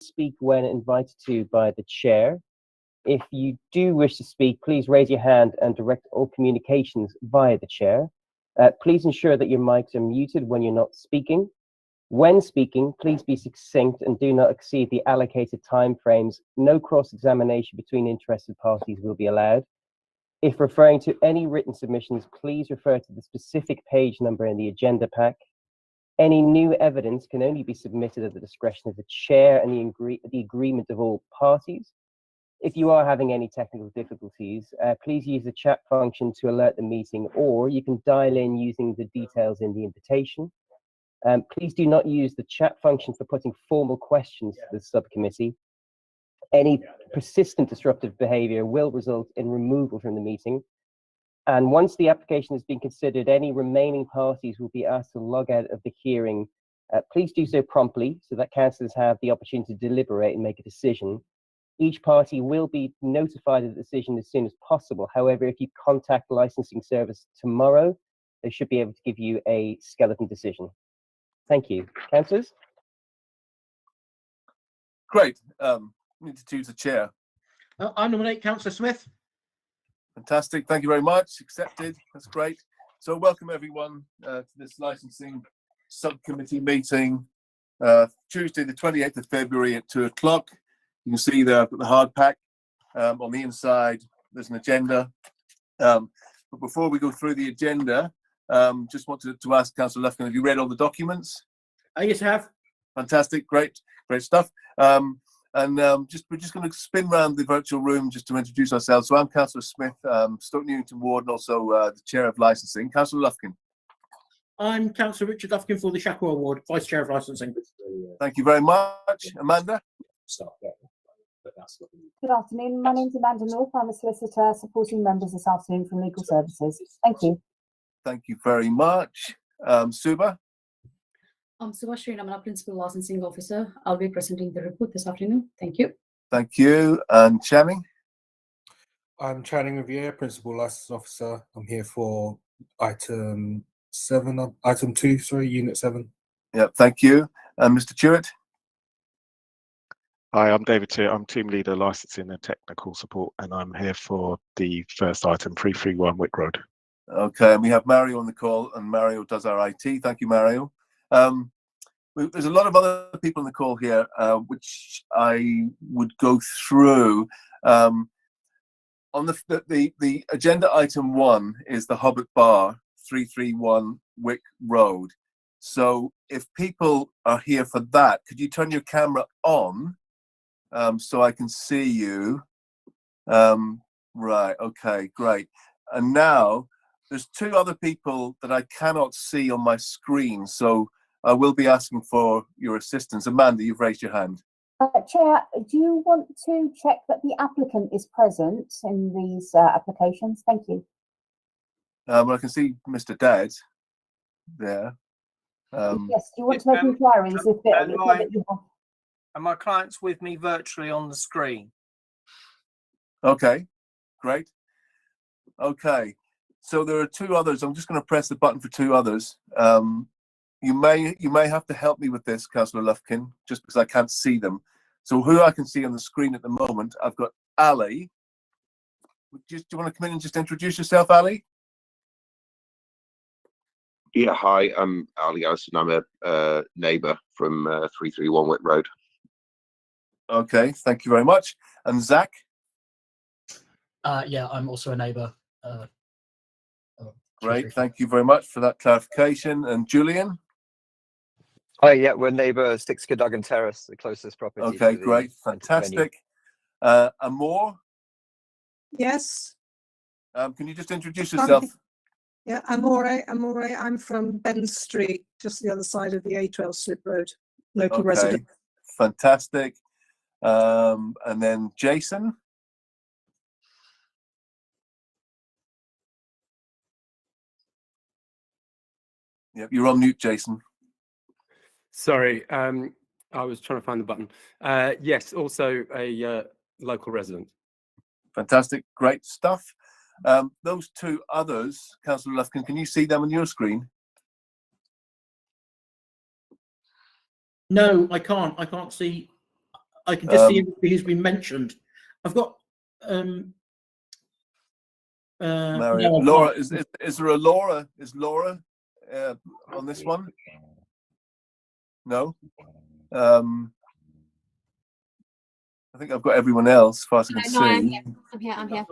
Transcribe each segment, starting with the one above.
speak when invited to by the chair. If you do wish to speak, please raise your hand and direct all communications via the chair. Please ensure that your mics are muted when you're not speaking. When speaking, please be succinct and do not exceed the allocated timeframes. No cross-examination between interested parties will be allowed. If referring to any written submissions, please refer to the specific page number in the agenda pack. Any new evidence can only be submitted at the discretion of the chair and the agreement of all parties. If you are having any technical difficulties, please use the chat function to alert the meeting, or you can dial in using the details in the invitation. Please do not use the chat function for putting formal questions to the subcommittee. Any persistent disruptive behavior will result in removal from the meeting. And once the application has been considered, any remaining parties will be asked to log out of the hearing. Please do so promptly so that councillors have the opportunity to deliberate and make a decision. Each party will be notified of the decision as soon as possible. However, if you contact licensing service tomorrow, they should be able to give you a skeleton decision. Thank you. Councillors? Great. Need to choose a chair. I nominate Councillor Smith. Fantastic. Thank you very much. Accepted. That's great. So welcome everyone to this licensing subcommittee meeting, Tuesday the 28th of February at 2 o'clock. You can see there I've got the hard pack. On the inside, there's an agenda. But before we go through the agenda, just wanted to ask Councillor Lufkin, have you read all the documents? Yes, I have. Fantastic. Great stuff. We're just going to spin around the virtual room just to introduce ourselves. So I'm Councillor Smith, Stoke Newington Ward, and also the Chair of Licensing. Councillor Lufkin. I'm Councillor Richard Lufkin for the Shackwell Ward, Vice Chair of Licensing. Thank you very much. Amanda? Good afternoon. My name's Amanda North. I'm a solicitor supporting members this afternoon from Legal Services. Thank you. Thank you very much. Suba? I'm Subhashri. I'm a Principal Licensing Officer. I'll be presenting the report this afternoon. Thank you. Thank you. And Channing? I'm Channing Riviere, Principal Licensing Officer. I'm here for item 2, Unit 7. Yeah, thank you. And Mr. Chewett? Hi, I'm David Chewett. I'm Team Leader Licensing and Technical Support, and I'm here for the first item, 331 Wick Road. Okay, and we have Mario on the call, and Mario does our IT. Thank you, Mario. There's a lot of other people on the call here, which I would go through. On the agenda item 1 is the Hobbit Bar, 331 Wick Road. So if people are here for that, could you turn your camera on so I can see you? Right, okay, great. And now there's 2 other people that I cannot see on my screen, so I will be asking for your assistance. Amanda, you've raised your hand. Chair, do you want to check that the applicant is present in these applications? Thank you. Well, I can see Mr. Dad there. Yes, do you want to make inquiries if you have? And my client's with me virtually on the screen. Okay, great. Okay, so there are 2 others. I'm just going to press the button for 2 others. You may have to help me with this, Councillor Lufkin, just because I can't see them. So who I can see on the screen at the moment, I've got Ali. Do you want to come in and just introduce yourself, Ali? Yeah, hi, I'm Ali Allison. I'm a neighbour from 331 Wick Road. Okay, thank you very much. And Zach? Yeah, I'm also a neighbour. Great, thank you very much for that clarification. And Julian? Hi, yeah, we're neighbour 6 Cadogan Terrace, the closest property. Okay, great, fantastic. Amor? Yes. Can you just introduce yourself? Yeah, Amore. I'm from Bedden Street, just the other side of the A12 slip road, local resident. Fantastic. And then Jason? Yep, you're on mute, Jason. Sorry, I was trying to find the button. Yes, also a local resident. Fantastic, great stuff. Those 2 others, Councillor Lufkin, can you see them on your screen? No, I can't. I can't see I can just see everybody who's been mentioned. I've got Mario. no, I Laura, can't. is there a Laura? Is Laura on this one? No. I think I've got everyone else, as far as I can No, I'm see. here. I'm here.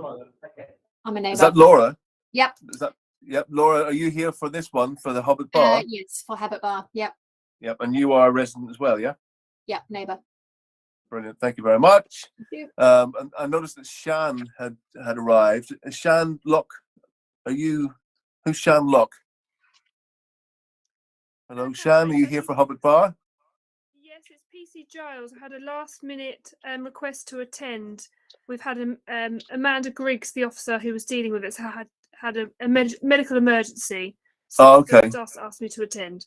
I'm a neighbour. Is that Laura? Yep. Is that yep? Laura, are you here for this one for the Hobbit Bar? Yes, for Habit Bar. Yep. Yep, and you are a resident as well, yeah? Yep, neighbour. Brilliant. Thank you very much. Thank you. And I noticed that Shan had arrived. Shan Locke, who's Shan Locke? Hello, Shan. Are you here for Hobbit Bar? Yes, it's PC Giles. I had a last-minute request to attend. We've had Amanda Griggs, the officer who was dealing with it, had a medical emergency. So Oh, okay. just asked me to attend.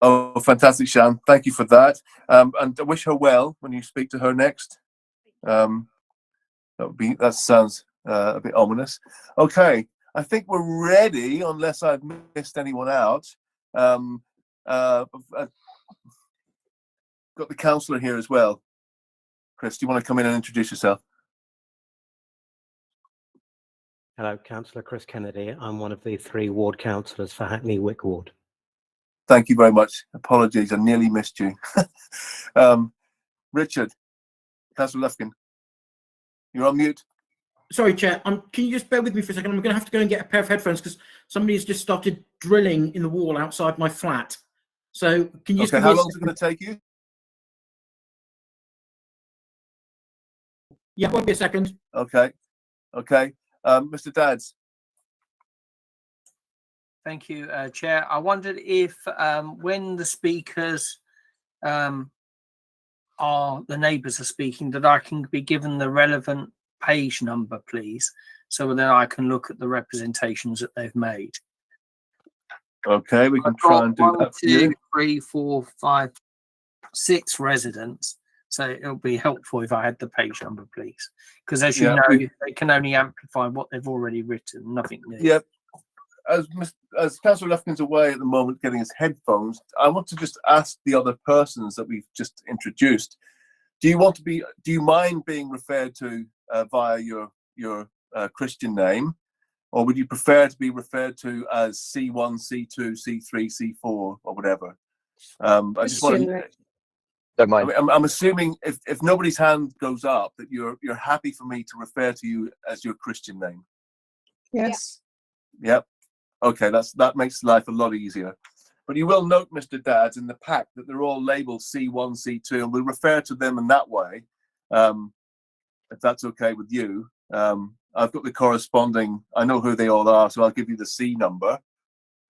Oh, fantastic, Shan. Thank you for that. And I wish her well when you speak to her next. That sounds a bit ominous. Okay, I think we're ready, unless I've missed anyone out. I've got the councillor here as well. Chris, do you want to come in and introduce yourself? Hello, Councillor Chris Kennedy. I'm one of the 3 ward councillors for Hackney Wick Ward. Thank you very much. Apologies, I nearly missed you. Richard, Councillor Lufkin, you're on mute. Sorry, Chair. Can you just bear with me for a second? I'm going to have to go and get a pair of headphones because somebody's just started drilling in the wall outside my flat. So can you just Okay, how long is it going to take you? Yeah, it won't be a second. Okay. Mr. Dadds. Thank you, Chair. I wondered if when the speakers the neighbours are speaking, that I can be given the relevant page number, please, so that I can look at the representations that they've made. Okay, we can try and do 1, that for 2, you. 3, 4, 5, 6 residents. So it'll be helpful if I had the page number, please, because as you know, they can only amplify what they've already written, nothing new. Yep. As Councillor Lufkin's away at the moment getting his headphones, I want to just ask the other persons that we've just introduced. Do you mind being referred to via your Christian name, or would you prefer to be referred to as C1, C2, C3, C4, or whatever? I just want to. Don't mind. I'm assuming if nobody's hand goes up, that you're happy for me to refer to you as your Christian name. Yes. Yep. Okay, that makes life a lot easier. But you will note, Mr. Dadds, in the pack that they're all labeled C1, C2, and we'll refer to them in that way, if that's okay with you. I've got the corresponding. I know who they all are, so I'll give you the C number.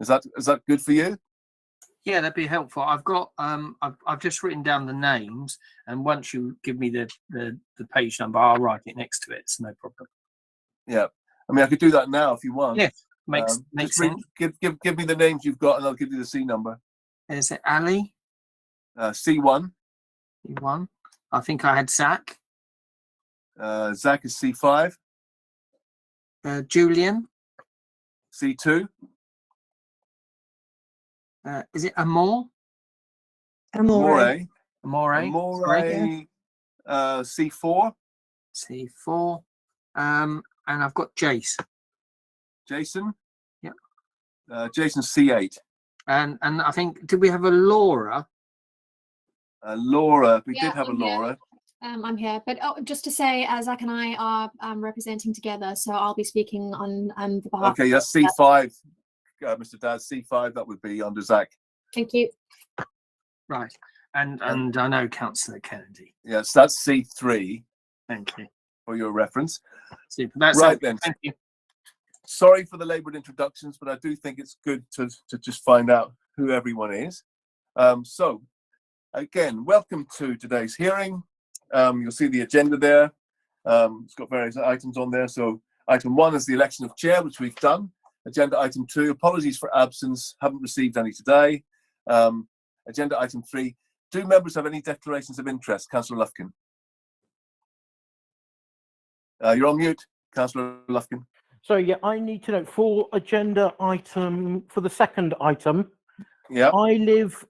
Is that good for you? Yeah, that'd be helpful. I've got I've just written down the names, and once you give me the page number, I'll write it next to it. It's no problem. Yeah, I mean I could do that now if you want. Yes, makes sense. Give me the names you've got, and I'll give you the C number. Is it Ali? C1. C1. I think I had Zach. Zach is C5. Julian. C2. Is it Amore? Amore. Amore. C4. C4. And I've got Jace. Jason. Yep. Jason C8. And I think, did we have a Laura? Laura, we Yeah, did have a I'm here. Laura. I'm here, but just to say, Zach and I are representing together, so I'll be speaking on the behalf. Okay, that's C5, Mr. Dad. C5, that would be under Zach. Thank you. Right, and I know Councillor Kennedy. Yes, that's C3. Thank you for your reference. Super. That's right helpful. then. Thank you. Sorry for the laboured introductions, but I do think it's good to just find out who everyone is. So, again, welcome to today's hearing. You'll see the agenda there. It's got various items on there. So, item 1 is the election of chair, which we've done. Agenda item 2, apologies for absence, haven't received any today. Agenda item 3, do members have any declarations of interest? Councillor Lufkin. You're on mute, Councillor Lufkin. So yeah, I need to know for agenda item, for the second item. Yeah. I live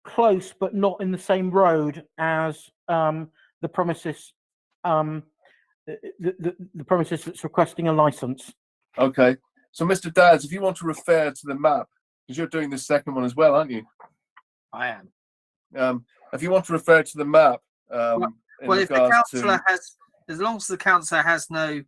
close but not in the same road as the premises, the premises that's requesting a license. Okay. So, Mr. Dads, if you want to refer to the map, because you're doing the second one as well, aren't you? I am. If you want to refer to the map, in Well, if the regards councillor to, has, as long as the councillor has no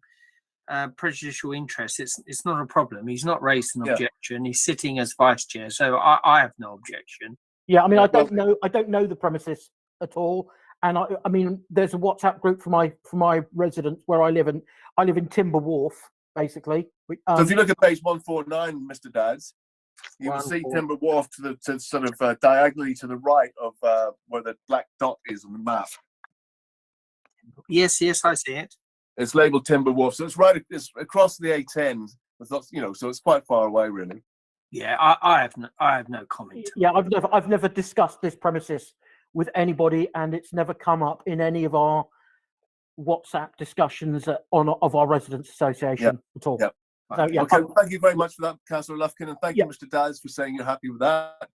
prejudicial interest, it's not a problem. He's not raised an Yeah. objection. He's sitting as vice chair, so I have no objection. Yeah, I mean, Yeah, I don't know the premises at all, and I mean, there's a WhatsApp group for my residents where I live, and I live in Timber Wharf, basically. so if you look at page 149, Mr. Dads, you will see 149. Timber Wharf to sort of diagonally to the right of where the black dot is on the map. Yes, I see it. It's labelled Timber Wharf, so it's across the A10. It's not, so it's quite far away, really. Yeah, I have no comment. Yeah, I've never discussed this premises with anybody, and it's never come up in any of our WhatsApp discussions of our residents' association at all. Yeah. So, yeah, Okay, well, thank you very much for that, Councillor Lufkin, and thank you, Mr. Dads, for saying you're happy with that.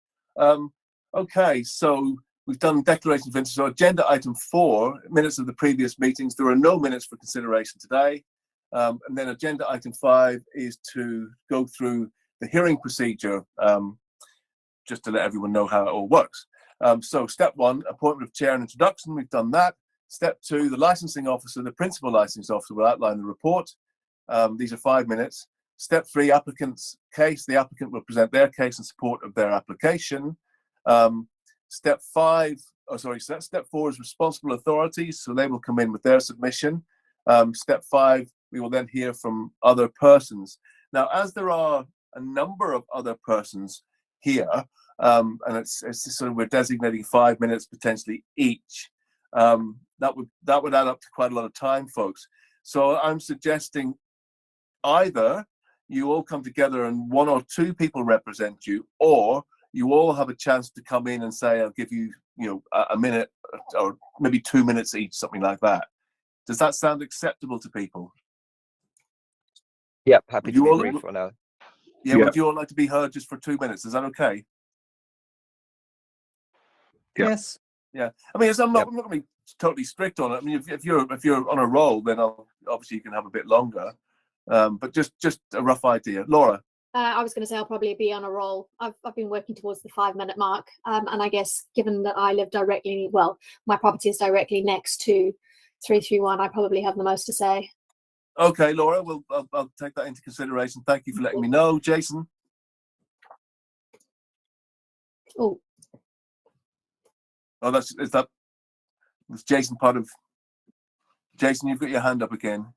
Okay, so we've done declarations of interest. So agenda item 4, minutes of the previous meetings. There are no minutes for consideration today. And then agenda item 5 is to go through the hearing procedure, just to let everyone know how it all works. So step 1, appointment of chair and introduction. We've done that. Step 2, the licensing officer, the principal licensing officer will outline the report. These are 5 minutes. Step 3, applicant's case. The applicant will present their case in support of their application. Step 4 is responsible authorities, so they will come in with their submission. Step 5, we will then hear from other persons. Now, as there are a number of other persons here, and it's just sort of, we're designating 5 minutes potentially each. That would add up to quite a lot of time, folks. So I'm suggesting either you all come together and 1 or 2 people represent you, or you all have a chance to come in and say, I'll give you, a minute or maybe 2 minutes each, something like that. Does that sound acceptable to people? Yep, happy to You be all- brief for now. Yeah, would you all like to be heard just for 2 minutes? Is that okay? Yeah. Yes. Yeah, I mean, I'm not going to be totally strict on it. I mean, if you're on a roll, then obviously you can have a bit longer. But just a rough idea, Laura. I was going to say I'll probably be on a roll. I've been working towards the 5-minute mark, and I guess given that I live directly, well, my property is directly next to 331, I probably have the most to say. Okay, Laura, I'll take that into consideration. Thank you for letting me know, Jason. Oh, Was Jason part of? Jason, you've got your hand up again.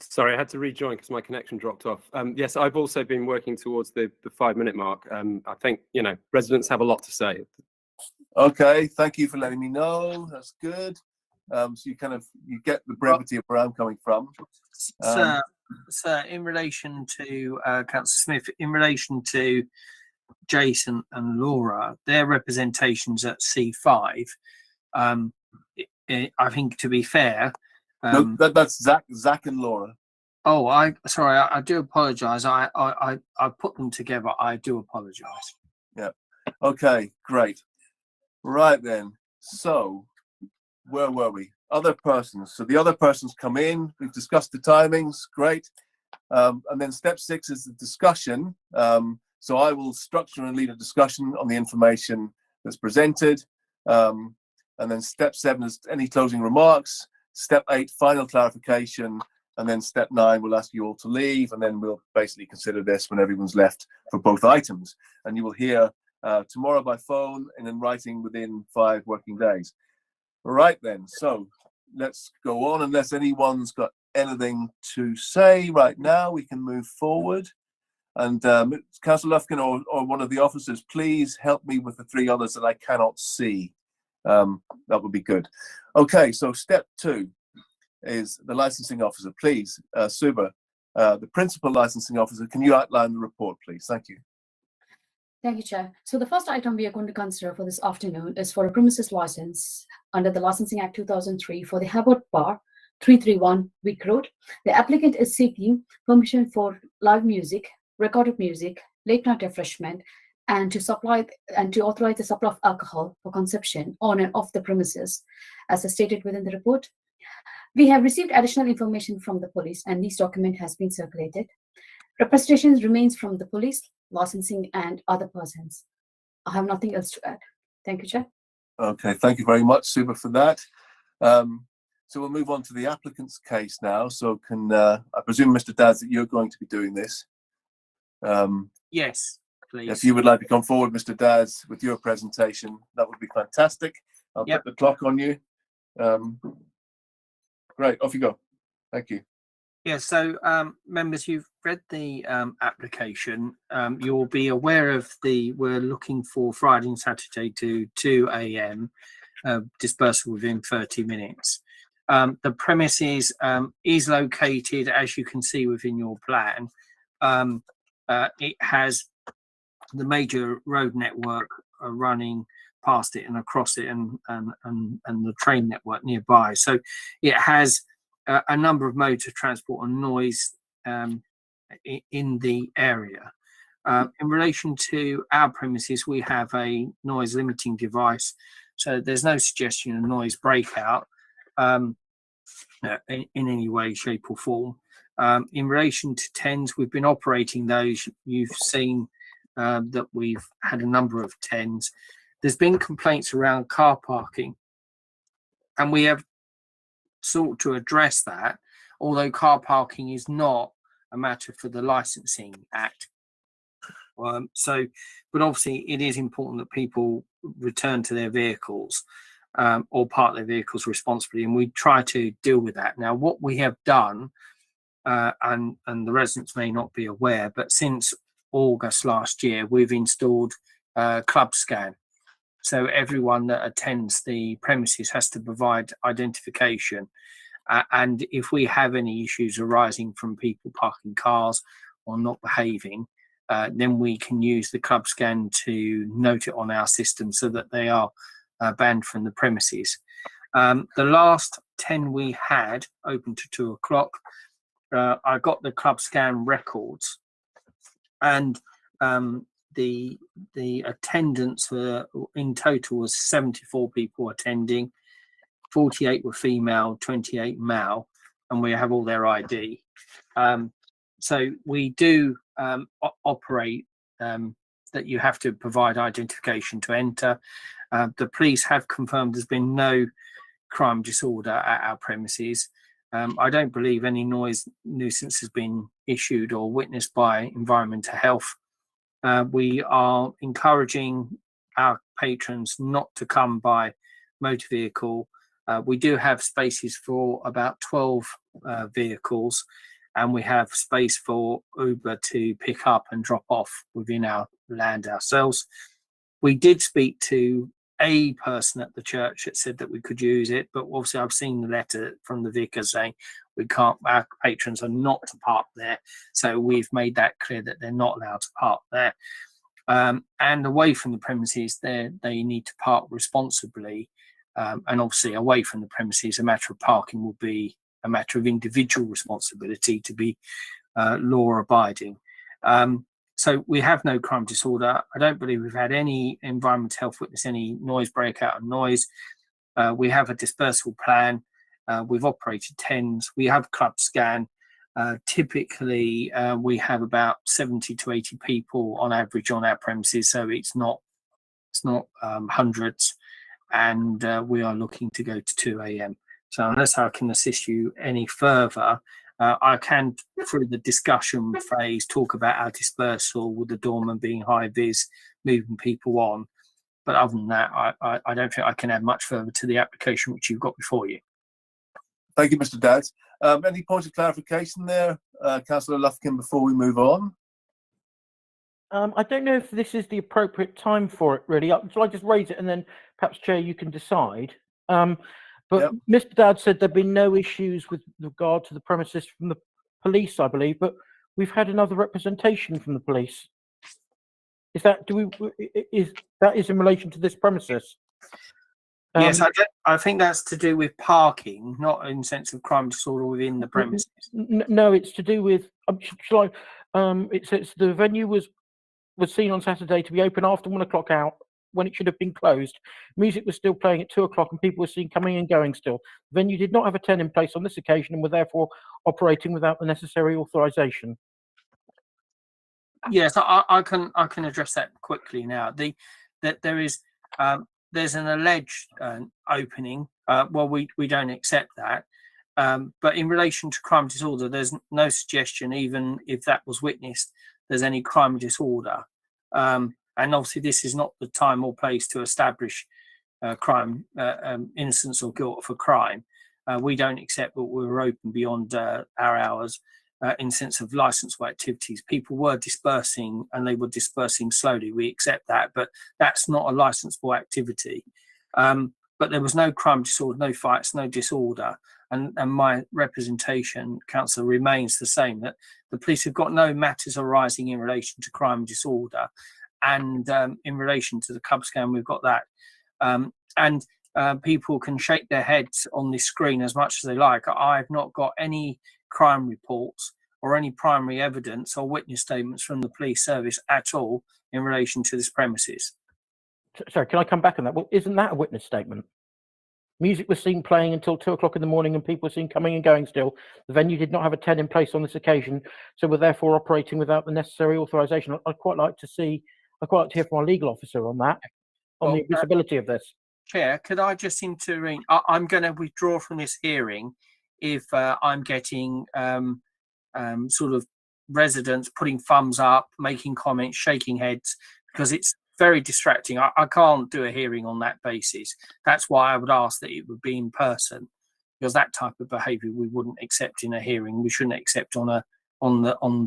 Sorry, I had to rejoin because my connection dropped off. Yes, I've also been working towards the 5-minute mark. I think, residents have a lot to say. Okay, thank you for letting me know. That's good. So you get the brevity of where I'm coming from. Sir, in relation to Councillor Smith, in relation to Jason and Laura, their representations at C5, I think, to be fair, no, that's Zach and Laura. Oh, I do apologise. I put them together. I do apologise. Yeah. Okay, great. Right then. So where were we? Other persons. So the other persons come in. We've discussed the timings. Great. And then step 6 is the discussion. So I will structure and lead a discussion on the information that's presented. And then step 7 is any closing remarks. Step 8, final clarification. And then step 9, we'll ask you all to leave. And then we'll basically consider this when everyone's left for both items. And you will hear tomorrow by phone and in writing within 5 working days. Right then, so let's go on. Unless anyone's got anything to say right now, we can move forward. And Councillor Lufkin or one of the officers, please help me with the 3 others that I cannot see. That would be good. Okay, so step 2 is the licensing officer. Please, Suba, the principal licensing officer, can you outline the report, please? Thank you. Thank you, Chair. So the first item we are going to consider for this afternoon is for a premises license under the Licensing Act 2003 for the Habot Bar, 331 Wick Road. The applicant is seeking permission for live music, recorded music, late night refreshment, and to authorize the supply of alcohol for consumption on and off the premises, as stated within the report. We have received additional information from the police, and this document has been circulated. Representations remains from the police, licensing, and other persons. I have nothing else to add. Thank you, Chair. Okay, thank you very much, Suba, for that. So we'll move on to the applicant's case now. So can I presume, Mr. Dadds, that you're going to be doing this? Yes, please. If you would like to come forward, Mr. Dadds, with your presentation, that would be fantastic. I'll put the clock on you. Great, off you go. Thank you. Yeah, so members, you've read the application. You'll be aware of we're looking for Friday and Saturday to 2 a.m. Dispersal within 30 minutes. The premises is located, as you can see within your plan. It has the major road network running past it and across it, and the train network nearby. So it has a number of modes of transport and noise in the area. In relation to our premises, we have a noise limiting device, so there's no suggestion of noise breakout in any way, shape or form. In relation to TENS, we've been operating those. You've seen that we've had a number of TENS. There's been complaints around car parking, and we have sought to address that, although car parking is not a matter for the Licensing Act. But obviously it is important that people return to their vehicles or park their vehicles responsibly, and we try to deal with that. Now, what we have done, and the residents may not be aware, but since August last year, we've installed Club Scan. So everyone that attends the premises has to provide identification. And if we have any issues arising from people parking cars or not behaving, then we can use the Club Scan to note it on our system so that they are banned from the premises. The last 10 we had open to 2 o'clock, I got the Club Scan records, and the attendance in total was 74 people attending. 48 were female, 28 male, and we have all their ID. So we do operate that you have to provide identification to enter. The police have confirmed there's been no crime disorder at our premises. I don't believe any noise nuisance has been issued or witnessed by Environmental Health. We are encouraging our patrons not to come by motor vehicle. We do have spaces for about 12 vehicles, and we have space for Uber to pick up and drop off within our land ourselves. We did speak to a person at the church that said that we could use it, but obviously I've seen the letter from the vicar saying we can't, our patrons are not to park there. So we've made that clear that they're not allowed to park there. And away from the premises, they need to park responsibly. And obviously away from the premises, a matter of parking will be a matter of individual responsibility to be law abiding. So we have no crime disorder. I don't believe we've had any Environmental Health witness any noise breakout of noise. We have a dispersal plan. We've operated TENS. We have Club Scan. Typically, we have about 70 to 80 people on average on our premises, so it's not hundreds. And we are looking to go to 2 a.m. So unless I can assist you any further, I can, through the discussion phase, talk about our dispersal with the doorman being high vis, moving people on. But other than that, I don't think I can add much further to the application which you've got before you. Thank you, Mr. Dadds. Any points of clarification there, Councillor Lufkin, before we move on? I don't know if this is the appropriate time for it, really. Shall I just raise it and then perhaps, Chair, you can decide? But Mr. Dad said there've been no issues with regard to the premises from the police, I believe, but we've had another representation from the police. Is that is in relation to this premises? Yes, I think that's to do with parking, not in sense of crime disorder within the premises. No, it's to do with. It says the venue was was seen on Saturday to be open after 1 o'clock out when it should have been closed. Music was still playing at 2 o'clock and people were seen coming and going still. The venue did not have a 10 in place on this occasion and were therefore operating without the necessary authorization. Yes, I can address that quickly now. That there is there's an alleged opening. Well, we don't accept that. But in relation to crime disorder, there's no suggestion, even if that was witnessed, there's any crime disorder. And obviously, this is not the time or place to establish crime, innocence or guilt for crime. We don't accept that we were open beyond our hours in sense of licensable activities. People were dispersing and they were dispersing slowly. We accept that, but that's not a licensable activity. But there was no crime disorder, no fights, no disorder. And my representation, Councillor, remains the same, that the police have got no matters arising in relation to crime disorder. And in relation to the Cub scam, we've got that. And people can shake their heads on this screen as much as they like. I've not got any crime reports or any primary evidence or witness statements from the police service at all in relation to this premises. Sorry, can I come back on that? Well, isn't that a witness statement? Music was seen playing until 2 o'clock in the morning and people were seen coming and going still. The venue did not have a 10 in place on this occasion, so were therefore operating without the necessary authorization. I'd quite like to hear from our legal officer on that, on the admissibility of this. Chair, could I just intervene? I'm going to withdraw from this hearing if I'm getting sort of residents putting thumbs up, making comments, shaking heads, because it's very distracting. I can't do a hearing on that basis. That's why I would ask that it would be in person, because that type of behaviour we wouldn't accept in a hearing. We shouldn't accept on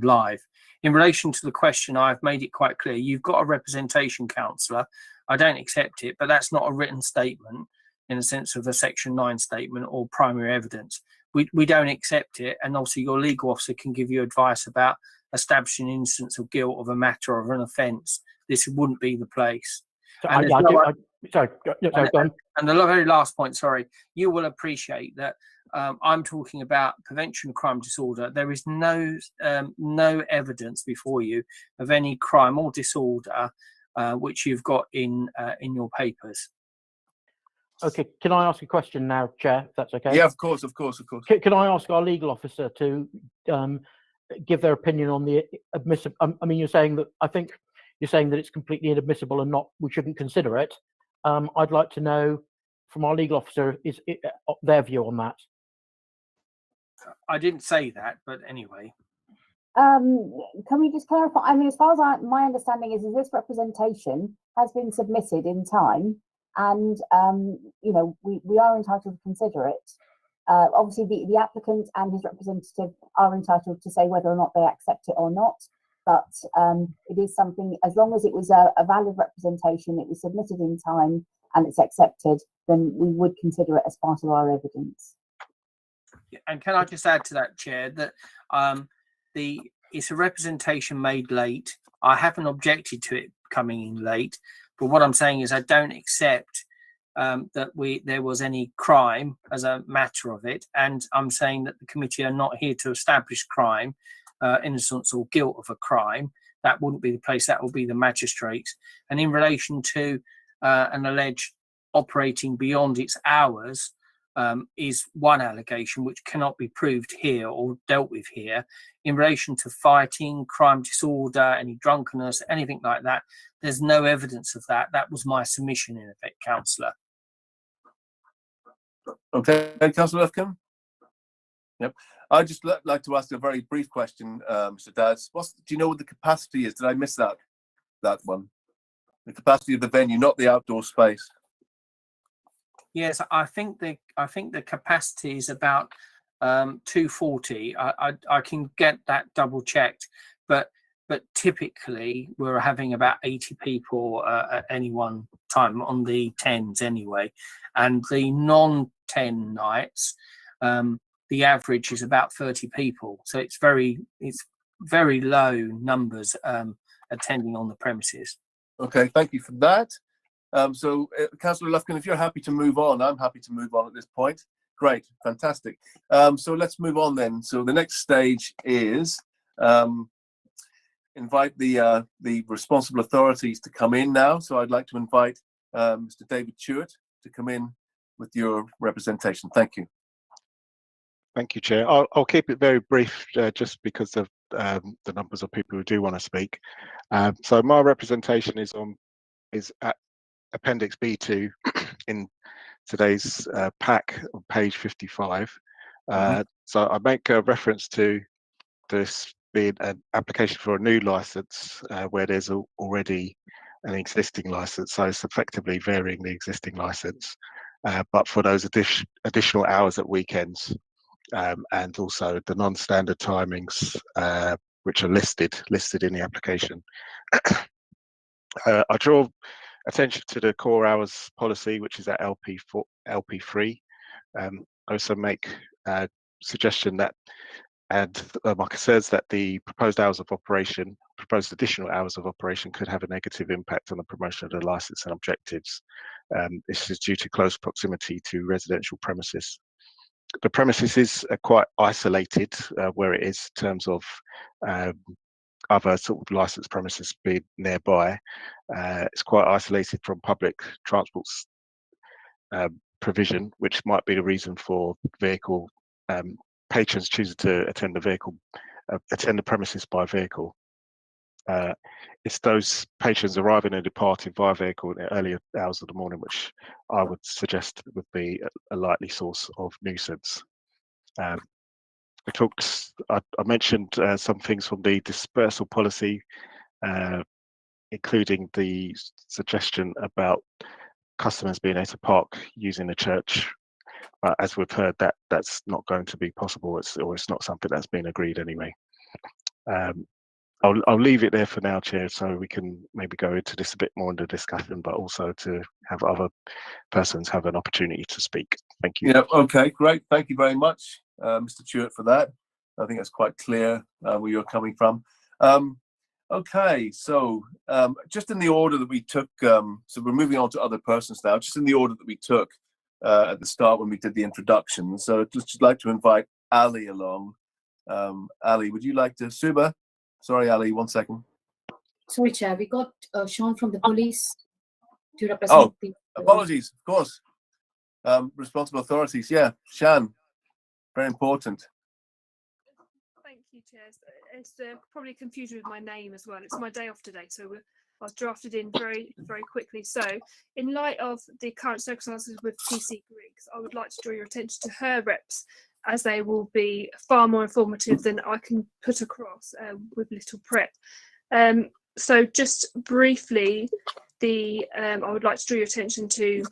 live. In relation to the question, I've made it quite clear. You've got a representation, councillor. I don't accept it, but that's not a written statement in the sense of a Section 9 statement or primary evidence. We don't accept it, and obviously your legal officer can give you advice about establishing an instance of guilt of a matter of an offence. This wouldn't be the place. Sorry, And go on. and the very last point, sorry, you will appreciate that I'm talking about prevention of crime disorder. There is no evidence before you of any crime or disorder which you've got in your papers. Okay, can I ask a question now, Chair, if that's okay? Yeah, of course. Can I ask our legal officer to give their opinion on the admissible? I mean, you're saying that it's completely inadmissible and we shouldn't consider it. I'd like to know from our legal officer their view on that. I didn't say that, but anyway. Can we just clarify? I mean, as far as my understanding is this representation has been submitted in time, and we are entitled to consider it. Obviously, the applicant and his representative are entitled to say whether or not they accept it or not. But it is something, as long as it was a valid representation, it was submitted in time, and it's accepted, then we would consider it as part of our evidence. And can I just add to that, Chair, that it's a representation made late. I haven't objected to it coming in late, but what I'm saying is I don't accept that there was any crime as a matter of it, and I'm saying that the committee are not here to establish crime, innocence or guilt of a crime. That wouldn't be the place. That will be the magistrates. And in relation to an alleged operating beyond its hours, is one allegation which cannot be proved here or dealt with here. In relation to fighting, crime disorder, any drunkenness, anything like that, there's no evidence of that. That was my submission, in effect, councillor. Okay, Councillor Lufkin. Yep. I'd just like to ask a very brief question, Mr. Dadds. Do you know what the capacity is? Did I miss that one? The capacity of the venue, not the outdoor space. Yes, I think the capacity is about 240. I can get that double checked, but typically we're having about 80 people at any one time on the 10s anyway, and the non-10 nights, the average is about 30 people. So it's very low numbers attending on the premises. Okay, thank you for that. So, Councillor Lufkin, if you're happy to move on, I'm happy to move on at this point. Great, fantastic. So let's move on then. So the next stage is invite the responsible authorities to come in now. So I'd like to invite Mr. David Tuart to come in with your representation. Thank you. Thank you, Chair. I'll keep it very brief, just because of the numbers of people who do want to speak. So my representation is at Appendix B2 in today's pack on page 55. So I make a reference to this being an application for a new license where there's already an existing license, so it's effectively varying the existing license, but for those additional hours at weekends, and also the non-standard timings which are listed in the application. I draw attention to the core hours policy, which is at LP3. I also make a suggestion that, and Marcus says that the proposed additional hours of operation could have a negative impact on the promotion of the license and objectives. This is due to close proximity to residential premises. The premises is quite isolated where it is in terms of other sort of licensed premises being nearby. It's quite isolated from public transport provision, which might be the reason for vehicle patrons choosing to attend the premises by vehicle. It's those patrons arriving and departing via vehicle in the earlier hours of the morning, which I would suggest would be a likely source of nuisance. I mentioned some things from the dispersal policy, including the suggestion about customers being able to park using the church. As we've heard, that's not going to be possible, or it's not something that's been agreed anyway. I'll leave it there for now, Chair, so we can maybe go into this a bit more in the discussion, but also to have other persons have an opportunity to speak. Thank you. Yeah, okay, great. Thank you very much, Mr. Tuart, for that. I think that's quite clear where you're coming from. Okay, so just in the order that we took, so we're moving on to other persons now, just in the order that we took at the start when we did the introduction. So I'd just like to invite Ali along. Ali, would you like to, Suba? Sorry, Ali, 1 second. Sorry, Chair, we got Sean from the police to represent the... Apologies, of course. Responsible authorities, yeah. Shan, very important. Thank you, Chair. It's probably confusion with my name as well. It's my day off today, so I was drafted in very, very quickly. So in light of the current circumstances with PC Griggs, I would like to draw your attention to her reps, as they will be far more informative than I can put across with little prep. So just briefly, I would like to draw your attention to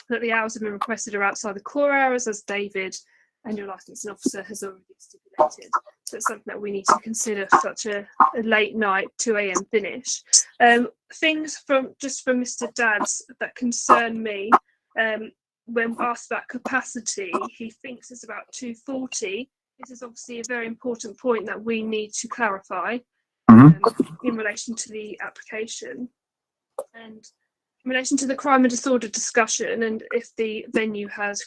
that the hours have been requested are outside the core hours, as David and your licensing officer has already stipulated. So it's something that we need to consider for such a late night 2 a.m. finish. Things from Mr. Dad's that concern me. When asked about capacity, he thinks it's about 240. This is obviously a very important point that we need to clarify in relation to the application. And in relation to the crime and disorder discussion, and if the venue has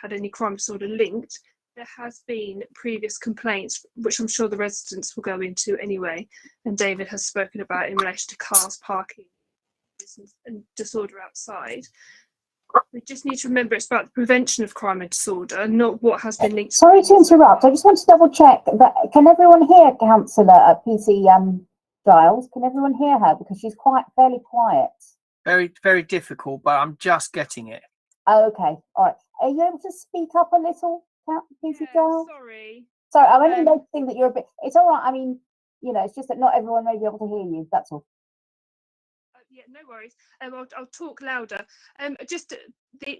had any crime disorder linked, there has been previous complaints, which I'm sure the residents will go into anyway, and David has spoken about in relation to cars parking and disorder outside. We just need to remember it's about the prevention of crime and disorder, not what has been linked. Sorry to interrupt. I just want to double check that. Can everyone hear Councillor PC Giles? Can everyone hear her, because she's fairly quiet? Very, very difficult, but I'm just getting it. Oh, okay, all right. Are you able to speak up a little, PC Giles? Sorry. Sorry, I'm only noticing that you're a bit. It's all right. I mean, it's just that not everyone may be able to hear you. That's all. Yeah, no worries. I'll talk louder.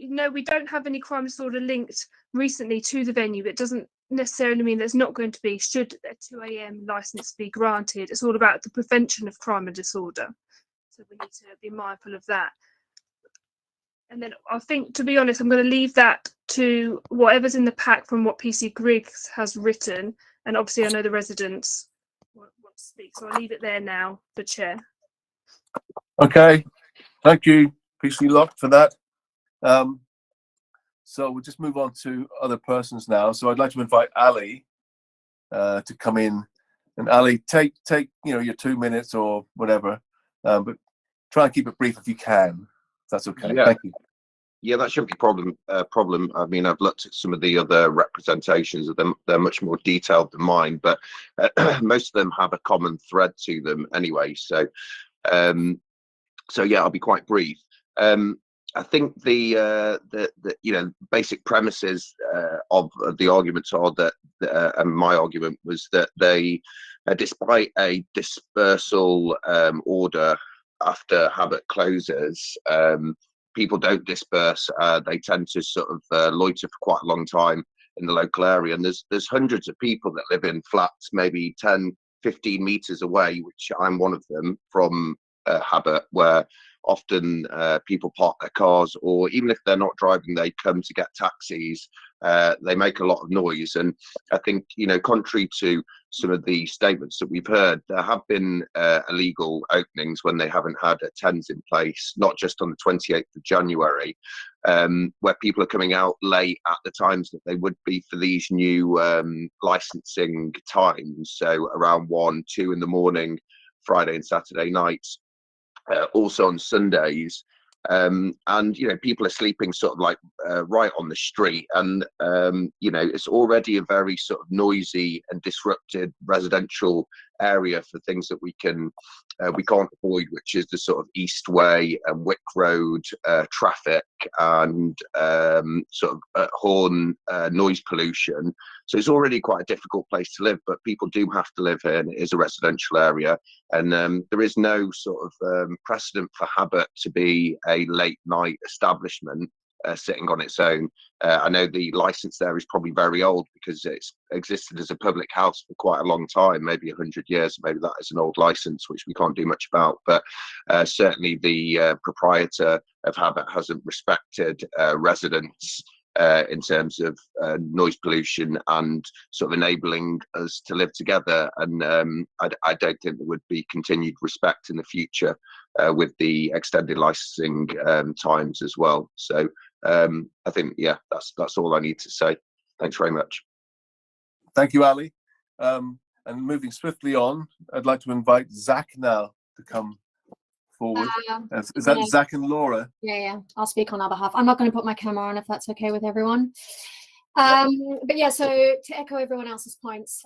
No, we don't have any crime disorder linked recently to the venue. It doesn't necessarily mean there's not going to be, should a 2 a.m. license be granted. It's all about the prevention of crime and disorder. So we need to be mindful of that. And then I think, to be honest, I'm going to leave that to whatever's in the pack from what PC Griggs has written. And obviously I know the residents want to speak, so I'll leave it there now, the Chair. Okay, thank you, PC Lock, for that. So we'll just move on to other persons now. So I'd like to invite Ali to come in And Ali, take your 2 minutes or whatever, but try and keep it brief if you can. If that's okay. Yeah. Thank you. Yeah, that shouldn't be problem. I mean, I've looked at some of the other representations of them. They're much more detailed than mine, but most of them have a common thread to them anyway. So yeah, I'll be quite brief. I think the basic premises of the arguments are that, and my argument was that they, despite a dispersal order after Habit closes, people don't disperse. They tend to sort of loiter for quite a long time in the local area, and there's hundreds of people that live in flats maybe 10, 15 meters away, which I'm one of them, from Habit, where often people park their cars, or even if they're not driving, they come to get taxis. They make a lot of noise, and I think, contrary to some of the statements that we've heard, there have been illegal openings when they haven't had attends in place, not just on the 28th of January, where people are coming out late at the times that they would be for these new licensing times, so around 1, 2 in the morning, Friday and Saturday nights. Also on Sundays, and people are sleeping sort of like right on the street, and it's already a very sort of noisy and disrupted residential area for things that we can't avoid, which is the sort of Eastway and Wick Road traffic and sort of horn noise pollution. So it's already quite a difficult place to live, but people do have to live here, and it is a residential area. And there is no sort of precedent for Habit to be a late night establishment sitting on its own. I know the license there is probably very old because it's existed as a public house for quite a long time, maybe 100 years. Maybe that is an old license, which we can't do much about. But certainly the proprietor of Habit hasn't respected residents in terms of noise pollution and sort of enabling us to live together. And I don't think there would be continued respect in the future with the extended licensing times as well. So I think, yeah, that's all I need to say. Thanks very much. Thank you, Ali. And moving swiftly on, I'd like to invite Zach now to come forward. Is that Zach and Laura? Yeah. I'll speak on our behalf. I'm not going to put my camera on if that's okay with everyone. But yeah, so to echo everyone else's points,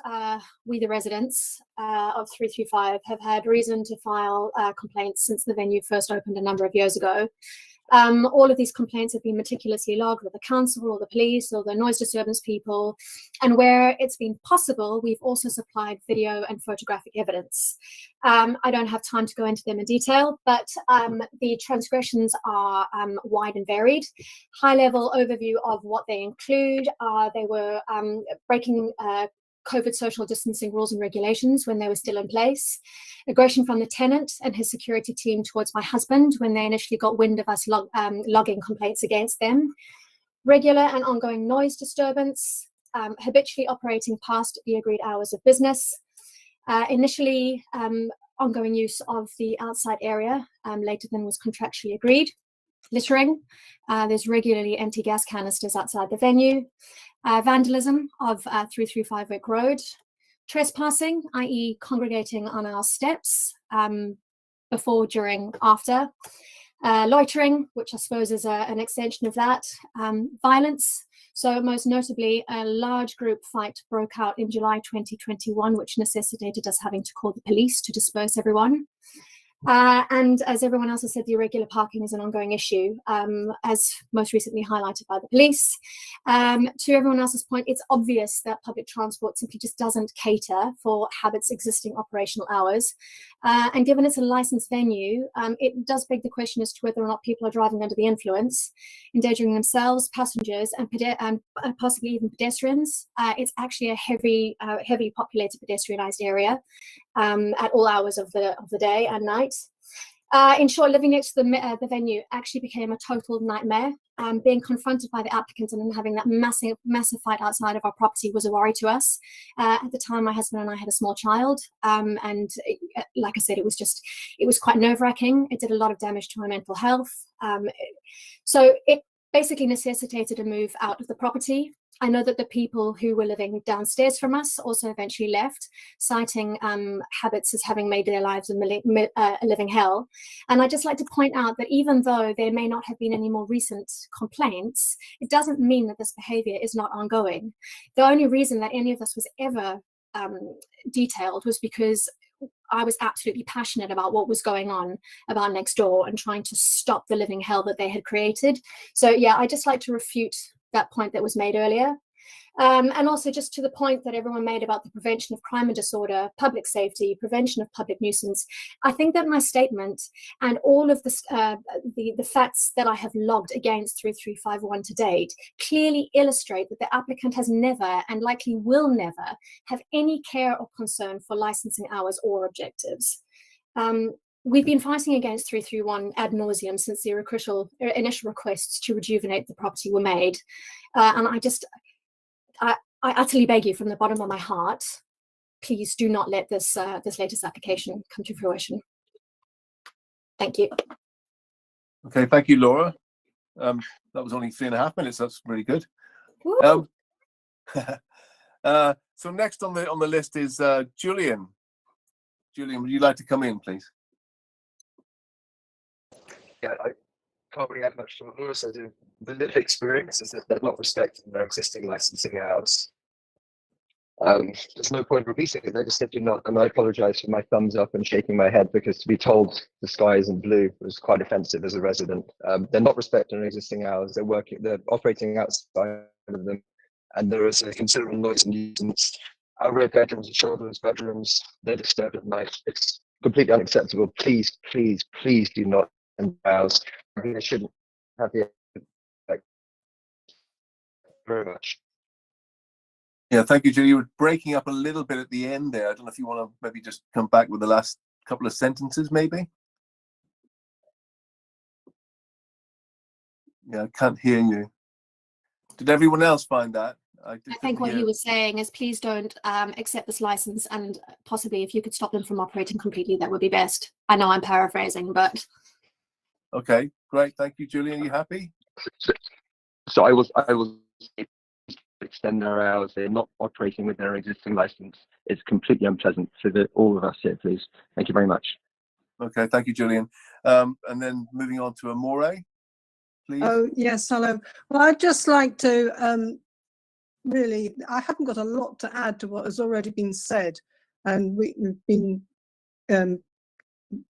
we, the residents of 335, have had reason to file complaints since the venue first opened a number of years ago. All of these complaints have been meticulously logged with the council or the police or the noise disturbance people, and where it's been possible, we've also supplied video and photographic evidence. I don't have time to go into them in detail, but the transgressions are wide and varied. High-level overview of what they include: they were breaking COVID social distancing rules and regulations when they were still in place, aggression from the tenant and his security team towards my husband when they initially got wind of us logging complaints against them, regular and ongoing noise disturbance, habitually operating past the agreed hours of business, initially ongoing use of the outside area later than was contractually agreed, littering, there's regularly empty gas canisters outside the venue, vandalism of 335 Wick Road, trespassing, i.e. congregating on our steps before, during, after, loitering, which I suppose is an extension of that, violence. So most notably, a large group fight broke out in July 2021, which necessitated us having to call the police to disperse everyone. And as everyone else has said, the irregular parking is an ongoing issue, as most recently highlighted by the police. To everyone else's point, it's obvious that public transport simply just doesn't cater for Habit's existing operational hours. And given it's a licensed venue, it does beg the question as to whether or not people are driving under the influence, endangering themselves, passengers, and possibly even pedestrians. It's actually a heavily populated pedestrianised area at all hours of the day and night. In short, living next to the venue actually became a total nightmare. Being confronted by the applicants and then having that massive fight outside of our property was a worry to us. At the time, my husband and I had a small child, and like I said, it was quite nerve-wracking. It did a lot of damage to my mental health. So it basically necessitated a move out of the property. I know that the people who were living downstairs from us also eventually left, citing habits as having made their lives a living hell. And I'd just like to point out that even though there may not have been any more recent complaints, it doesn't mean that this behavior is not ongoing. The only reason that any of this was ever detailed was because I was absolutely passionate about what was going on about next door and trying to stop the living hell that they had created. So yeah, I just like to refute that point that was made earlier. And also just to the point that everyone made about the prevention of crime and disorder, public safety, prevention of public nuisance. I think that my statement and all of the facts that I have logged against 3351 to date clearly illustrate that the applicant has never and likely will never have any care or concern for licensing hours or objectives. We've been fighting against 331 ad nauseum since the initial requests to rejuvenate the property were made. And I utterly beg you from the bottom of my heart, please do not let this latest application come to fruition. Thank you. Okay, thank you, Laura. That was only 3.5 minutes. That's really good. So next on the list is Julian. Julian, would you like to come in, please? Yeah, I can't really add much to what Laura said. The lived experience is that they're not respecting their existing licensing hours. There's no point repeating it. They just simply not. And I apologise for my thumbs up and shaking my head, because to be told the sky isn't blue was quite offensive as a resident. They're not respecting their existing hours. They're operating outside of them, and there is a considerable noise and nuisance. Our rear bedrooms are children's bedrooms. They're disturbed at night. It's completely unacceptable. Please, please, please do not house. They shouldn't have the effect. Very much. Yeah, thank you, Julie. You were breaking up a little bit at the end there. I don't know if you want to maybe just come back with the last couple of sentences, maybe. Yeah, I can't hear you. Did everyone else find that? I think what he was saying is please don't accept this license, and possibly if you could stop them from operating completely, that would be best. I know I'm paraphrasing, but. Okay, great. Thank you, Julian. Are you happy? So I will extend their hours. They're not operating with their existing license. It's completely unpleasant for all of us here, please. Thank you very much. Okay, thank you, Julian. And then moving on to Amore, please. Oh, yes, hello. Well, I'd just like to really, I haven't got a lot to add to what has already been said. And we've been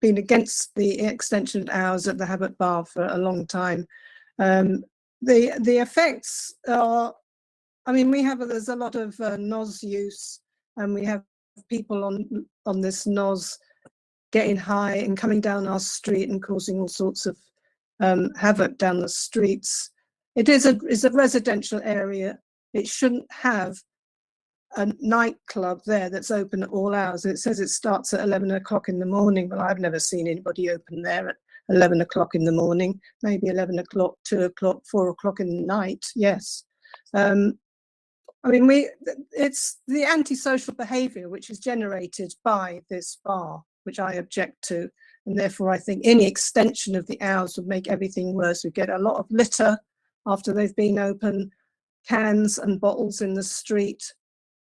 against the extension of hours at the Habit Bar for a long time. The effects are, I mean, there's a lot of NOS use, and we have people on this NOS getting high and coming down our street and causing all sorts of havoc down the streets. It is a residential area. It shouldn't have a nightclub there that's open at all hours. It says it starts at 11 o'clock in the morning, but I've never seen anybody open there at 11 o'clock in the morning. Maybe 11 o'clock, 2 o'clock, 4 o'clock in the night. Yes. I mean, it's the antisocial behaviour which is generated by this bar, which I object to, and therefore I think any extension of the hours would make everything worse. We get a lot of litter after they've been open, cans and bottles in the street,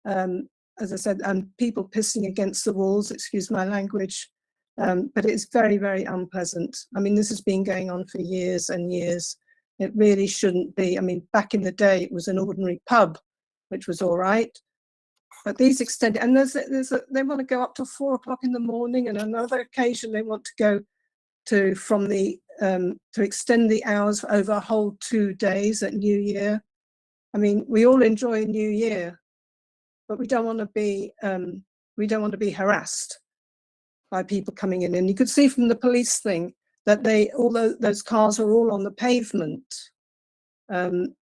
as I said, and people pissing against the walls, excuse my language, but it's very, very unpleasant. I mean, this has been going on for years and years. It really shouldn't be. I mean, back in the day, it was an ordinary pub, which was all right. But these extended, and they want to go up to 4 o'clock in the morning, and another occasion they want to go to to extend the hours over a whole 2 days at New Year. I mean, we all enjoy New Year, but we don't want to be harassed by people coming in. And you could see from the police thing that those cars are all on the pavement.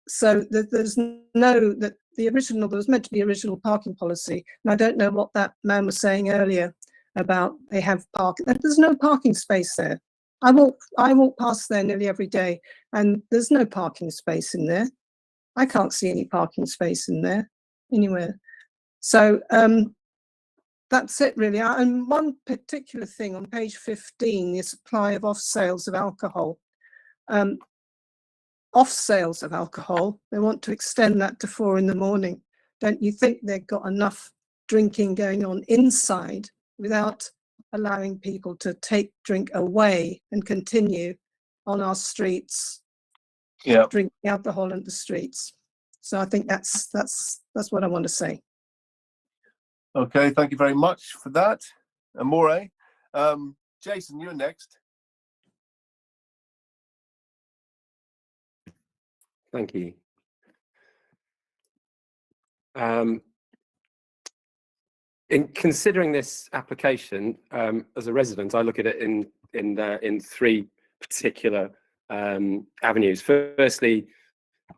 So there was meant to be original parking policy, and I don't know what that man was saying earlier about they have parking. There's no parking space there. I walk past there nearly every day, and there's no parking space in there. I can't see any parking space in there anywhere. So that's it really. And one particular thing on page 15, the supply of off sales of alcohol. off sales of alcohol. They want to extend that to 4 in the morning. Don't you think they've got enough drinking going on inside without allowing people to take drink away and continue on our streets, drinking alcohol in the streets? So I think that's what I want to say. Okay, thank you very much for that, Amore. Jason, you're next. Thank you. In considering this application, as a resident, I look at it in 3 particular avenues. Firstly,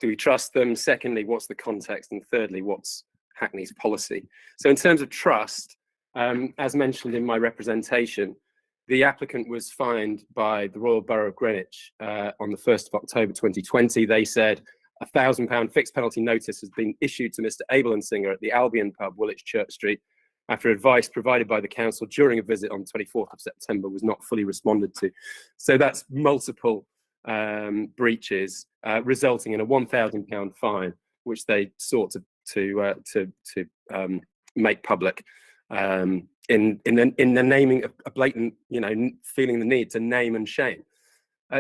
do we trust them? Secondly, what's the context? And thirdly, what's Hackney's policy? So in terms of trust, as mentioned in my representation, the applicant was fined by the Royal Borough of Greenwich on the 1st of October 2020. They said a £1,000 fixed penalty notice has been issued to Mr. Abel&Singer at the Albion pub, Woolwich Church Street, after advice provided by the council during a visit on 24th of September was not fully responded to. So that's multiple breaches, resulting in a £1,000 fine, which they sought to make public in the naming of a blatant, feeling the need to name and shame.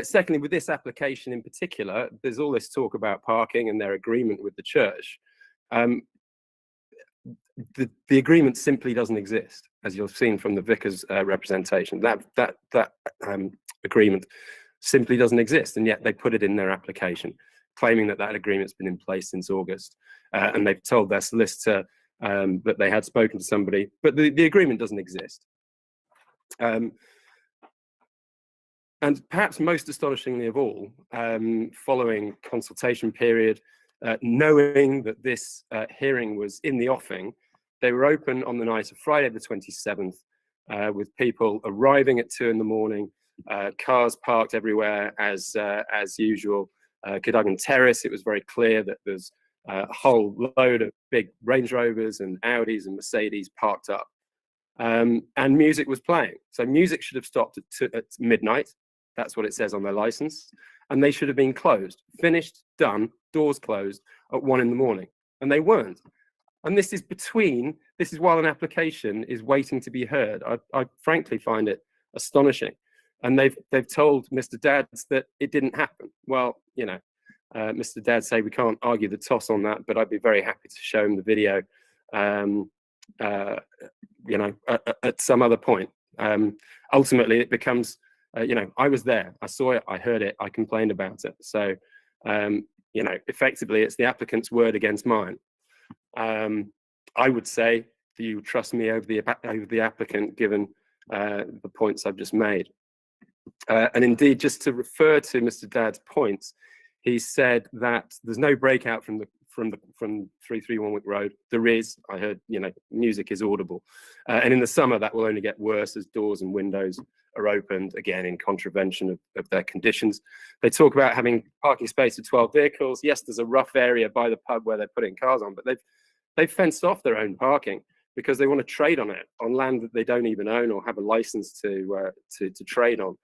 Secondly, with this application in particular, there's all this talk about parking and their agreement with the church. The agreement simply doesn't exist, as you've seen from the vicar's representation. That agreement simply doesn't exist, and yet they put it in their application, claiming that agreement's been in place since August, and they've told their solicitor that they had spoken to somebody, but the agreement doesn't exist. And perhaps most astonishingly of all, following consultation period, knowing that this hearing was in the offing, they were open on the night of Friday the 27th, with people arriving at 2 in the morning, cars parked everywhere as usual. Cadogan Terrace, it was very clear that there's a whole load of big Range Rovers and Audis and Mercedes parked up. And music was playing. So music should have stopped at midnight. That's what it says on their license. And they should have been closed, finished, done, doors closed at 1 in the morning. And they weren't. And this is while an application is waiting to be heard. I frankly find it astonishing. And they've told Mr. Dadds that it didn't happen. Well, Mr. Dadds say we can't argue the toss on that, but I'd be very happy to show him the video, at some other point. Ultimately, it becomes, I was there, I saw it, I heard it, I complained about it. So, effectively, it's the applicant's word against mine. I would say that you trust me over the applicant, given the points I've just made. And indeed, just to refer to Mr. Dad's points, he said that there's no breakout from 331 Wick Road. There is. I heard, music is audible, and in the summer that will only get worse as doors and windows are opened, again in contravention of their conditions. They talk about having parking space for 12 vehicles. Yes, there's a rough area by the pub where they're putting cars on, but they've fenced off their own parking because they want to trade on it, on land that they don't even own or have a license to trade on.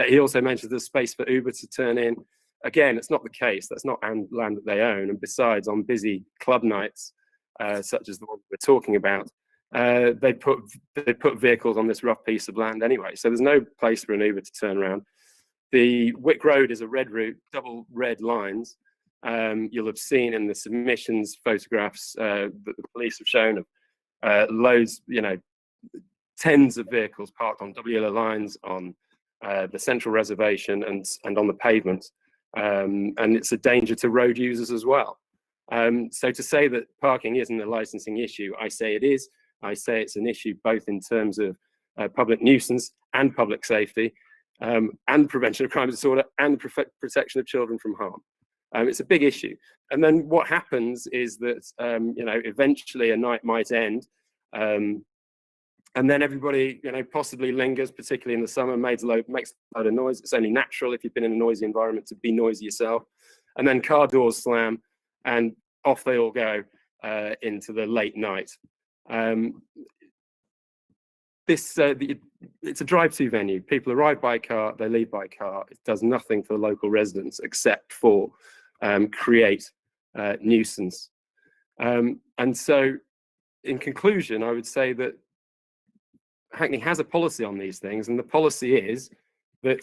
He also mentioned there's space for Uber to turn in. Again, it's not the case. That's not land that they own. And besides, on busy club nights, such as the one we're talking about, they put vehicles on this rough piece of land anyway. So there's no place for an Uber to turn around. The Wick Road is a red route, double red lines. You'll have seen in the submissions photographs that the police have shown of loads, tens of vehicles parked on double yellow lines on the central reservation and on the pavement. And it's a danger to road users as well. So to say that parking isn't a licensing issue, I say it is. I say it's an issue both in terms of public nuisance and public safety, and prevention of crime and disorder, and the protection of children from harm. It's a big issue. And then what happens is that, eventually a night might end, and then everybody, possibly lingers, particularly in the summer, makes a load of noise. It's only natural if you've been in a noisy environment to be noisy yourself. And then car doors slam and off they all go into the late night. This it's a drive-to venue. People arrive by car, they leave by car. It does nothing for the local residents except for create nuisance. And so, in conclusion, I would say that Hackney has a policy on these things, and the policy is that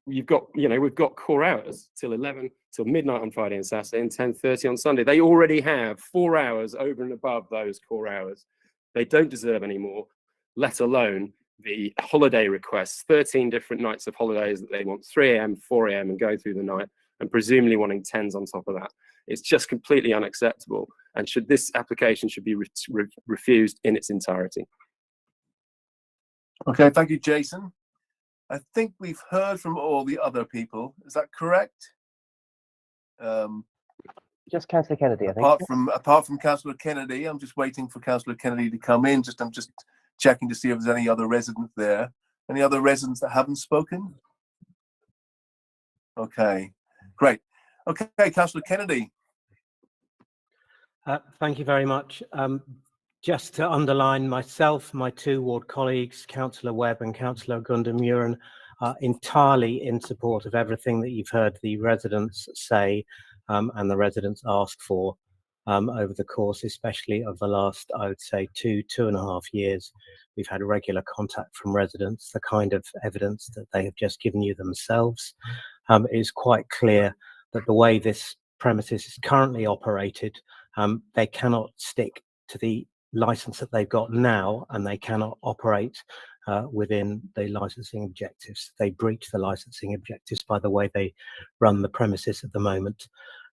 we've got core hours till 11, till midnight on Friday and Saturday, and 10:30 on Sunday. They already have 4 hours over and above those core hours. They don't deserve any more, let alone the holiday requests, 13 different nights of holidays that they want, 3 a.m., 4 a.m., and go through the night, and presumably wanting 10s on top of that. It's just completely unacceptable, and this application should be refused in its entirety. Okay, thank you, Jason. I think we've heard from all the other people. Is that correct? Just Councillor Kennedy, I think. Apart from Councillor Kennedy, I'm just waiting for Councillor Kennedy to come in. I'm just checking to see if there's any other residents there. Any other residents that haven't spoken? Okay, great. Okay, Councillor Kennedy. Thank you very much. Just to underline, myself, my 2 ward colleagues, Councillor Webb and Councillor Gunda-Muren, are entirely in support of everything that you've heard the residents say and the residents ask for over the course, especially of the last, I would say, 2.5 years. We've had regular contact from residents. The kind of evidence that they have just given you themselves is quite clear that the way this premises is currently operated, they cannot stick to the license that they've got now, and they cannot operate within the licensing objectives. They breach the licensing objectives by the way they run the premises at the moment.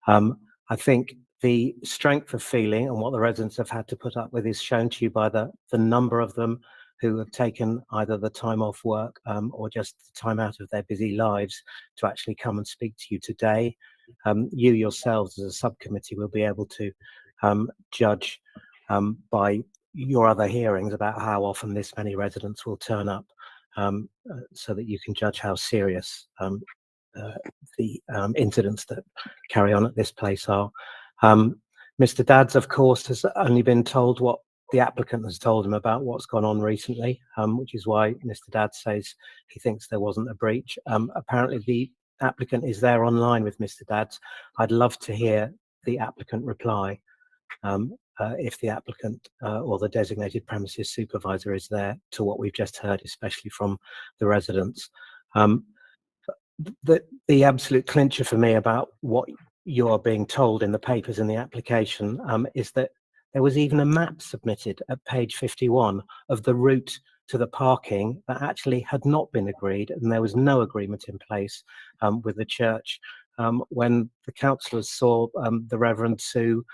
I think the strength of feeling and what the residents have had to put up with is shown to you by the number of them who have taken either the time off work or just the time out of their busy lives to actually come and speak to you today. You yourselves as a subcommittee will be able to judge by your other hearings about how often this many residents will turn up, so that you can judge how serious the incidents that carry on at this place are. Mr. Dadds, of course, has only been told what the applicant has told him about what's gone on recently, which is why Mr. Dadds says he thinks there wasn't a breach. Apparently the applicant is there online with Mr. Dadds. I'd love to hear the applicant reply. If the applicant or the designated premises supervisor is there, to what we've just heard, especially from the residents. The absolute clincher for me about what you are being told in the papers in the application is that there was even a map submitted at page 51 of the route to the parking that actually had not been agreed, and there was no agreement in place with the church. When the councillors saw the Reverend Sue,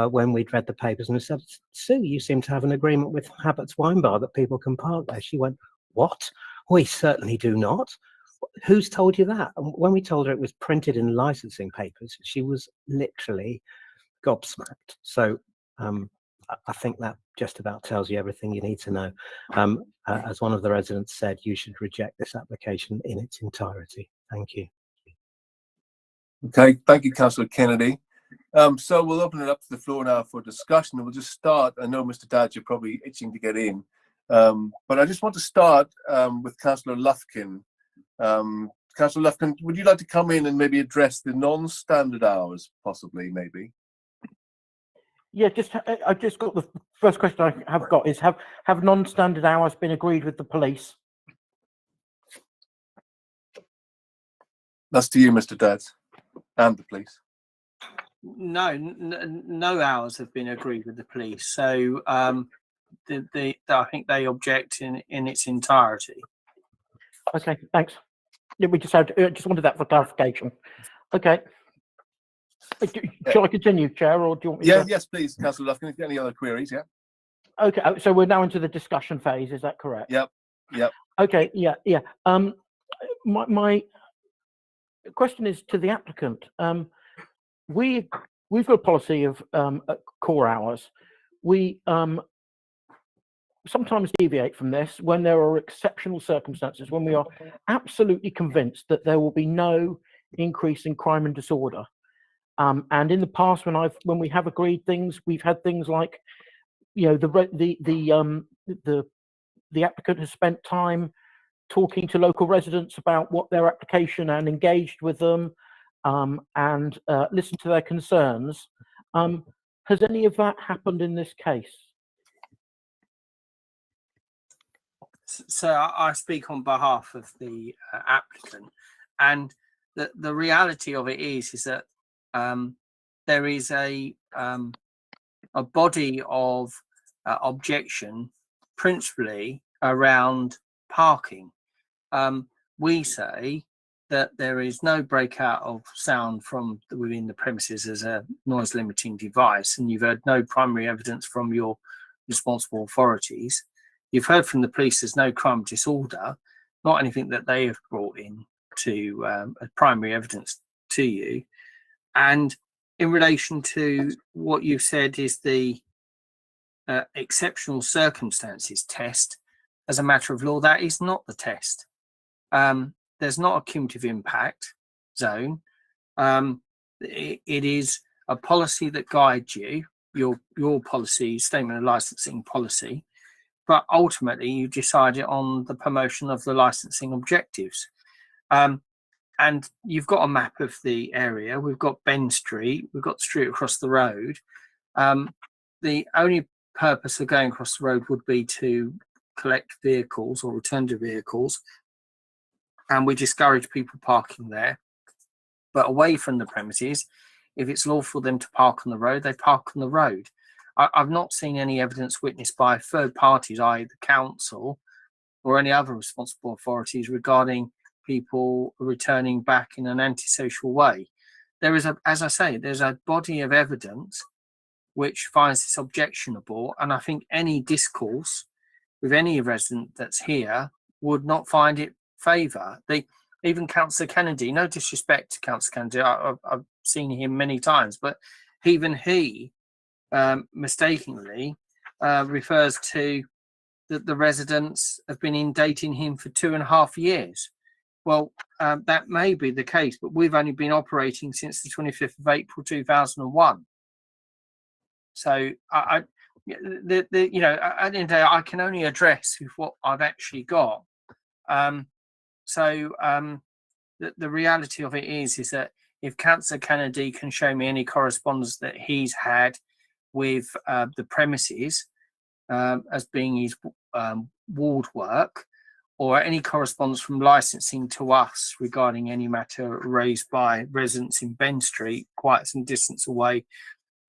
when we'd read the papers, and said, "Sue, you seem to have an agreement with Habbott's Wine Bar that people can park there." She went, "What? We certainly do not. Who's told you that?" And when we told her it was printed in licensing papers, she was literally gobsmacked. So I think that just about tells you everything you need to know. As one of the residents said, you should reject this application in its entirety. Thank you. Okay, thank you, Councillor Kennedy. So we'll open it up to the floor now for discussion, and we'll just start. I know, Mr. Dadds, you're probably itching to get in, but I just want to start with Councillor Lufkin. Councillor Lufkin, would you like to come in and maybe address the non-standard hours, possibly, maybe? Yeah, I just got the first question I have got is have non-standard hours been agreed with the police? That's to you, Mr. Dadds, and the police. No, no hours have been agreed with the police. So I think they object in its entirety. Okay, thanks. Yeah, we just wanted that for clarification. Okay. Shall I continue, Chair, or do you want me to? Yes, please, Councillor Lufkin. If you have any other queries, yeah. Okay, so we're now into the discussion phase. Is that correct? Yep. Okay. Yeah. My question is to the applicant. We've got a policy of core hours. We sometimes deviate from this when there are exceptional circumstances, when we are absolutely convinced that there will be no increase in crime and disorder. And in the past, when we have agreed things, we've had things like, you know, the the applicant has spent time talking to local residents about what their application and engaged with them and listened to their concerns. Has any of that happened in this case? So I speak on behalf of the applicant, and the reality of it is that there is a body of objection, principally around parking. We say that there is no breakout of sound from within the premises as a noise limiting device, and you've heard no primary evidence from your responsible authorities. You've heard from the police there's no crime of disorder, not anything that they have brought in to primary evidence to you. And in relation to what you've said is the exceptional circumstances test, as a matter of law, that is not the test. There's not a cumulative impact zone. It is a policy that guides you, your policy, statement of licensing policy, but ultimately you decide it on the promotion of the licensing objectives. And you've got a map of the area. We've got Ben Street, we've got the street across the road. The only purpose of going across the road would be to collect vehicles or return to vehicles, and we discourage people parking there. But away from the premises, if it's lawful for them to park on the road, they park on the road. I've not seen any evidence witnessed by third parties, i.e. the council or any other responsible authorities, regarding people returning back in an antisocial way. There is as I say, there's a body of evidence which finds this objectionable, and I think any discourse with any resident that's here would not find it favour. Even Councillor Kennedy, no disrespect to Councillor Kennedy, I've seen him many times, but even he mistakenly refers to that the residents have been inundating him for 2.5 years. Well, that may be the case, but we've only been operating since the 25th of April 2001. So at the end of the day, I can only address with what I've actually got. The reality of it is that if Councillor Kennedy can show me any correspondence that he's had with the premises as being his ward work, or any correspondence from licensing to us regarding any matter raised by residents in Ben Street, quite some distance away,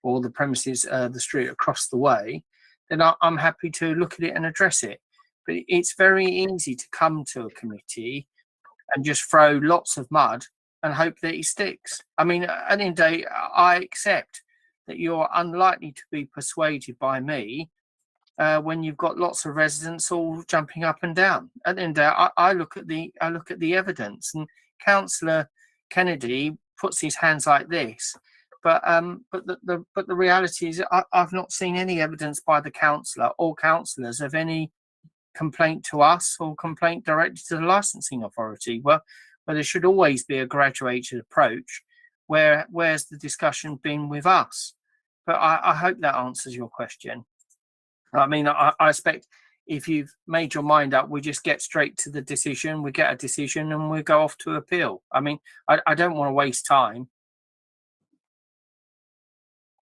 or the premises, the street across the way, then I'm happy to look at it and address it. But it's very easy to come to a committee and just throw lots of mud and hope that it sticks. I mean, at the end of the day, I accept that you're unlikely to be persuaded by me when you've got lots of residents all jumping up and down. At the end of the day, I look at the evidence, and Councillor Kennedy puts his hands like this. But the reality is, I've not seen any evidence by the councillor or councillors of any complaint to us or complaint directed to the licensing authority. Well, there should always be a graduated approach. Where's the discussion been with us? But I hope that answers your question. I mean, I expect if you've made your mind up, we just get straight to the decision. We get a decision and we go off to appeal. I mean, I don't want to waste time.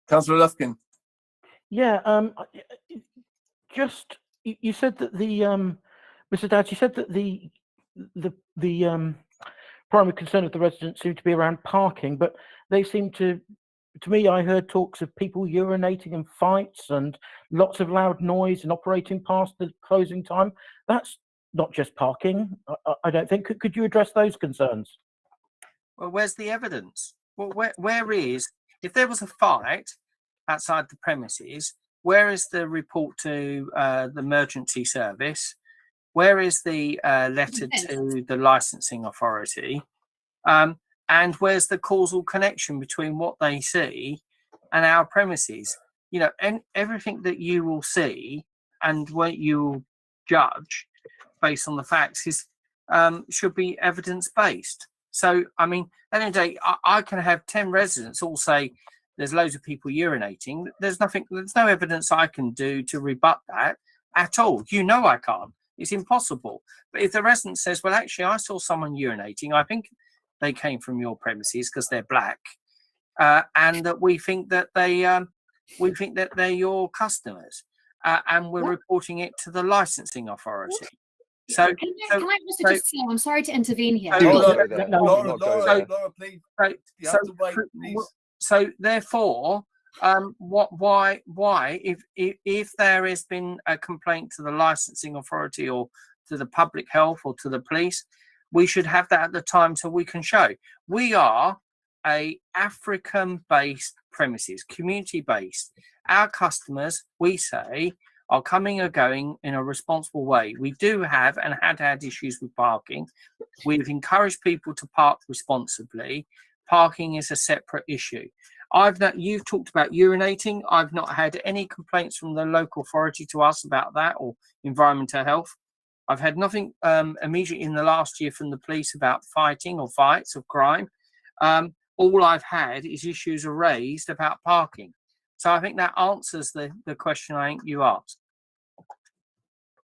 Councillor Lufkin. Yeah, just you said that the Mr. Dowds, you said that the primary concern of the residents seemed to be around parking, but they seem to me, I heard talks of people urinating in fights and lots of loud noise and operating past the closing time. That's not just parking, I don't think. Could you address those concerns? Well, where's the evidence? Well, where is, if there was a fight outside the premises, where is the report to the emergency service? Where is the letter to the licensing authority? And where's the causal connection between what they see and our premises? You know, and everything that you will see and what you will judge based on the facts is should be evidence-based. So, I mean, at the end of the day, I can have 10 residents all say there's loads of people urinating. There's no evidence I can do to rebut that at all. You know I can't. It's impossible. But if the resident says, well, actually, I saw someone urinating, I think they came from your premises because they're black, and that we think that they're your customers, and we're reporting it to the licensing authority. So, can I just say, I'm sorry to intervene here. Laura, please. You have to wait, please. So therefore, why if there has been a complaint to the licensing authority or to the public health or to the police, we should have that at the time so we can show we are a African-based premises, community-based. Our customers, we say, are coming or going in a responsible way. We do have and had issues with parking. We've encouraged people to park responsibly. Parking is a separate issue. You've talked about urinating. I've not had any complaints from the local authority to us about that or environmental health. I've had nothing immediately in the last year from the police about fighting or fights of crime. All I've had is issues are raised about parking. So I think that answers the question I think you asked.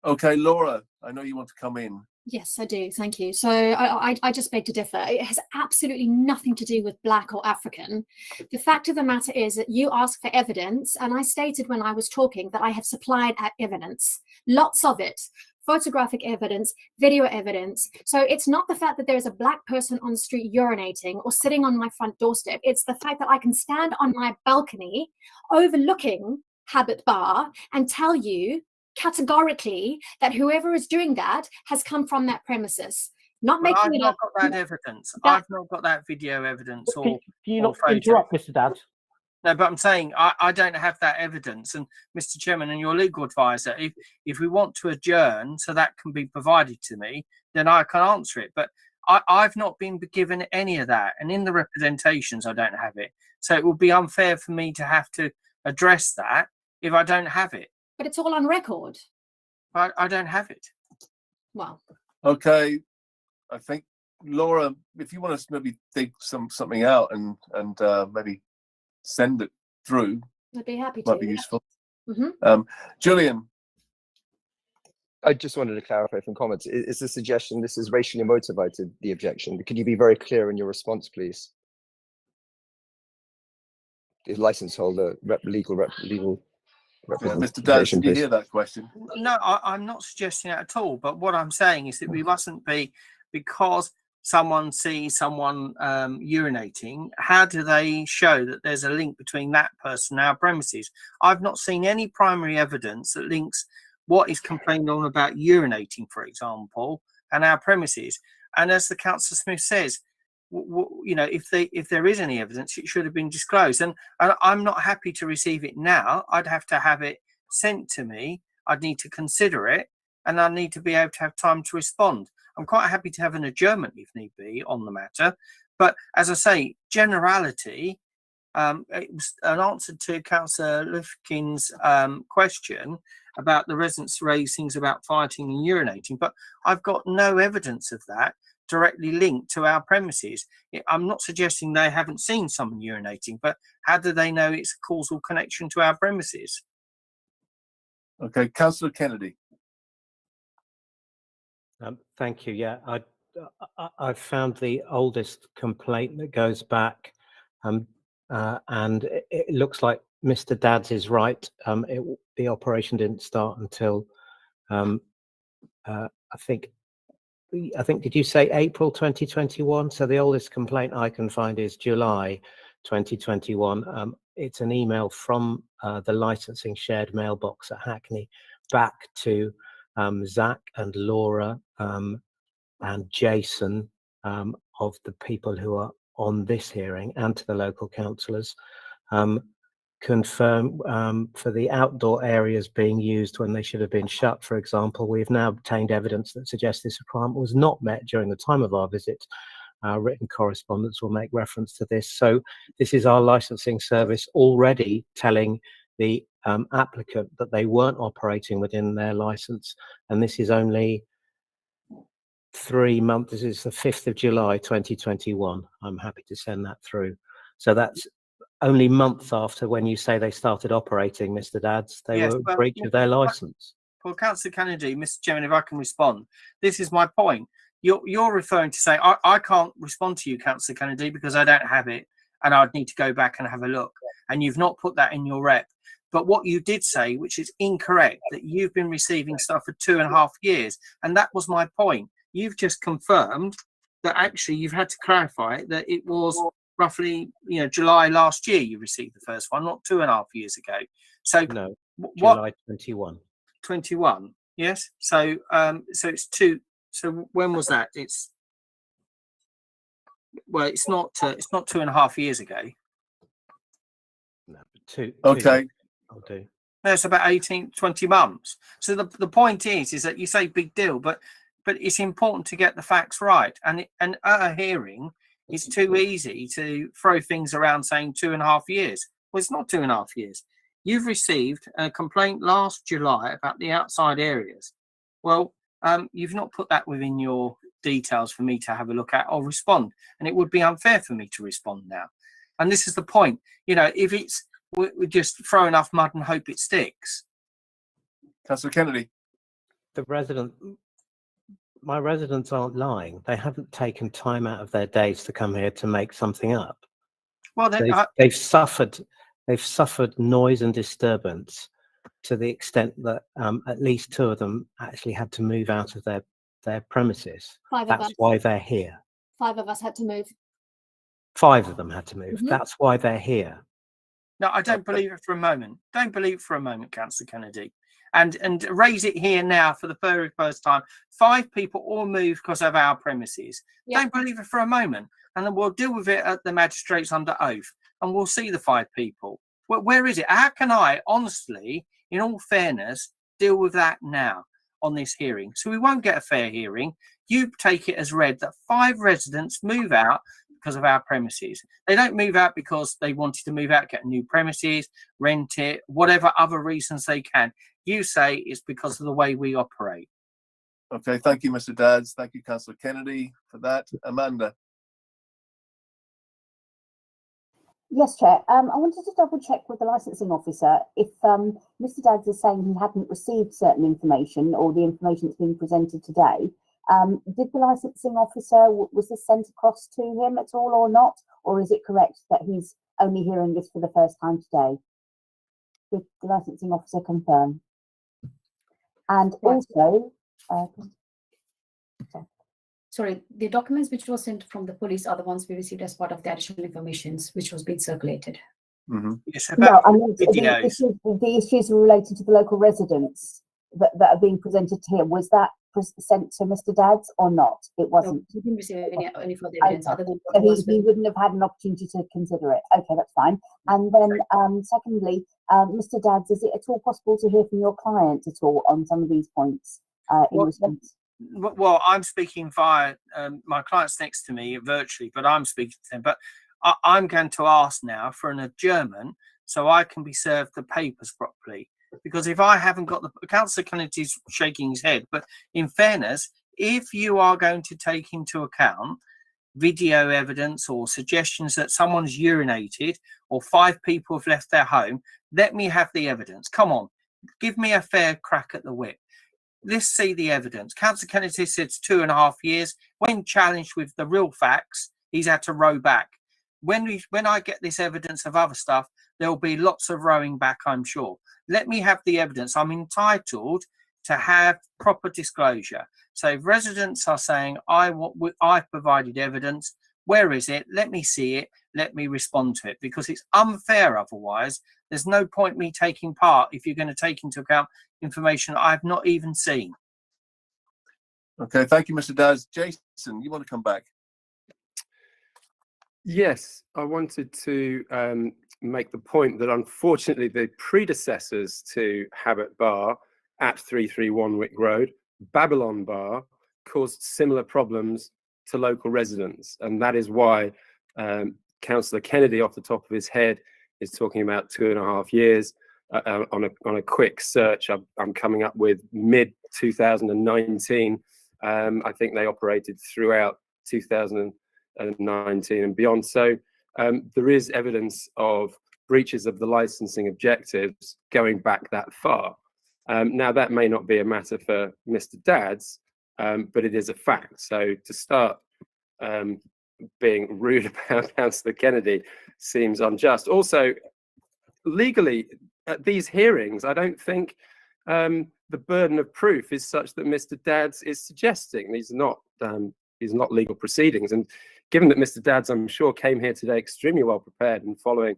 Okay, Laura, I know you want to come in. Yes, I do. Thank you. So I just beg to differ. It has absolutely nothing to do with black or African. The fact of the matter is that you asked for evidence, and I stated when I was talking that I have supplied evidence, lots of it. Photographic evidence, video evidence. So it's not the fact that there's a black person on the street urinating or sitting on my front doorstep. It's the fact that I can stand on my balcony overlooking Habit Bar and tell you categorically that whoever is doing that has come from that premises. Not making I've it not up. got that evidence. I've not got that video evidence or Can you not photo. interrupt, Mr. Dads? No, but I'm saying I don't have that evidence. And Mr. Chairman and your legal advisor, if we want to adjourn so that can be provided to me, then I can answer it. But I've not been given any of that. And in the representations, I don't have it. So it would be unfair for me to have to address that if I don't have it. But it's all on record. I don't have it. Well. Okay, I think, Laura, if you want to maybe dig something out and maybe send it through, I'd be happy to. might be useful. Mm-hmm. Julian. I just wanted to clarify from comments. Is the suggestion this is racially motivated, the objection? Could you be very clear in your response, please? The license holder, legal Mr. Dad, did you hear that question? No, I'm not suggesting that at all. But what I'm saying is that we mustn't be, because someone sees someone urinating, how do they show that there's a link between that person and our premises? I've not seen any primary evidence that links what is complained on about urinating, for example, and our premises. And as the Councillor Smith says, if there is any evidence, it should have been disclosed. And I'm not happy to receive it now. I'd have to have it sent to me. I'd need to consider it, and I need to be able to have time to respond. I'm quite happy to have an adjournment if need be on the matter. But as I say, generality, it was an answer to Councillor Lufkin's question about the residents raising things about fighting and urinating, but I've got no evidence of that directly linked to our premises. I'm not suggesting they haven't seen someone urinating, but how do they know it's a causal connection to our premises? Okay, Councillor Kennedy. Thank you. Yeah, I've found the oldest complaint that goes back, and it looks like Mr. Dads is right. The operation didn't start until I think, did you say April 2021? So the oldest complaint I can find is July 2021. It's an email from the licensing shared mailbox at Hackney back to Zach and Laura and Jason of the people who are on this hearing, and to the local councillors, confirm for the outdoor areas being used when they should have been shut, for example. We've now obtained evidence that suggests this requirement was not met during the time of our visit. Written correspondence will make reference to this. So this is our licensing service already telling the applicant that they weren't operating within their license, and this is only 3 months. This is the 5th of July 2021. I'm happy to send that through. So that's only months after when you say they started operating, Mr. Dads. They were in breach of their license. Well, Councillor Kennedy, Mr. Chairman, if I can respond, this is my point. You're referring to say I can't respond to you, Councillor Kennedy, because I don't have it, and I'd need to go back and have a look. And you've not put that in your rep. But what you did say, which is incorrect, that you've been receiving stuff for 2.5 years, and that was my point. You've just confirmed that actually you've had to clarify that it was roughly, July last year you received the first one, not 2.5 years ago. So No, what? July 21. 21. Yes. So so it's two. So when was that? It's not 2.5 years ago. No, two. Okay. I'll do. No, it's about 20 months. So the point is that you say big deal, but it's important to get the facts right. And at a hearing, it's too easy to throw things around saying 2.5 years. Well, it's not 2.5 years. You've received a complaint last July about the outside areas. Well, you've not put that within your details for me to have a look at or respond. And it would be unfair for me to respond now. And this is the point. If we just throw enough mud and hope it sticks. Councillor Kennedy. My residents aren't lying. They haven't taken time out of their days to come here to make something up. Well, they've suffered noise and disturbance to the extent that at least 2 of them actually had to move out of their premises. 5 of That's us. why they're here. 5 of us had to move. 5 of them had to move. Mhm. That's why they're here. No, I don't believe it for a moment. Don't believe it for a moment, Councillor Kennedy. And raise it here now for the very first time. 5 people all moved because of our premises. Yeah. Don't believe it for a moment. And then we'll deal with it at the magistrates under oath. And we'll see the 5 people. Well, where is it? How can I, honestly, in all fairness, deal with that now on this hearing? So we won't get a fair hearing. You take it as read that 5 residents move out because of our premises. They don't move out because they wanted to move out, get new premises, rent it, whatever other reasons they can. You say it's because of the way we operate. Okay, thank you, Mr. Dadds. Thank you, Councillor Kennedy, for that. Amanda. Yes, Chair. I wanted to double check with the licensing officer if Mr. Dadds is saying he hadn't received certain information or the information that's been presented today. Did the licensing officer, was this sent across to him at all or not? Or is it correct that he's only hearing this for the first time today? Did the licensing officer confirm? And also, Sorry, the documents which were sent from the police are the ones we received as part of the additional information which was being circulated. Yes, no, I mean the issues related to the local residents that are being presented here. Was that sent to Mr. Dadds or not? It wasn't. No, we didn't receive any further evidence other than so he wouldn't have had an opportunity to consider it. Okay, that's fine. And then secondly, Mr. Dadds, is it at all possible to hear from your client at all on some of these points in response? Well, I'm speaking via my client's next to me virtually, but I'm speaking to them. But I'm going to ask now for an adjournment so I can be served the papers properly. Because if I haven't got the Councillor Kennedy's shaking his head, but in fairness, if you are going to take into account video evidence or suggestions that someone's urinated or 5 people have left their home, let me have the evidence. Come on, give me a fair crack at the whip. Let's see the evidence. Councillor Kennedy said it's 2.5 years. When challenged with the real facts, he's had to row back. When I get this evidence of other stuff, there will be lots of rowing back, I'm sure. Let me have the evidence. I'm entitled to have proper disclosure. So if residents are saying, I've provided evidence, where is it? Let me see it. Let me respond to it, because it's unfair otherwise. There's no point me taking part if you're going to take into account information I've not even seen. Okay, thank you, Mr. Dadds. Jason, you want to come back? Yes, I wanted to make the point that unfortunately the predecessors to Habit Bar at 331 Wick Road, Babylon Bar, caused similar problems to local residents. And that is why Councillor Kennedy, off the top of his head, is talking about 2.5 years. On a quick search, I'm coming up with mid-2019. I think they operated throughout 2019 and beyond. So there is evidence of breaches of the licensing objectives going back that far. Now, that may not be a matter for Mr. Dadds, but it is a fact. So to start being rude about Councillor Kennedy seems unjust. Also, legally, at these hearings, I don't think the burden of proof is such that Mr. Dadds is suggesting these are not legal proceedings. And given that Mr. Dadds, I'm sure, came here today extremely well prepared and following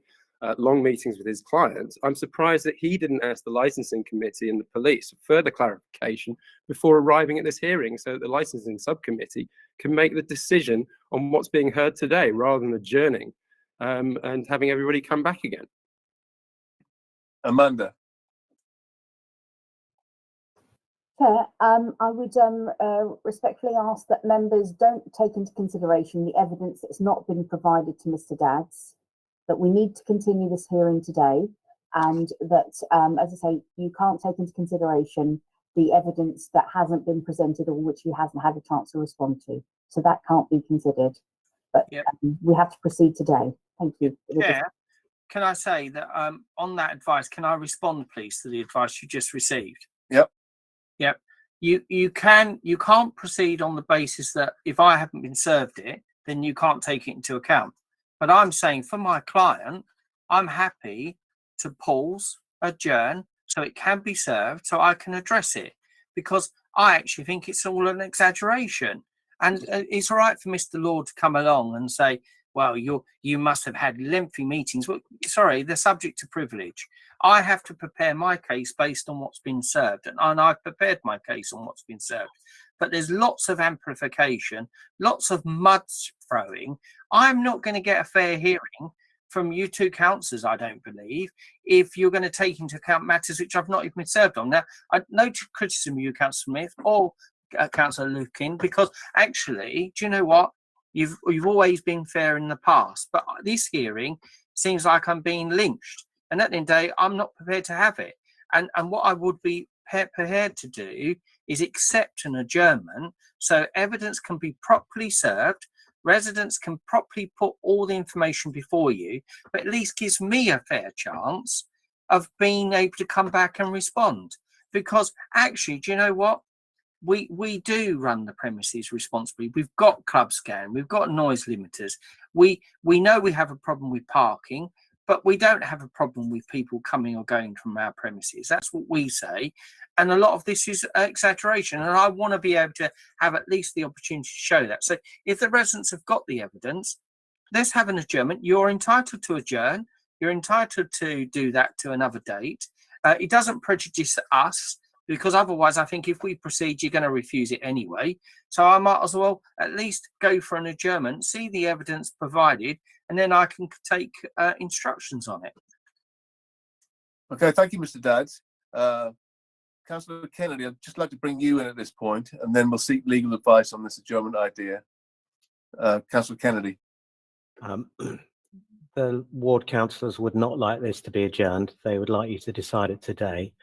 long meetings with his clients, I'm surprised that he didn't ask the licensing committee and the police for further clarification before arriving at this hearing, so that the licensing subcommittee can make the decision on what's being heard today rather than adjourning and having everybody come back again. Amanda. Chair, I would respectfully ask that members don't take into consideration the evidence that's not been provided to Mr. Dadds, that we need to continue this hearing today, and that, as I say, you can't take into consideration the evidence that hasn't been presented or which he hasn't had a chance to respond to. So that can't be considered. But we have to proceed today. Thank you. Chair, can I say that on that advice, can I respond, please, to the advice you just received? Yep. Yep. You can't proceed on the basis that if I haven't been served it, then you can't take it into account. But I'm saying for my client, I'm happy to pause, adjourn, so it can be served, so I can address it, because I actually think it's all an exaggeration. And it's all right for Mr. Lord to come along and say, well, you must have had lengthy meetings. Well, sorry, they're subject to privilege. I have to prepare my case based on what's been served, and I've prepared my case on what's been served. But there's lots of amplification, lots of mud throwing. I'm not going to get a fair hearing from you two councillors, I don't believe, if you're going to take into account matters which I've not even been served on. Now, no criticism of you, Councillor Smith, or Councillor Lukin, because actually, do you know what? You've always been fair in the past, but this hearing seems like I'm being lynched. And at the end of the day, I'm not prepared to have it. And what I would be prepared to do is accept an adjournment so evidence can be properly served, residents can properly put all the information before you, but at least gives me a fair chance of being able to come back and respond. Because actually, do you know what? We do run the premises responsibly. We've got club scan, we've got noise limiters. We know we have a problem with parking, but we don't have a problem with people coming or going from our premises. That's what we say. And a lot of this is exaggeration. And I want to be able to have at least the opportunity to show that. So if the residents have got the evidence, let's have an adjournment. You're entitled to adjourn. You're entitled to do that to another date. It doesn't prejudice us, because otherwise I think if we proceed, you're going to refuse it anyway. So I might as well at least go for an adjournment, see the evidence provided, and then I can take instructions on it. Okay, thank you, Mr. Dadds. Councillor Kennedy, I'd just like to bring you in at this point, and then we'll seek legal advice on this adjournment idea. Councillor Kennedy. The ward councillors would not like this to be adjourned. They would like you to decide it today.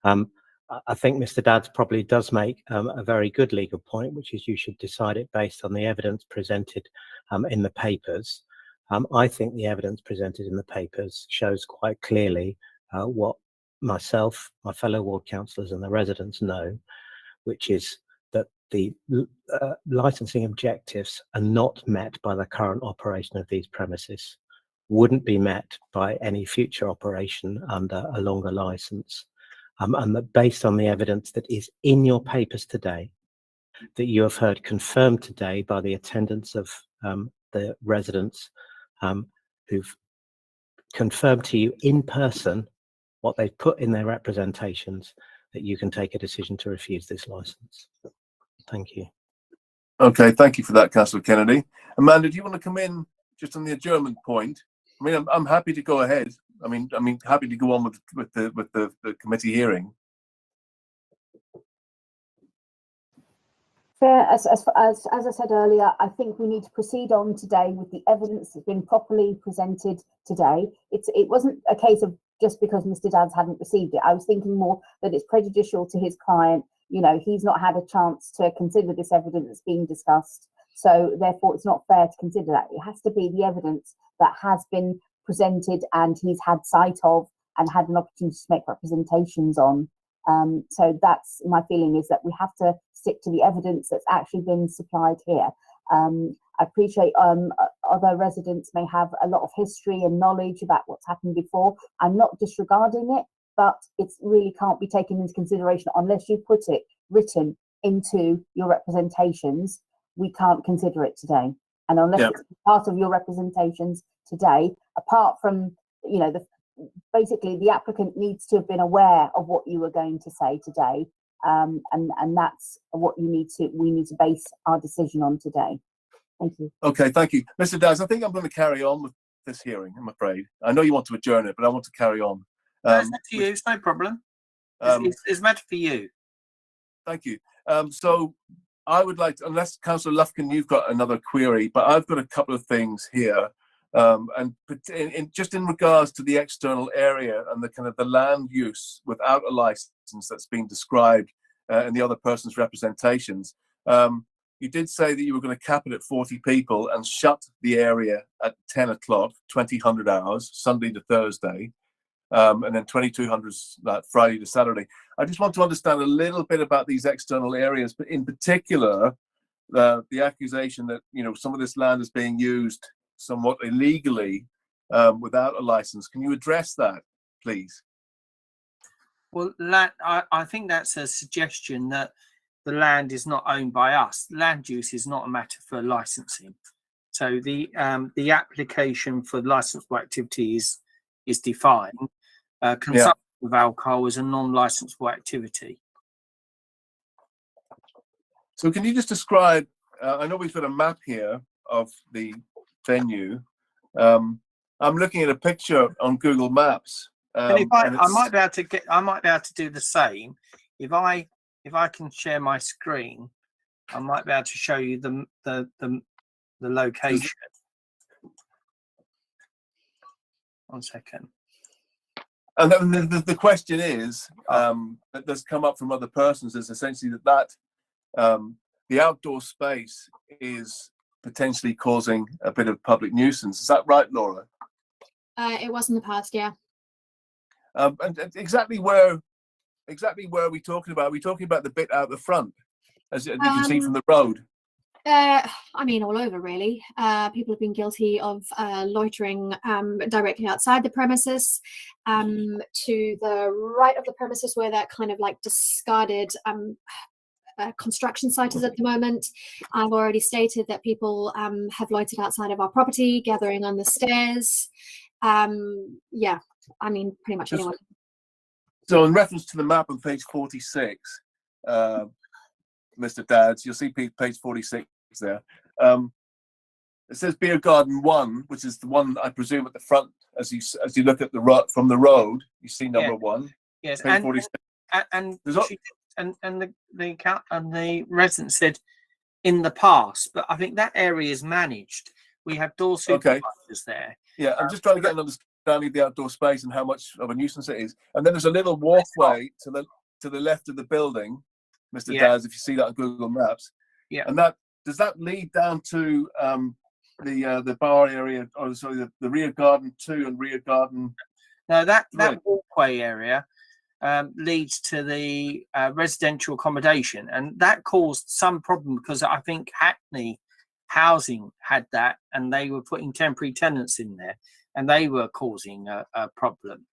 I think Mr. Dadds probably does make a very good legal point, which is you should decide it based on the evidence presented in the papers. I think the evidence presented in the papers shows quite clearly what myself, my fellow ward councillors and the residents know, which is that the licensing objectives are not met by the current operation of these premises, wouldn't be met by any future operation under a longer licence. And that based on the evidence that is in your papers today, that you have heard confirmed today by the attendance of the residents who've confirmed to you in person what they've put in their representations, that you can take a decision to refuse this licence. Thank you. Okay, thank you for that, Councillor Kennedy. Amanda, do you want to come in just on the adjournment point? I mean, I'm happy to go ahead. I mean, happy to go on with the committee hearing. Fair, as I said earlier, I think we need to proceed on today with the evidence that's been properly presented today. It wasn't a case of just because Mr. Dadds hadn't received it. I was thinking more that it's prejudicial to his client. You know, he's not had a chance to consider this evidence that's being discussed. So therefore, it's not fair to consider that. It has to be the evidence that has been presented and he's had sight of and had an opportunity to make representations on. So that's my feeling, is that we have to stick to the evidence that's actually been supplied here. I appreciate other residents may have a lot of history and knowledge about what's happened before. I'm not disregarding it, but it really can't be taken into consideration unless you put it written into your representations. We can't consider it today, and unless it's part of your representations today, apart from, you know, basically the applicant needs to have been aware of what you were going to say today, and that's what we need to base our decision on today. Thank you. Okay, thank you, Mr. Dowds. I think I'm going to carry on with this hearing. I'm afraid. I know you want to adjourn it, but I want to carry on. No, it's up to you. It's no problem. It's a matter for you. Thank you. So I would like to, unless Councillor Lufkin, you've got another query, but I've got a couple of things here. And just in regards to the external area and the kind of the land use without a license that's been described in the other person's representations. You did say that you were going to cap it at 40 people and shut the area at 10 o'clock, 2000 hours, Sunday to Thursday, and then 2200 Friday to Saturday. I just want to understand a little bit about these external areas, but in particular, the accusation that, you know, some of this land is being used somewhat illegally without a license. Can you address that, please? Well, I think that's a suggestion that the land is not owned by us. Land use is not a matter for licensing. So the application for licensable activity is defined. Consumption of alcohol is a non-licensable activity. So can you just describe, I know we've got a map here of the venue. I'm looking at a picture on Google Maps. And if I might be able to do the same. If I can share my screen, I might be able to show you the location. One second. And then the question is, that does come up from other persons, is essentially that the outdoor space is potentially causing a bit of public nuisance. Is that right, Laura? It was in the past, yeah. And exactly where are we talking about? Are we talking about the bit out the front, as you can see from the road? I mean, all over really. People have been guilty of loitering directly outside the premises, to the right of the premises where that kind of like discarded construction site is at the moment. I've already stated that people have loitered outside of our property, gathering on the stairs. Yeah, I mean, pretty much anyone. So in reference to the map on page 46, Mr. Dowds, you'll see page 46 there. It says Beer Garden 1, which is the one I presume at the front as you look at from the road, you see number 1. Yes, page 46. And the resident said in the past, but I think that area is managed. We have door supervisors there. Yeah, I'm just trying to get an understanding of the outdoor space and how much of a nuisance it is. And then there's a little walkway to the left of the building, Mr. Dowds, if you see that on Google Maps. Yeah. And does that lead down to the bar area, or sorry, the rear garden 2 and rear garden? No, that walkway area leads to the residential accommodation, and that caused some problem because I think Hackney Housing had that, and they were putting temporary tenants in there, and they were causing a problem.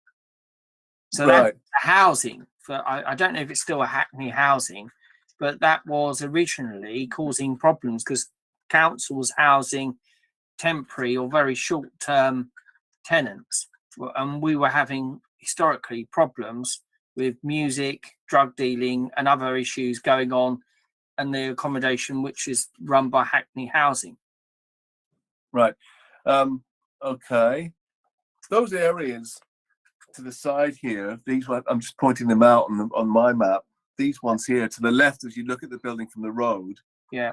So that's housing for I don't know if it's still a Hackney Housing, but that was originally causing problems because council was housing temporary or very short-term tenants, and we were having historically problems with music, drug dealing, and other issues going on, and the accommodation which is run by Hackney Housing. Right. Okay. Those areas to the side here, these ones, I'm just pointing them out on my map. These ones here to the left as you look at the building from the road. Yeah.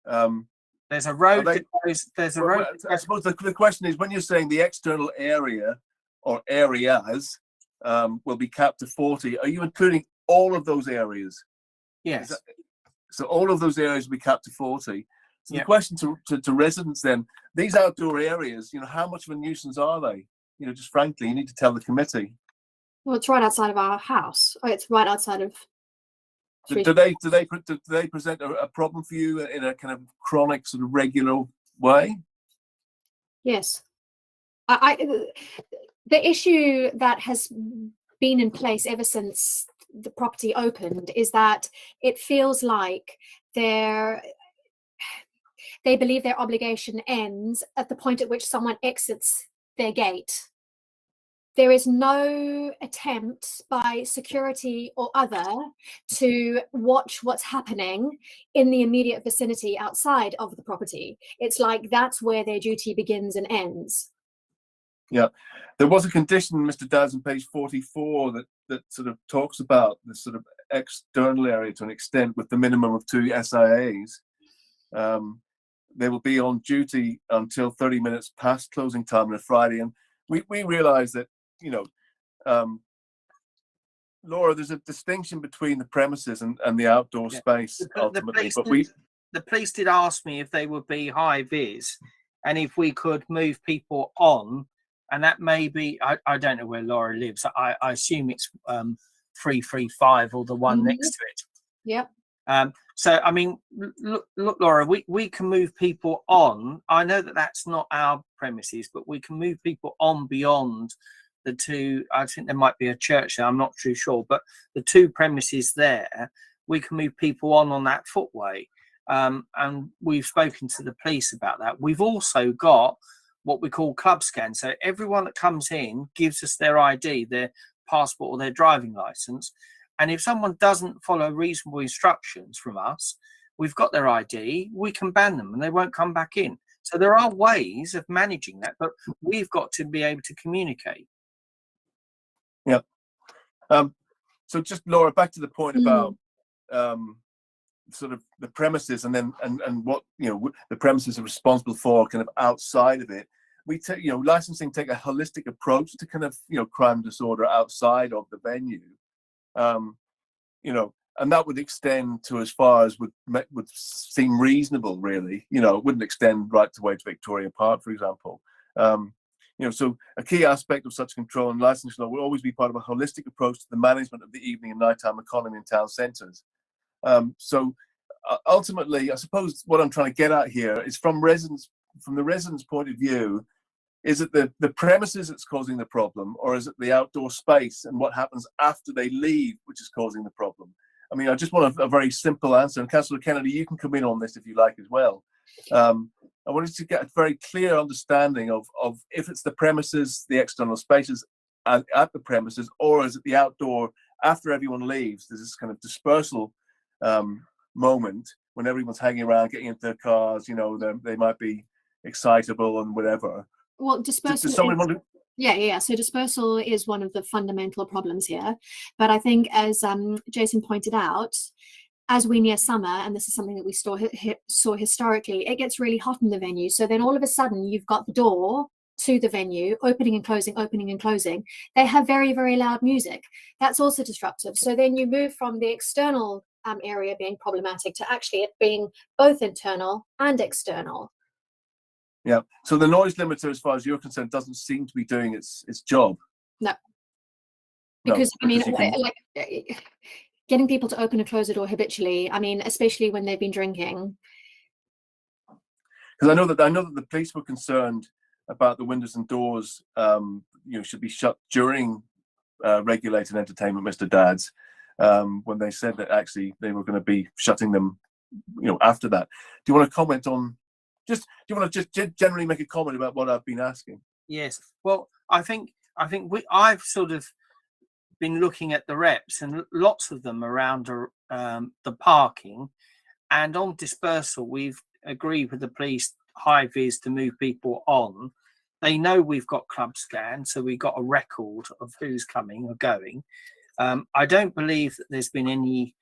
There's a road that goes, there's a road. I suppose the question is, when you're saying the external area or areas will be capped to 40, are you including all of those areas? Yes. So all of those areas will be capped to 40. So the question to residents then, these outdoor areas, you know, how much of a nuisance are they? You know, just frankly, you need to tell the committee. Well, it's right outside of our house. Oh, it's right outside of. Do they present a problem for you in a kind of chronic, sort of regular way? Yes. The issue that has been in place ever since the property opened is that it feels like they believe their obligation ends at the point at which someone exits their gate. There is no attempt by security or other to watch what's happening in the immediate vicinity outside of the property. It's like that's where their duty begins and ends. Yeah, there was a condition, Mr. Dowds, on page 44 that sort of talks about the sort of external area to an extent with the minimum of 2 SIAs. They will be on duty until 30 minutes past closing time on a Friday. And we realize that, you know, Laura, there's a distinction between the premises and the outdoor space ultimately. The police did ask me if they would be high vis and if we could move people on, and that may be, I don't know where Laura lives. I assume it's 335 or the one next to it. Yep. So, I mean, look, Laura, we can move people on. I know that that's not our premises, but we can move people on beyond the 2. I think there might be a church there. I'm not too sure, but the 2 premises there, we can move people on that footway. And we've spoken to the police about that. We've also got what we call club scan. So everyone that comes in gives us their ID, their passport or their driving license. And if someone doesn't follow reasonable instructions from us, we've got their ID, we can ban them and they won't come back in. So there are ways of managing that, but we've got to be able to communicate. Yeah. So just, Laura, back to the point about sort of the premises and then and what, you know, the premises are responsible for kind of outside of it. We take, you know, licensing take a holistic approach to kind of, you know, crime disorder outside of the venue. You know, and that would extend to as far as would seem reasonable, really. You know, it wouldn't extend right away to Victoria Park, for example. You know, so a key aspect of such control and licensing law will always be part of a holistic approach to the management of the evening and nighttime economy in town centres. So ultimately, I suppose what I'm trying to get at here is from the residents' point of view, is it the premises that's causing the problem, or is it the outdoor space and what happens after they leave which is causing the problem? I mean, I just want a very simple answer. And Councillor Kennedy, you can come in on this if you like as well. I wanted to get a very clear understanding of if it's the premises, the external spaces at the premises, or is it the outdoor after everyone leaves? There's this kind of dispersal moment when everyone's hanging around, getting into their cars. You know, they might be excitable and whatever. Well, dispersal. Yeah. So dispersal is one of the fundamental problems here. But I think, as Jason pointed out, as we near summer, and this is something that we saw historically, it gets really hot in the venue. So then all of a sudden you've got the door to the venue opening and closing, opening and closing. They have very, very loud music. That's also disruptive. So then you move from the external area being problematic to actually it being both internal and external. Yeah. So the noise limiter, as far as you're concerned, doesn't seem to be doing its job. No. Because I mean, like getting people to open and close a door habitually. I mean, especially when they've been drinking. Because I know that the police were concerned about the windows and doors, you know, should be shut during regulated entertainment, Mr. Dadds, when they said that actually they were going to be shutting them, you know, after that. Do you want to comment on? Do you want to just generally make a comment about what I've been asking? Yes. Well, I think I've sort of been looking at the reps and lots of them around the parking, and on dispersal, we've agreed with the police high vis to move people on. They know we've got club scan, so we've got a record of who's coming or going. I don't believe that there's been any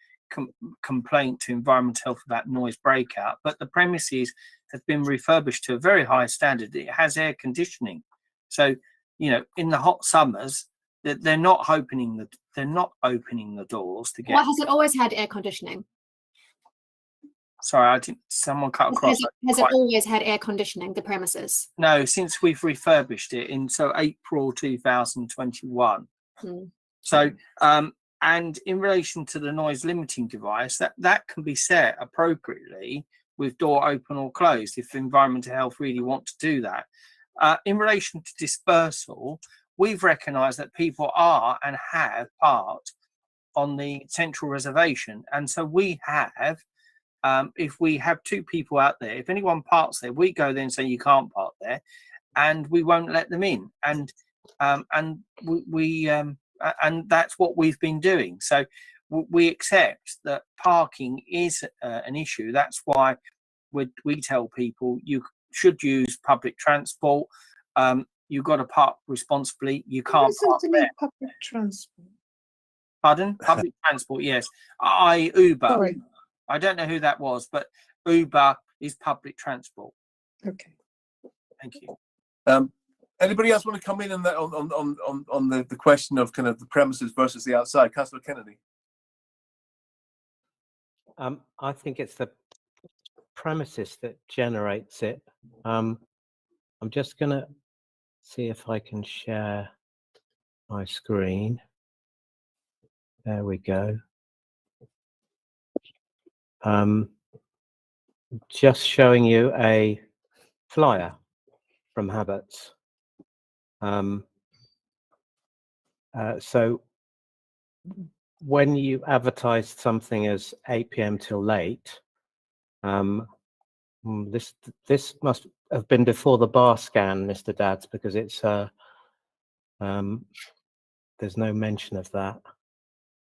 complaint to Environmental Health about noise breakout, but the premises have been refurbished to a very high standard. It has air conditioning, so you know, in the hot summers, they're not opening the doors to get. Why has it always had air conditioning? Sorry, I didn't. Someone cut across. Has it always had air conditioning, the premises? No, since we've refurbished it in April 2021. So, and in relation to the noise limiting device, that can be set appropriately with door open or closed if environmental health really want to do that. In relation to dispersal, we've recognised that people are and have parked on the central reservation, and so we have. If we have two people out there, if anyone parks there, we go there and say you can't park there, and we won't let them in. And and that's what we've been doing. So we accept that parking is an issue. That's why we tell people you should use public transport. You've got to park responsibly. You can't park there. Public transport. Pardon? Public transport, yes. Uber. Sorry. I don't know who that was, but Uber is public transport. Okay. Thank you. Anybody else want to come in on that on the question of kind of the premises versus the outside? Councillor Kennedy. I think it's the premises that generates it. I'm just going to see if I can share my screen. There we go. Just showing you a flyer from Habits. So when you advertise something as 8 p.m. till late, this must have been before the bar scan, Mr. Dads, because it's there's no mention of that.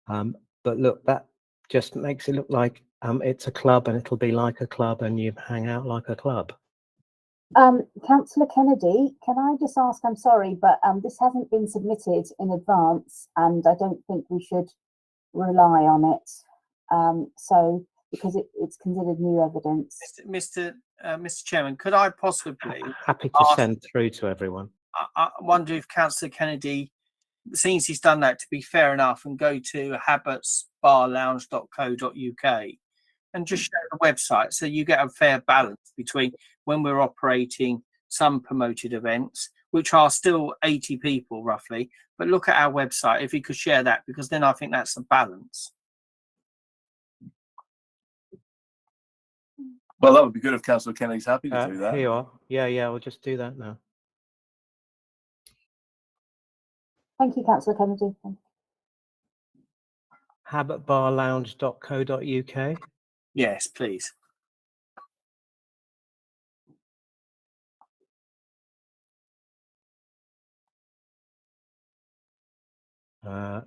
But look, that just makes it look like it's a club, and it'll be like a club, and you hang out like a club. Councillor Kennedy, can I just ask, I'm sorry, but this hasn't been submitted in advance, and I don't think we should rely on it. So, because it's considered new evidence. Mr. Chairman, could I possibly Happy to send through to everyone. I wonder if Councillor Kennedy, since he's done that, to be fair enough, and go to habitsbarlounge.co.uk and just share the website, so you get a fair balance between when we're operating some promoted events, which are still 80 people roughly, but look at our website if you could share that, because then I think that's a balance. Well, that would be good if Councillor Kennedy's happy to do that. Here you are. Yeah, we'll just do that now. Thank you, Councillor Kennedy. habitbarlounge.co.uk. Yes, please. There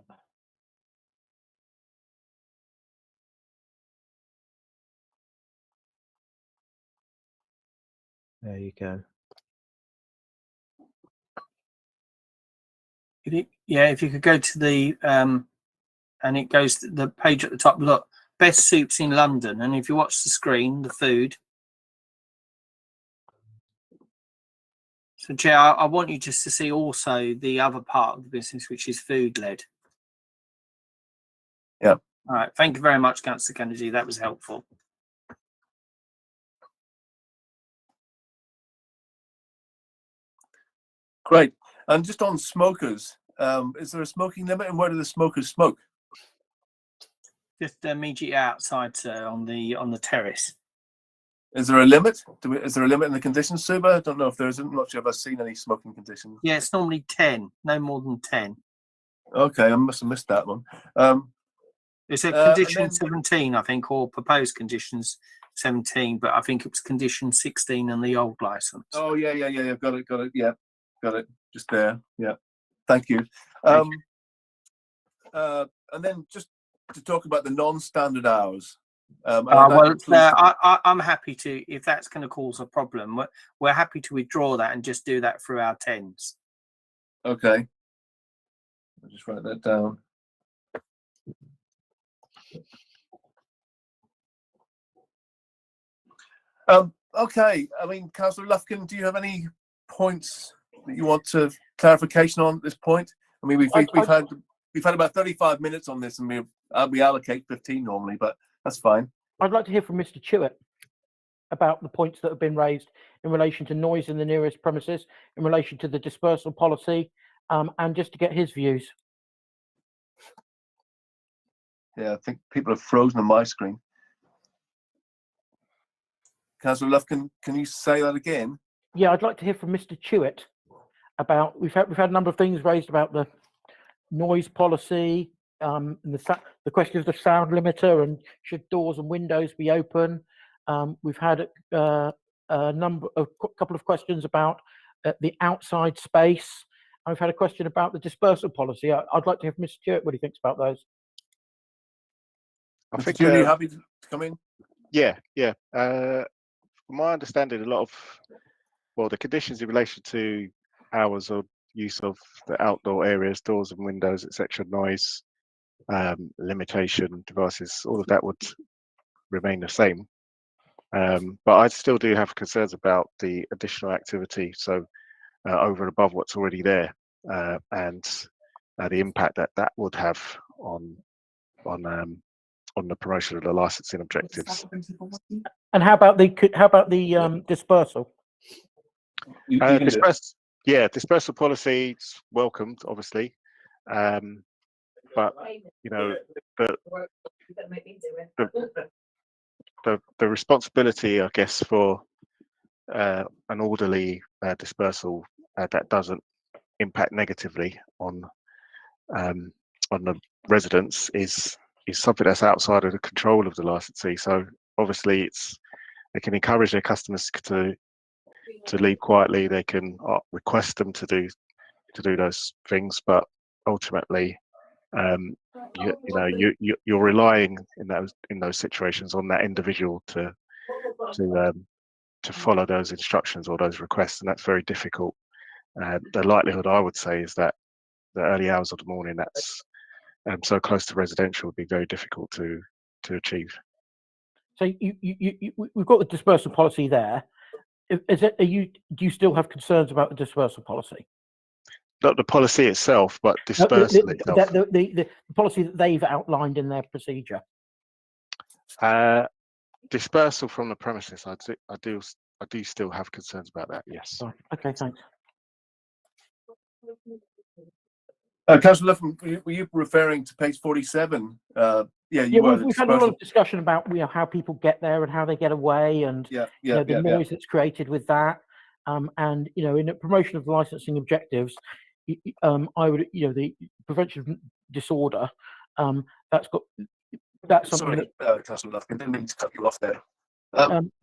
you go. If you could go to the and it goes to the page at the top. Look, best soups in London, and if you watch the screen, the food. So, Chair, I want you just to see also the other part of the business, which is food led. Yeah. All right. Thank you very much, Councillor Kennedy. That was helpful. Great. And just on smokers, is there a smoking limit, and where do the smokers smoke? Just immediately outside, sir, on the terrace. Is there a limit? Is there a limit in the conditions, Suba? I don't know if there is. I'm not sure if I've seen any smoking conditions. Yeah, it's normally 10, no more than 10. Okay, I must have missed that one. It's a condition 17, I think, or proposed conditions 17, but I think it was condition 16 in the old license. Oh yeah. Got it. Yeah, got it. Just there. Yeah. Thank you. And then just to talk about the non-standard hours. I'm happy to, if that's going to cause a problem, we're happy to withdraw that and just do that through our 10s. Okay. I'll just write that down. Okay. I mean, Councillor Lufkin, do you have any points that you want clarification on at this point? I mean, we've had about 35 minutes on this, and we allocate 15 normally, but that's fine. I'd like to hear from Mr. Chewett about the points that have been raised in relation to noise in the nearest premises, in relation to the dispersal policy, and just to get his views. Yeah, I think people have frozen on my screen. Councillor Luff, can you say that again? Yeah, I'd like to hear from Mr. Chewett about, we've had a number of things raised about the noise policy, and the question of the sound limiter and should doors and windows be open. We've had a couple of questions about the outside space. I've had a question about the dispersal policy. I'd like to hear from Mr. Chewett what he thinks about those. I think Julie, happy to come in? Yeah. From my understanding, a lot of the conditions in relation to hours of use of the outdoor areas, doors and windows, etc., noise limitation devices, all of that would remain the same. But I still do have concerns about the additional activity, so over and above what's already there, and the impact that would have on the promotion of the licensing objectives. And how about the dispersal? Dispersal policy is welcomed, obviously, but the responsibility, I guess, for an orderly dispersal that doesn't impact negatively on the residents is something that's outside of the control of the licensee. So obviously, they can encourage their customers to leave quietly. They can request them to do those things, but ultimately, you're relying in those situations on that individual to follow those instructions or those requests, and that's very difficult. The likelihood, I would say, is that the early hours of the morning, that's so close to residential, would be very difficult to achieve. So we've got the dispersal policy there. Do you still have concerns about the dispersal policy? Not the policy itself, but dispersal itself. The policy that they've outlined in their procedure. Dispersal from the premises, I do still have concerns about that. Yes. Okay, thanks. Councillor Luff, were you referring to page 47? Yeah, we've had a lot of discussion about how people get there and how they get away, and the noise that's created with that. And in the promotion of the licensing objectives, I would, the prevention of disorder, that's something. Sorry, Councillor Luff, I didn't mean to cut you off there.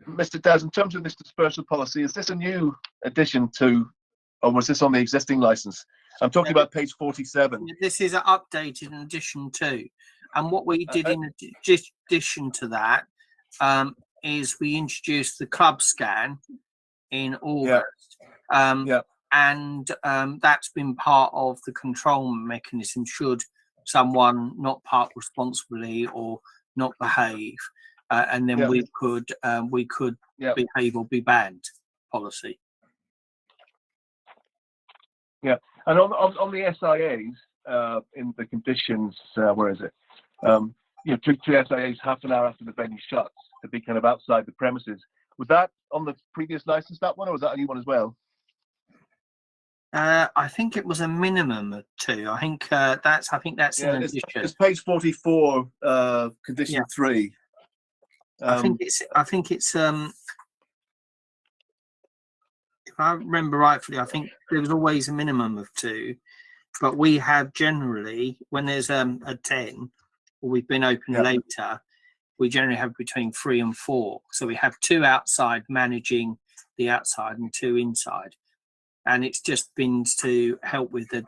Mr. Daz, in terms of this dispersal policy, is this a new addition to, or was this on the existing license? I'm talking about page 47. This is an updated in addition to, and what we did in addition to that is we introduced the club scan in August. And that's been part of the control mechanism should someone not park responsibly or not behave, and then we could behave or be banned policy. Yeah, and on the SIAs in the conditions, where is it? Two SIAs half an hour after the venue shuts to be kind of outside the premises. Was that on the previous license, that one, or was that a new one as well? I think it was a minimum of 2. I think that's an addition. It's page 44, condition 3. I think it's if I remember rightfully, I think there was always a minimum of 2, but we have generally, when there's a 10 or we've been open later, we generally have between 3 and 4. So we have 2 outside managing the outside and 2 inside. And it's just been to help with the,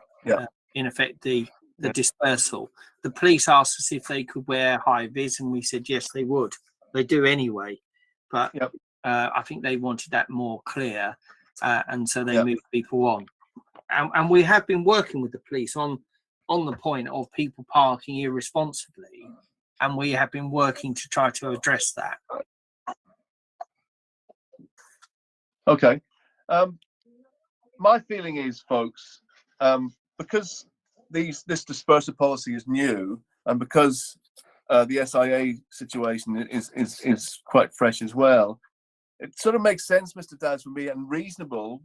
in effect, the dispersal. The police asked us if they could wear high vis, and we said yes, they would. They do anyway, but I think they wanted that more clear, and so they moved people on. And we have been working with the police on the point of people parking irresponsibly, and we have been working to try to address that. Okay. My feeling is, folks, because this dispersal policy is new, and because the SIA situation is quite fresh as well, it sort of makes sense, Mr. Daz, for me, and reasonable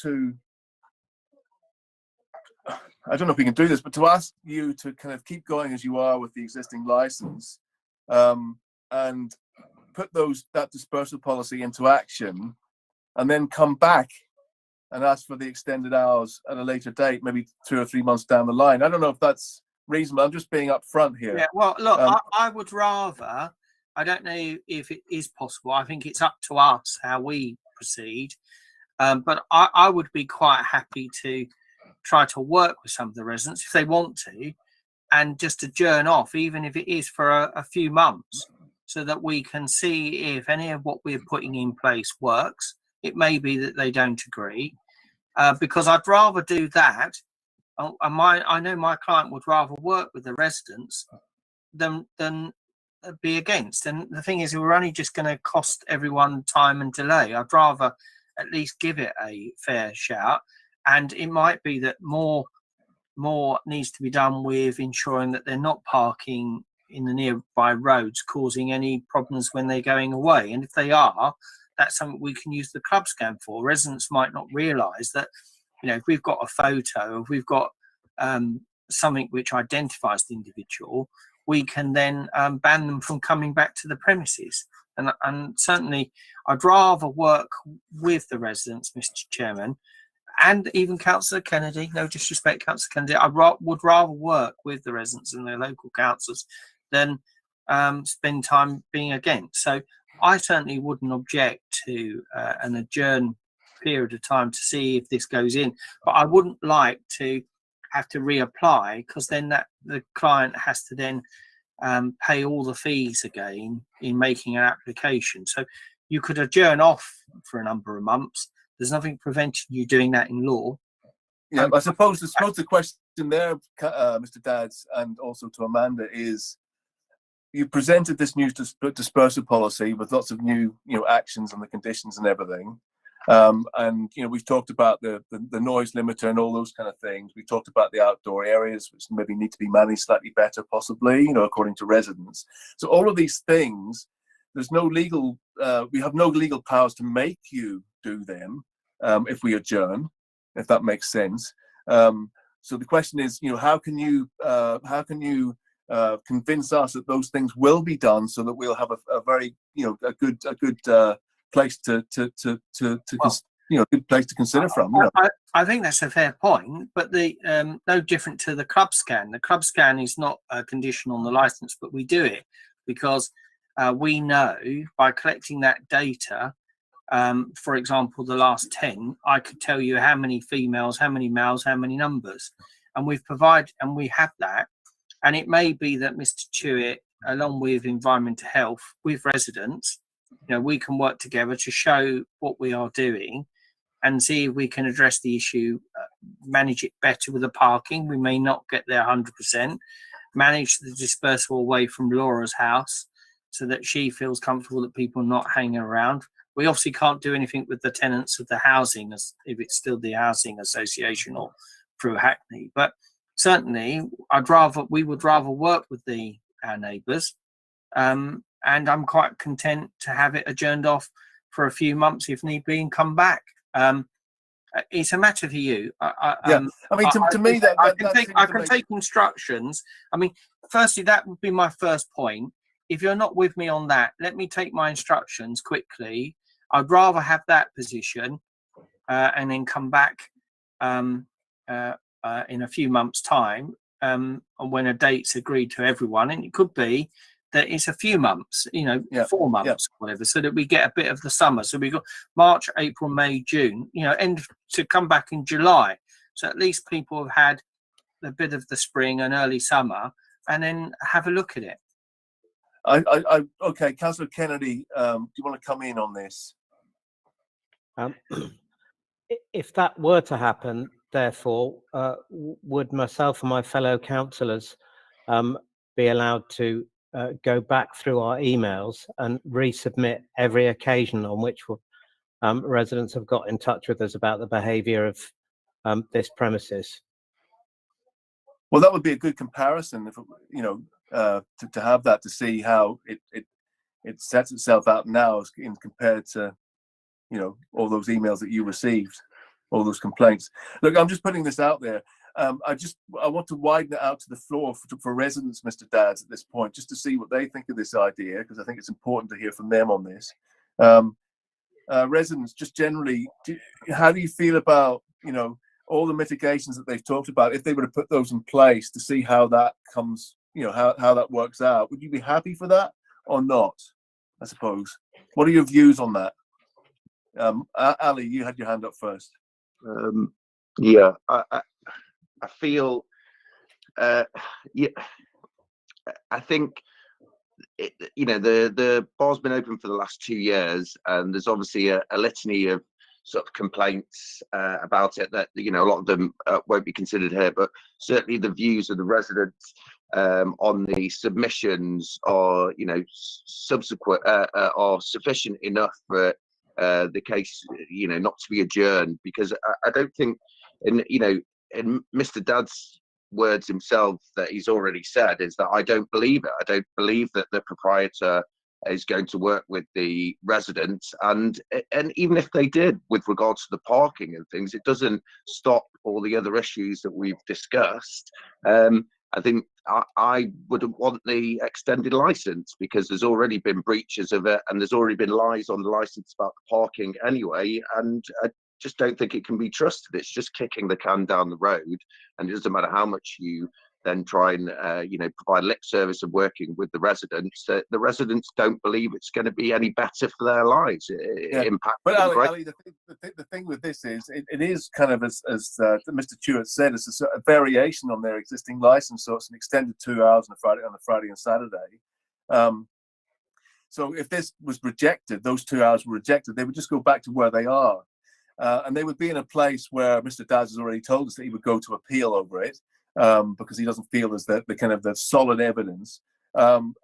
to I don't know if we can do this, but to ask you to kind of keep going as you are with the existing license, and put that dispersal policy into action, and then come back and ask for the extended hours at a later date, maybe 2 or 3 months down the line. I don't know if that's reasonable. I'm just being upfront here. Yeah, well, look, I would rather, I don't know if it is possible. I think it's up to us how we proceed. But I would be quite happy to try to work with some of the residents if they want to, and just adjourn off, even if it is for a few months, so that we can see if any of what we're putting in place works. It may be that they don't agree, because I'd rather do that. I know my client would rather work with the residents than be against. And the thing is, we're only just going to cost everyone time and delay. I'd rather at least give it a fair shout. And it might be that more needs to be done with ensuring that they're not parking in the nearby roads, causing any problems when they're going away. And if they are, that's something we can use the club scan for. Residents might not realise that, if we've got a photo, if we've got something which identifies the individual, we can then ban them from coming back to the premises. And certainly, I'd rather work with the residents, Mr. Chairman, and even Councillor Kennedy. No disrespect, Councillor Kennedy. Would rather work with the residents and their local councillors than spend time being against. So I certainly wouldn't object to an adjourned period of time to see if this goes in, but I wouldn't like to have to reapply, because then the client has to then pay all the fees again in making an application. So you could adjourn off for a number of months. There's nothing preventing you doing that in law. Yeah, I suppose the question there, Mr. Dadds, and also to Amanda, is you presented this new dispersal policy with lots of new actions and the conditions and everything. And we've talked about the noise limiter and all those kind of things. We talked about the outdoor areas, which maybe need to be managed slightly better, possibly, according to residents. So all of these things, there's no legal, we have no legal powers to make you do them if we adjourn, if that makes sense. So the question is, how can you convince us that those things will be done, so that we'll have a very a good place to good place to consider from. I think that's a fair point, but the no different to the club scan. The club scan is not a condition on the license, but we do it because we know by collecting that data. For example, the last 10, I could tell you how many females, how many males, how many numbers, and we have that. And it may be that Mr. Chewett, along with Environmental Health, with residents, we can work together to show what we are doing and see if we can address the issue, manage it better with the parking. We may not get there 100%, manage the dispersal away from Laura's house so that she feels comfortable that people are not hanging around. We obviously can't do anything with the tenants of the housing, as if it's still the housing association or through Hackney. But certainly, we would rather work with our neighbours, and I'm quite content to have it adjourned off for a few months if need be and come back. It's a matter for you. To me, I can take instructions. Firstly, that would be my first point. If you're not with me on that, let me take my instructions quickly. I'd rather have that position and then come back in a few months' time, and when a date's agreed to everyone, and it could be that it's a few months, 4 months, whatever, so that we get a bit of the summer. So we've got March, April, May, June, and to come back in July. So at least people have had a bit of the spring and early summer, and then have a look at it. Okay, Councillor Kennedy, do you want to come in on this? If that were to happen, therefore, would myself and my fellow councillors be allowed to go back through our emails and resubmit every occasion on which residents have got in touch with us about the behaviour of this premises? Well, that would be a good comparison, if to have that, to see how it sets itself out now in compared to all those emails that you received, all those complaints. Look, I'm just putting this out there. I want to widen it out to the floor for residents, Mr. Dadds, at this point, just to see what they think of this idea, because I think it's important to hear from them on this. Residents, just generally, how do you feel about, all the mitigations that they've talked about? If they were to put those in place to see how that comes, how that works out, would you be happy for that or not? I suppose. What are your views on that? Ali, you had your hand up first. Yeah, I feel, yeah, I think, the bar's been open for the last 2 years, and there's obviously a litany of sort of complaints about it that, a lot of them won't be considered here, but certainly the views of the residents on the submissions are, subsequent, are sufficient enough for the case, not to be adjourned, because I don't think, in Mr. Dad's words himself that he's already said is that I don't believe it. I don't believe that the proprietor is going to work with the residents, and even if they did with regards to the parking and things, it doesn't stop all the other issues that we've discussed. I think I wouldn't want the extended license, because there's already been breaches of it, and there's already been lies on the license about the parking anyway, and I just don't think it can be trusted. It's just kicking the can down the road, and it doesn't matter how much you then try and provide lip service of working with the residents. The residents don't believe it's going to be any better for their lives. It impacts. But Ali, the thing with this is, it is kind of, as Mr. Stewart said, it's a variation on their existing license, so it's an extended 2 hours on a Friday and Saturday. So if this was rejected, those 2 hours were rejected, they would just go back to where they are. And they would be in a place where Mr. Dadds has already told us that he would go to appeal over it, because he doesn't feel there's the kind of the solid evidence. So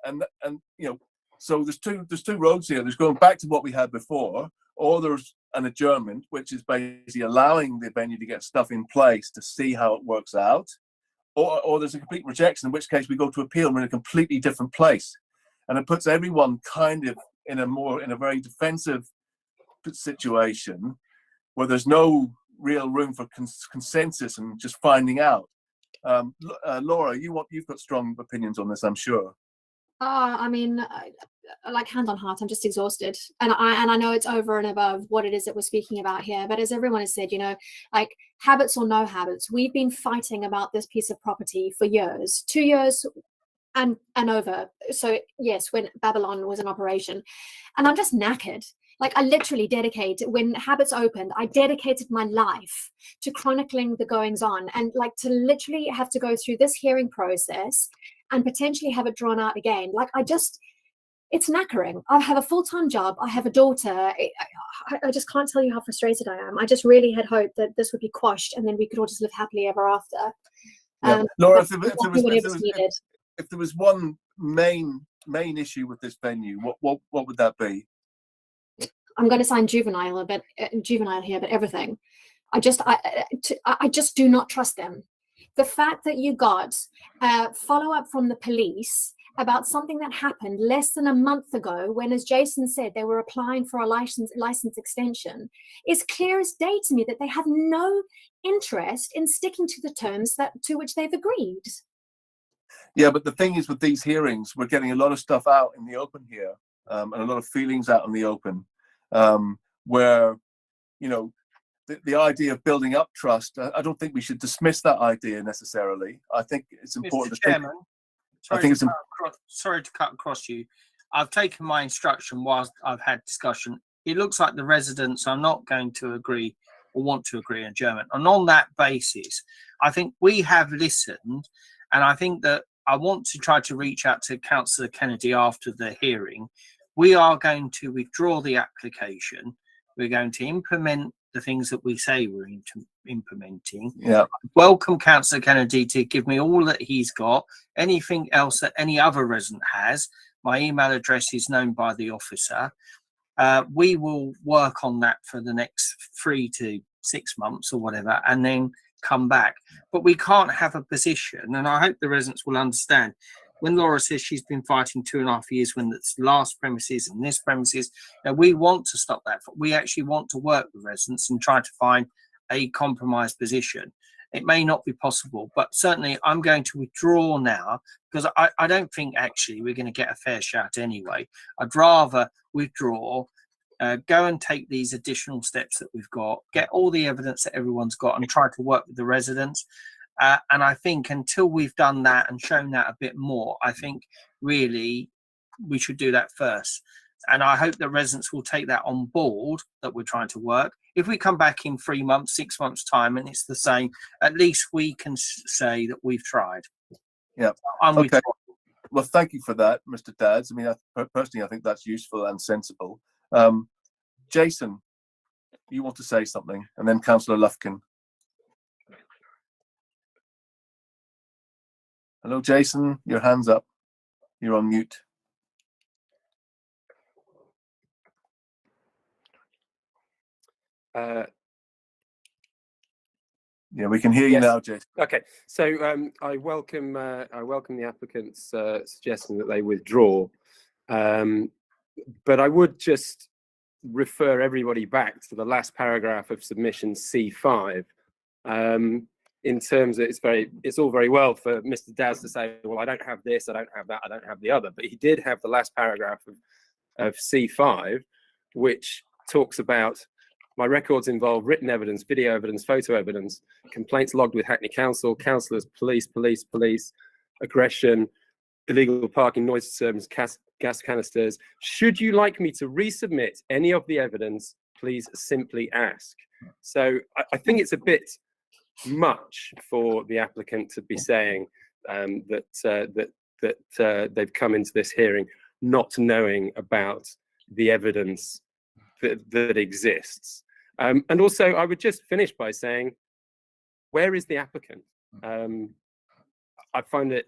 there's two roads here. There's going back to what we had before, or there's an adjournment, which is basically allowing the venue to get stuff in place to see how it works out, or there's a complete rejection, in which case we go to appeal and we're in a completely different place, and it puts everyone kind of in a very defensive situation, where there's no real room for consensus and just finding out. Laura, you've got strong opinions on this, I'm sure. I mean, like, hand on heart, I'm just exhausted, and I know it's over and above what it is that we're speaking about here. But as everyone has said, like, habits or no habits, we've been fighting about this piece of property for years, 2 years and over. So yes, when Babylon was in operation, and I'm just knackered. Like, I literally when Habits opened, I dedicated my life to chronicling the goings on, and like to literally have to go through this hearing process and potentially have it drawn out again. Like, it's knackering. I have a full-time job. I have a daughter. I just can't tell you how frustrated I am. I just really had hoped that this would be quashed, and then we could all just live happily ever after. Yeah. Laura, if there was one main issue with this venue, what would that be? I'm going to sound juvenile here, but everything. I just do not trust them. The fact that you got follow-up from the police about something that happened less than a month ago, when, as Jason said, they were applying for a license extension, is clear as day to me that they have no interest in sticking to the terms to which they've agreed. Yeah, but the thing is, with these hearings, we're getting a lot of stuff out in the open here, and a lot of feelings out in the open. Where, the idea of building up trust, I don't think we should dismiss that idea necessarily. I think it's important Mr. Chairman, sorry to cut across you. I've taken my instruction whilst I've had discussion. It looks like the residents are not going to agree or want to agree on adjournment. And on that basis, I think we have listened, and I think that I want to try to reach out to Councillor Kennedy after the hearing. We are going to withdraw the application. We're going to implement the things that we say we're implementing. Yeah. Welcome Councillor Kennedy to give me all that he's got. Anything else that any other resident has, my email address is known by the officer. We will work on that for the next 3 to 6 months or whatever, and then come back. But we can't have a position, and I hope the residents will understand, when Laura says she's been fighting 2.5 years when the last premises and this premises, we want to stop that. We actually want to work with residents and try to find a compromised position. It may not be possible, but certainly I'm going to withdraw now because I don't think actually we're going to get a fair shout anyway. I'd rather withdraw, go and take these additional steps that we've got, get all the evidence that everyone's got and try to work with the residents. And I think until we've done that and shown that a bit more, I think really we should do that first. And I hope that residents will take that on board, that we're trying to work. If we come back in 3 months, 6 months time and it's the same, at least we can say that we've tried. Yeah. Okay. Well, thank you for that, Mr. Dadds. I mean, personally, I think that's useful and sensible. Jason, you want to say something, and then Councillor Lufkin. Hello, Jason. Your hand's up. You're on mute. Yeah, we can hear you now, Jason. Okay, so I welcome the applicant's suggestion that they withdraw, but I would just refer everybody back to the last paragraph of submission C5. In terms of it's all very well for Mr. Dadds to say, well, I don't have this, I don't have that, I don't have the other, but he did have the last paragraph of C5, which talks about my records involve written evidence, video evidence, photo evidence, complaints logged with Hackney Council, councillors, police, aggression, illegal parking, noise disturbance, gas canisters. Should you like me to resubmit any of the evidence, please simply ask. So I think it's a bit much for the applicant to be saying that they've come into this hearing not knowing about the evidence that exists. And also, I would just finish by saying, where is the applicant? I find it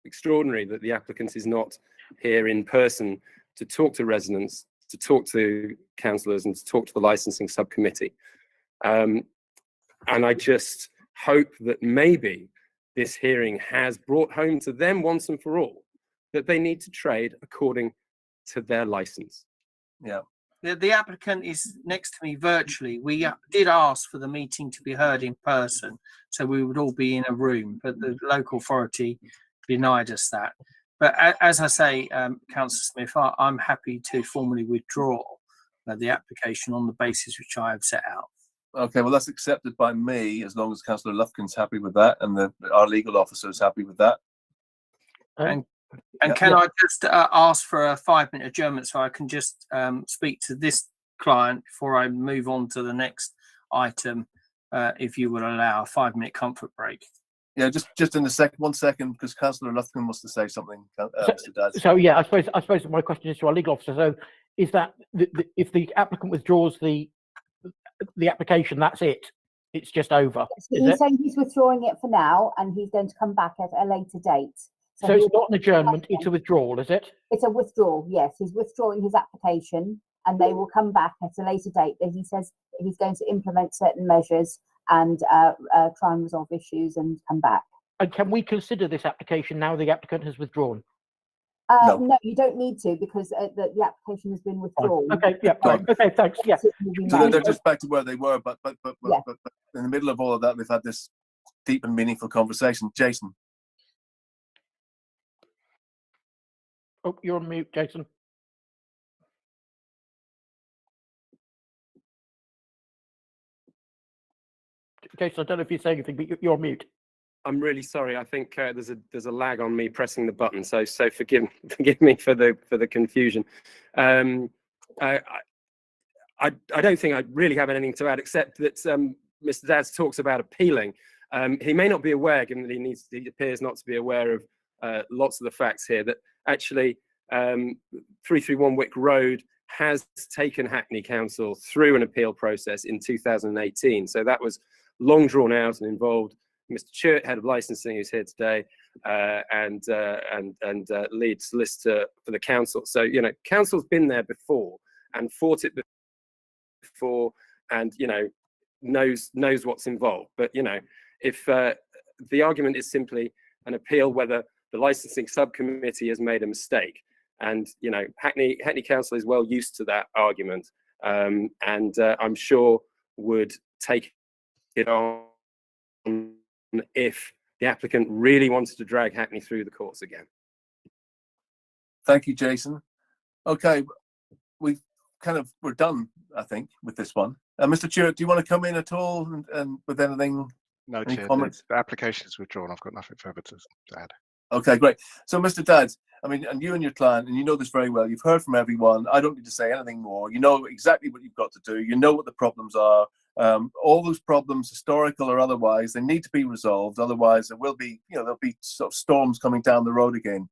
extraordinary that the applicant is not here in person to talk to residents, to talk to councillors and to talk to the licensing subcommittee. And I just hope that maybe this hearing has brought home to them once and for all that they need to trade according to their license. Yeah. The applicant is next to me virtually. We did ask for the meeting to be heard in person, so we would all be in a room, but the local authority denied us that. But as I say, Councillor Smith, I'm happy to formally withdraw the application on the basis which I have set out. Okay, well, that's accepted by me as long as Councillor Lufkin's happy with that and our legal officer is happy with that. And can I just ask for a 5-minute adjournment so I can just speak to this client before I move on to the next item, if you would allow a 5-minute comfort break? Yeah, just in a 1 second, because Councillor Lufkin wants to say something. Mr. Dadds. So yeah, I suppose my question is to our legal officer. So is that if the applicant withdraws the application, that's it? It's just over? He's saying he's withdrawing it for now, and he's going to come back at a later date. So it's not an adjournment, it's a withdrawal, is it? It's a withdrawal, yes. He's withdrawing his application and they will come back at a later date. But he says he's going to implement certain measures and try and resolve issues and come back. And can we consider this application now the applicant has withdrawn? No, you don't need to, because the application has been withdrawn. Okay, yeah, fine. Okay, thanks. Yeah. So they're just back to where they were, but in the middle of all of that, we've had this deep and meaningful conversation. Jason. Oh, you're on mute, Jason. Jason, I don't know if you're saying anything, but you're on mute. I'm really sorry. I think there's a lag on me pressing the button, so forgive me for the confusion. I don't think I really have anything to add except that Mr. Dadds talks about appealing. He may not be aware, given that he appears not to be aware of lots of the facts here, that actually 331 Wick Road has taken Hackney Council through an appeal process in 2018. So that was long drawn out and involved Mr. Chert, head of licensing, who's here today, and lead solicitor for the council. So, you know, council's been there before and fought it before, and, you know, knows what's involved. But, you know, if the argument is simply an appeal whether the licensing subcommittee has made a mistake, and, you know, Hackney Council is well used to that argument, and I'm sure would take it on if the applicant really wanted to drag Hackney through the courts again. Thank you, Jason. Okay, we're done, I think, with this one. Mr. Stewart, do you want to come in at all and with anything? No, any Chair, comments? the application is withdrawn. I've got nothing further to add. Okay, great. So, Mr. Dadds, I mean, and you and your client, and you know this very well. You've heard from everyone. I don't need to say anything more. You know exactly what you've got to do. You know what the problems are. All those problems, historical or otherwise, they need to be resolved. Otherwise, there will be, there'll be sort of storms coming down the road again.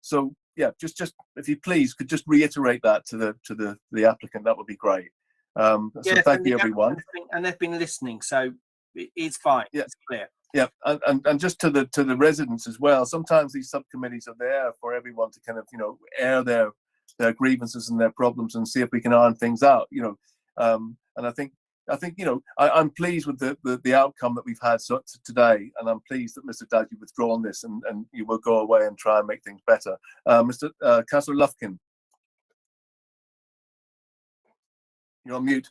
So, yeah, just if you please could just reiterate that to the applicant, that would be great. So thank you, everyone. And they've been listening, so it's fine. Yeah. It's clear. Yeah, and just to the residents as well. Sometimes these subcommittees are there for everyone to kind of air their grievances and their problems and see if we can iron things out. And I think I'm pleased with the outcome that we've had today, and I'm pleased that Mr. Dadd, you've withdrawn this and you will go away and try and make things better. Councillor Lufkin, you're on mute.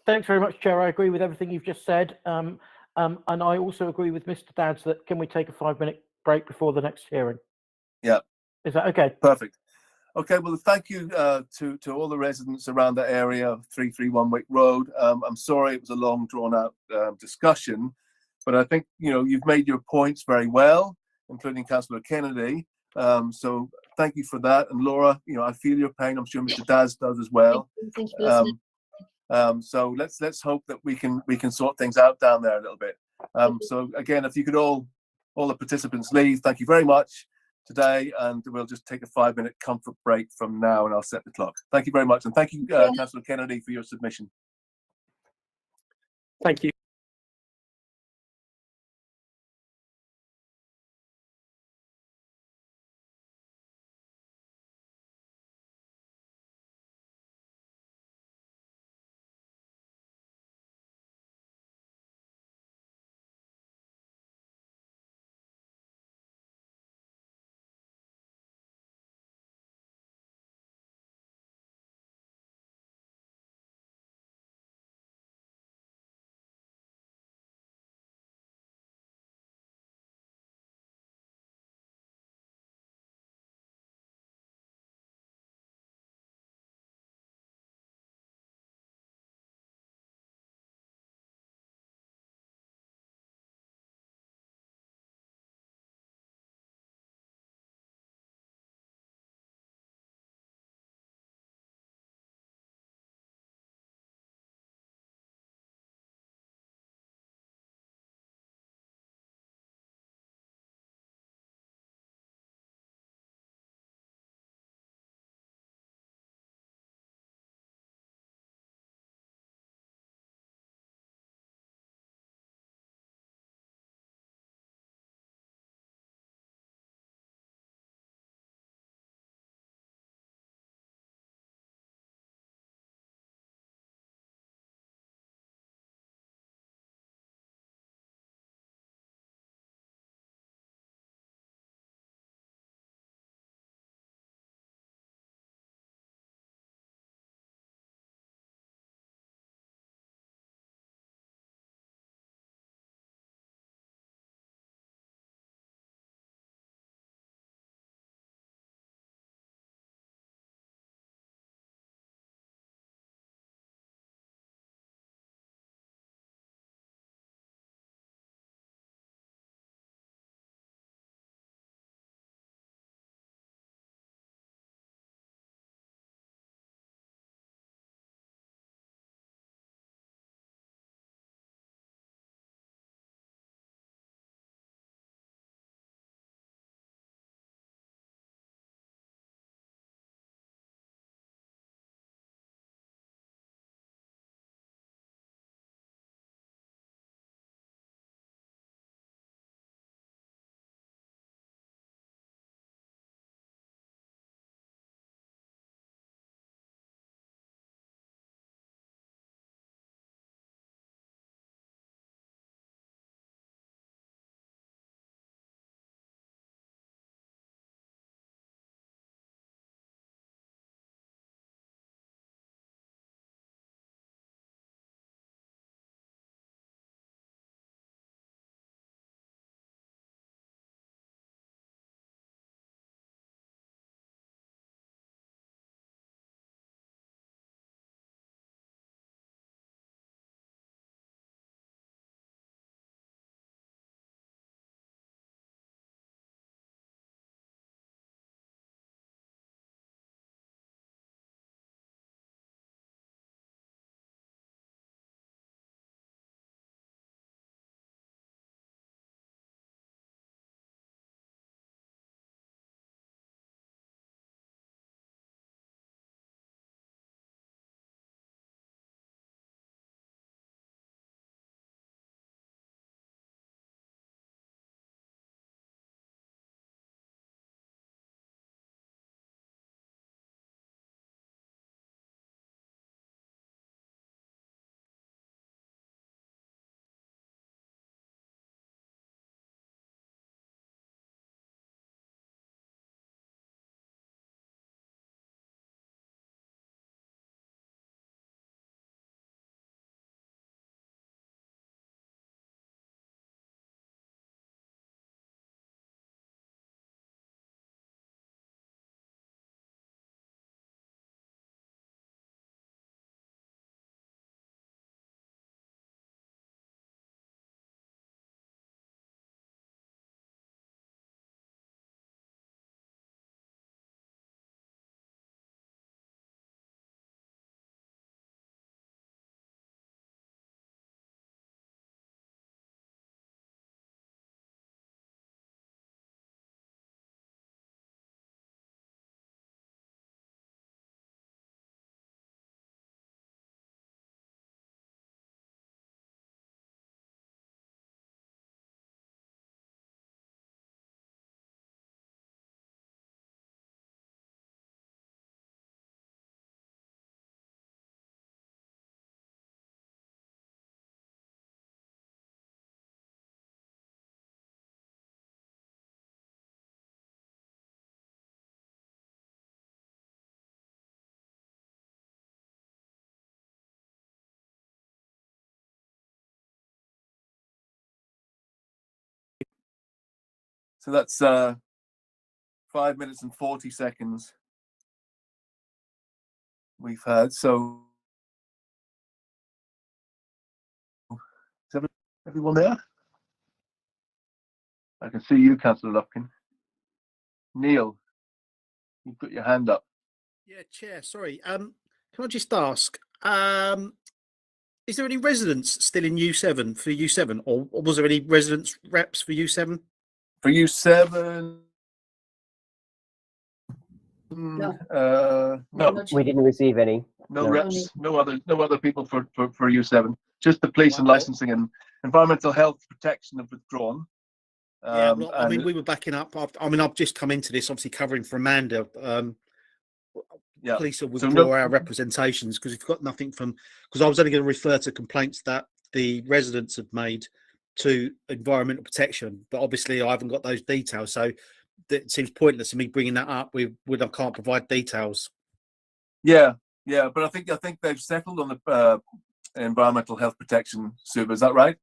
Thanks very much, Chair. I agree with everything you've just said. And I also agree with Mr. Dadds that can we take a 5-minute break before the next hearing? Yeah. Is that okay? Perfect. Okay, well, thank you to all the residents around the area of 331 Wick Road. I'm sorry it was a long, drawn-out discussion, but I think, you've made your points very well, including Councillor Kennedy. So thank you for that. And Laura, I feel your pain. I'm sure Mr. Dadds does as well. Thank you for listening. So let's hope that we can sort things out down there a little bit. So again, if you could all the participants leave, thank you very much today, and we'll just take a 5-minute comfort break from now, and I'll set the clock. Thank you very much, and thank you, Councillor Kennedy, for your submission. Thank you. So that's 5 minutes and 40 seconds we've had. So is everyone there? I can see you, Councillor Lufkin. Neil, you've got your hand up. Yeah, Chair, sorry. Can I just ask, is there any residents still in U7 for U7, or was there any residents reps for U7? For U7, No, no, we didn't receive any. no No. reps, no other people for U7. Just the police and Well, licensing and environmental health protection have withdrawn. Yeah, well, I mean, and we were backing up. I've just come into this, obviously covering for Amanda. yeah, Police will so withdraw no, our representations because we've got nothing from. Because I was only going to refer to complaints that the residents have made to environmental protection, but obviously I haven't got those details, so it seems pointless to me bringing that up. I can't provide details. yeah, but I think they've settled on the environmental health protection, Suba. Is that right?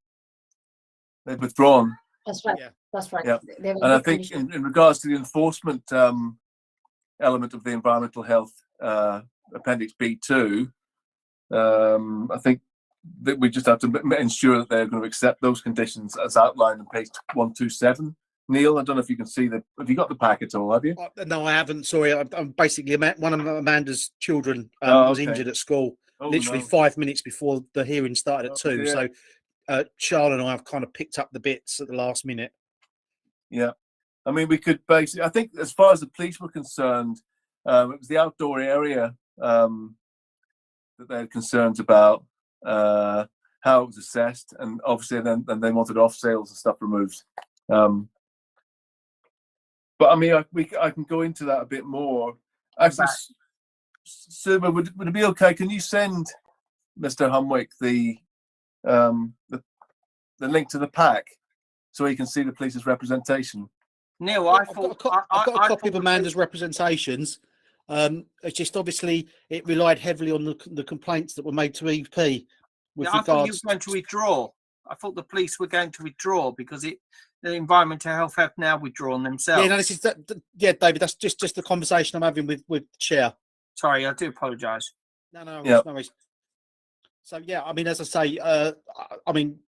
They've withdrawn. That's right. Yeah. That's right. Yeah, They have a and I good think condition. in regards to the enforcement element of the environmental health appendix B2, I think that we just have to ensure that they're going to accept those conditions as outlined on page 127. Neil, I don't know if you can see have you got the pack at all, have you? No, I haven't. Sorry, I'm basically one of Amanda's children was Okay. injured at school. Oh, Literally no. 5 minutes before the hearing started at 2. dear. So Charlotte and I have kind of picked up the bits at the last minute. Yeah, I mean, we could basically, I think as far as the police were concerned, it was the outdoor area that they had concerns about, how it was assessed, and obviously then they wanted off sales and stuff removed. But I mean, I can go into that a bit more. Actually, Suba, would it be okay? Can you send Mr. Humwick the link to the pack so he can see the police's representation? Neil, I've got a copy of Amanda's representations. It's just obviously it relied heavily on the complaints that were made to EP with I thought you regards. were going to withdraw. I thought the police were going to withdraw because the environmental health have now withdrawn themselves. Yeah, no, this is yeah, David. That's just the conversation I'm having with the chair. Sorry, I do apologise. No, Yeah. no worries. So yeah, I mean, as I say, I mean,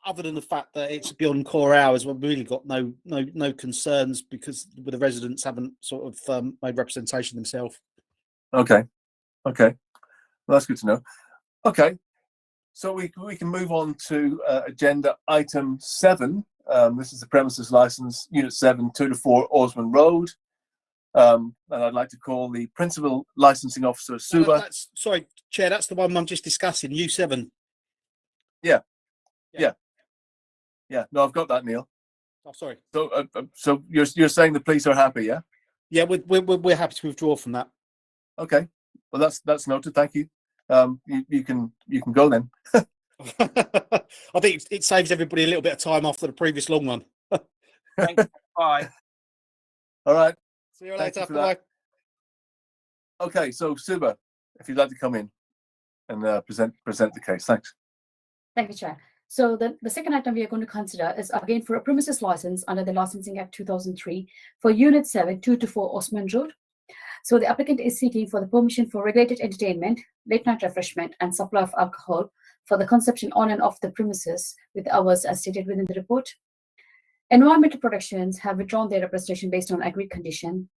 other than the fact that it's beyond core hours, we've really got no concerns because the residents haven't sort of made representation themselves. Okay, well, that's good to know. Okay, so we can move on to agenda item 7. This is the premises license, Unit 7, 2 to 4 Osmond Road. And I'd like to call the principal licensing officer, Suba. Sorry, Chair, that's the one I'm just discussing, U7. Yeah, no, I've got that, Neil. Oh, sorry. So you're saying the police are happy, yeah? Yeah, we're happy to withdraw from that. Okay, well that's noted. Thank you. You can go then. I think it saves everybody a little bit of time after the previous long one. Thank you. Bye. All right. See you Thank later. you for Bye. that. Okay, so Suba, if you'd like to come in and present the case, thanks. Thank you, Chair. So the second item we are going to consider is again for a premises license under the Licensing Act 2003 for Unit 7, 2 to 4 Osmond Road. So the applicant is seeking for the permission for regulated entertainment, late night refreshment, and supply of alcohol for the consumption on and off the premises with hours as stated within the report. Environmental Protections have withdrawn their representation based on agreed condition,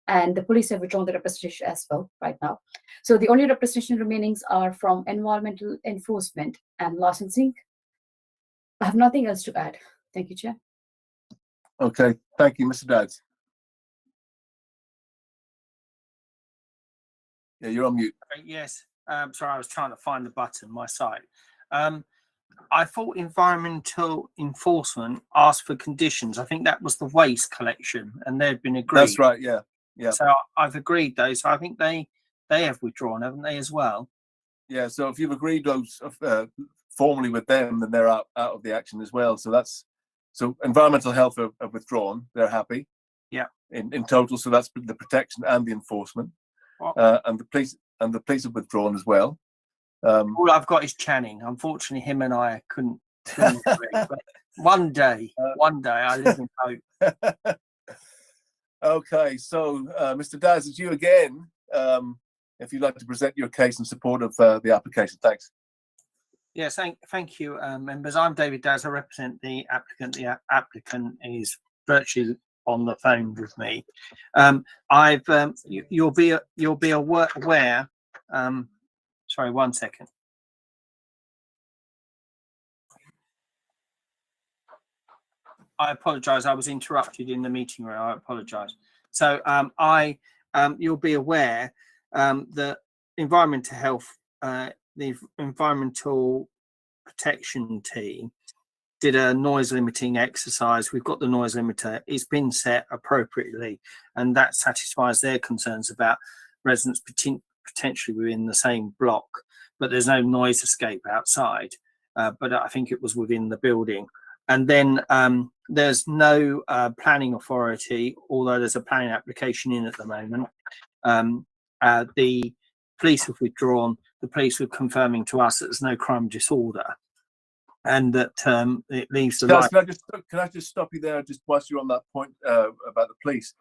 and the police have withdrawn their representation as well right now. So the only representation remainings are from environmental enforcement and licensing. I have nothing else to add. Thank you, Chair. Okay, thank you, Mr. Dowds. Yeah, you're on mute. Yes. Sorry, I was trying to find the button, my side. I thought environmental enforcement asked for conditions. I think that was the waste collection and they've been agreed. That's right, yeah. So I've agreed those. So I think they have withdrawn, haven't they, as well? Yeah, so if you've agreed those formally with them, then they're out of the action as well. So environmental health have withdrawn. They're happy. Yeah. In total, so that's the protection and the enforcement. And the police have withdrawn as well. All I've got is Channing. Unfortunately, him and I couldn't agree, but One day, I live in hope. Okay, so Mr. Daz, it's you again. If you'd like to present your case in support of the application, thanks. Yes, thank you, members. I'm David Daz. I represent the applicant. The applicant is virtually on the phone with me. You'll be aware. Sorry, 1 second. I apologise. I was interrupted in the meeting room. I apologise. So you'll be aware that environmental health, the environmental protection team did a noise limiting exercise. We've got the noise limiter. It's been set appropriately, and that satisfies their concerns about residents potentially within the same block, but there's no noise escape outside. But I think it was within the building. And then there's no planning authority, although there's a planning application in at the moment. The police have withdrawn. The police were confirming to us that there's no crime disorder, and that it leaves the Can I just stop you there, just whilst you're on that point about the police?